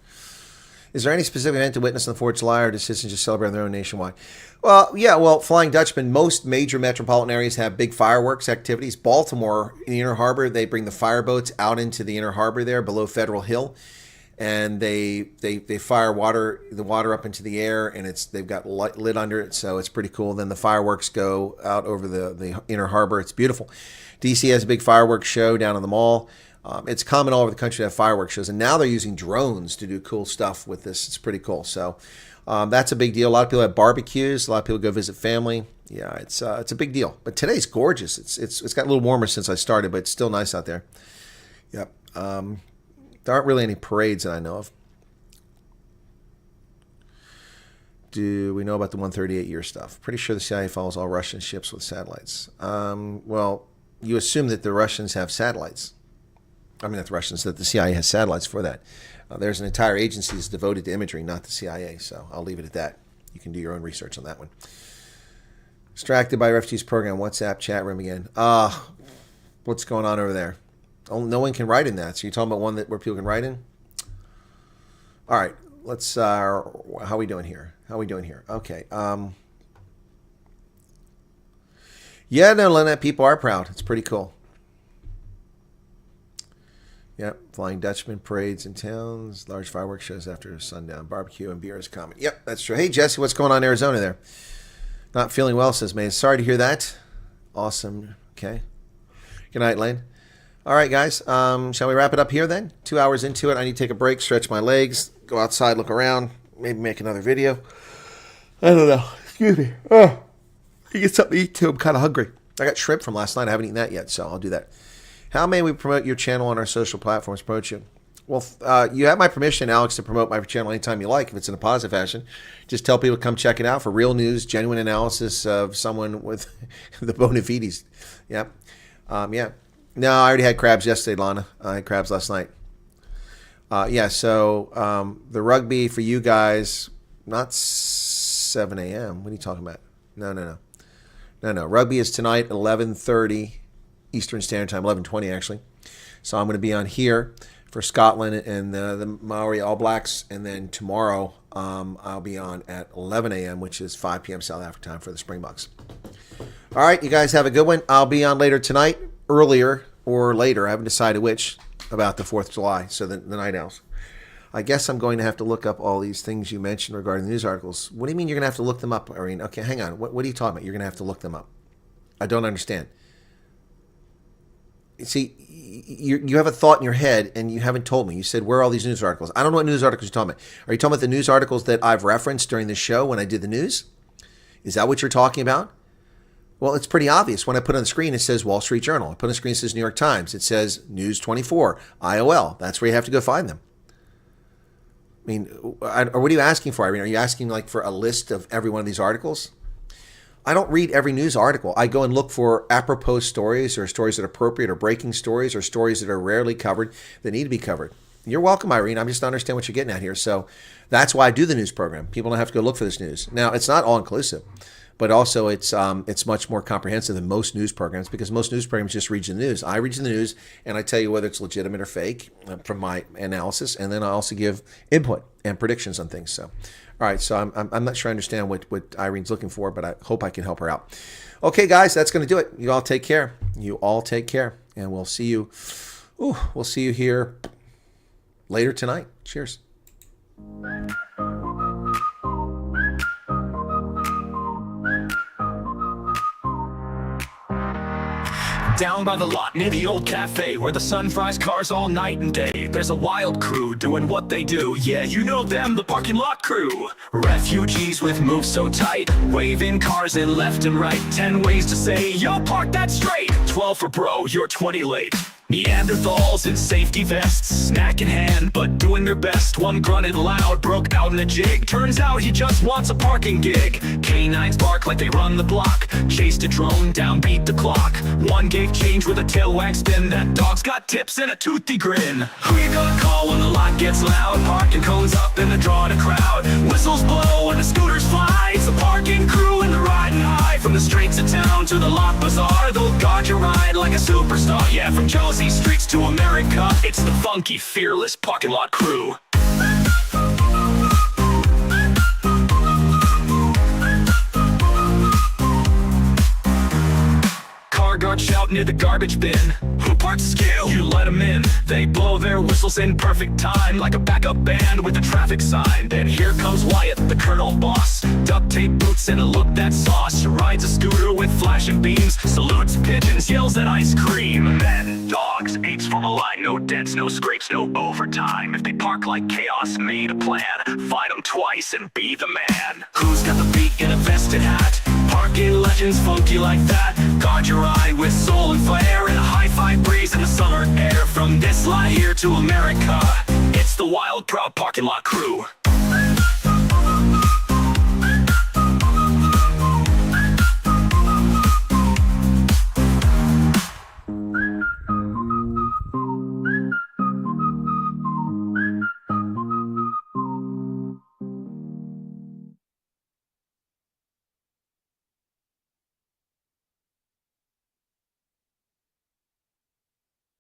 Is there any specific event to witness on the 4th of July, or do citizens just celebrate their own nationwide? Well, yeah, well, Flying Dutchman, most major metropolitan areas have big fireworks activities. Baltimore, in the Inner Harbor, they bring the fireboats out into the Inner Harbor there below Federal Hill, and they fire the water up into the air, and they've got lit under it, so it's pretty cool. Then the fireworks go out over the Inner Harbor. It's beautiful. DC has a big fireworks show down in the mall. It's common all over the country to have fireworks shows, and now they're using drones to do cool stuff with this. It's pretty cool. So that's a big deal. A lot of people have barbecues. A lot of people go visit family. Yeah, it's a big deal. But today's gorgeous. It's got a little warmer since I started, but it's still nice out there. Yep. There aren't really any parades that I know of. Do we know about the 138-year stuff? Pretty sure the CIA follows all Russian ships with satellites. Well, you assume that the Russians have satellites. I mean, not the Russians, that the CIA has satellites for that. There's an entire agency that's devoted to imagery, not the CIA, so I'll leave it at that. You can do your own research on that one. Distracted by refugees program, WhatsApp chat room again. What's going on over there? No one can write in that, so you're talking about one where people can write in? All right, let's, how are we doing here? Okay. Yeah, no, Lynette, people are proud. It's pretty cool. Yep, Flying Dutchman, parades in towns, large fireworks shows after sundown, barbecue and beer is common. Yep, that's true. Hey, Jesse, what's going on in Arizona there? Not feeling well, says May. Sorry to hear that. Awesome. Okay. Good night, Lane. All right, guys. Shall we wrap it up here then? 2 hours into it. I need to take a break, stretch my legs, go outside, look around, maybe make another video. I don't know. Excuse me. Oh, I get something to eat too. I'm kind of hungry. I got shrimp from last night. I haven't eaten that yet, so I'll do that. How may we promote your channel on our social platforms? Promote you? Well, you have my permission, Alex, to promote my channel anytime you like, if it's in a positive fashion. Just tell people to come check it out for real news, genuine analysis of someone with the bona fides. Yep. Yeah. No, I already had crabs yesterday, Lana. I had crabs last night. Yeah, so the rugby for you guys, not 7 a.m. What are you talking about? No. Rugby is tonight at 11:30 Eastern Standard Time, 11:20 actually. So I'm going to be on here for Scotland and the Maori All Blacks, and then tomorrow I'll be on at 11 a.m., which is 5 p.m. South Africa time for the Springboks. All right, you guys have a good one. I'll be on later tonight, earlier or later. I haven't decided which, about the 4th of July, so the Night Owls. I guess I'm going to have to look up all these things you mentioned regarding the news articles. What do you mean you're going to have to look them up, Irene? Okay, hang on. What are you talking about? You're going to have to look them up. I don't understand. See, you have a thought in your head, and you haven't told me. You said, where are all these news articles? I don't know what news articles you're talking about. Are you talking about the news articles that I've referenced during the show when I did the news? Is that what you're talking about? Well, it's pretty obvious. When I put on the screen, it says Wall Street Journal. I put on the screen, it says New York Times. It says News 24, IOL. That's where you have to go find them. I mean, or what are you asking for, Irene? Are you asking like for a list of every one of these articles? I don't read every news article. I go and look for apropos stories, or stories that are appropriate, or breaking stories, or stories that are rarely covered that need to be covered. You're welcome, Irene. I'm just don't understand what you're getting at here. So that's why I do the news program. People don't have to go look for this news. Now, it's not all inclusive, but also it's much more comprehensive than most news programs, because most news programs just read you the news. I read you the news, and I tell you whether it's legitimate or fake from my analysis, and then I also give input and predictions on things. So, all right, so I'm not sure I understand what Irene's looking for, but I hope I can help her out. Okay, guys, that's going to do it. You all take care. And we'll see you. We'll see you here later tonight. Cheers. Down by the lot near the old cafe where the sun fries cars all night and day. There's a wild crew doing what they do. Yeah, you know them, the parking lot crew. Refugees with moves so tight, waving cars in left and right. 10 ways to say, yo, park that straight. 12 for bro, you're 20 late. Neanderthals in safety vests, snack in hand, but doing their best. One grunted loud, broke out in a jig. Turns out he just wants a parking gig. Canines bark like they run the block. Chased a drone down, beat the clock. One gave change with a tail wag spin. That dog's got tips and a toothy grin. Who you gonna call when the lot gets loud? Parking cones up and they're drawing a crowd. Whistles blow and the scooters fly. It's the parking crew and the riding high. From the streets of town to the lot bazaar, they'll guard your ride like a superstar. Yeah, from Josie streets to America, it's the funky, fearless parking lot crew. guard shout near the garbage bin. Who parks scale? You let them in. They blow their whistles in perfect time, like a backup band with a traffic sign. Then here comes Wyatt, the colonel boss. Duct tape boots and a look that's sauce. Rides a scooter with flashing beams, salutes pigeons, yells at ice cream. Men, dogs, apes form a line. No dents, no scrapes, no overtime. If they park like chaos, made a plan. Fight them twice and be the man. Who's got the beat in a vested hat? Parking legends funky like that. Guard your eye with soul and flair, and a hi-fi breeze in the summer air. From this lie here to America, it's the wild, proud parking lot crew.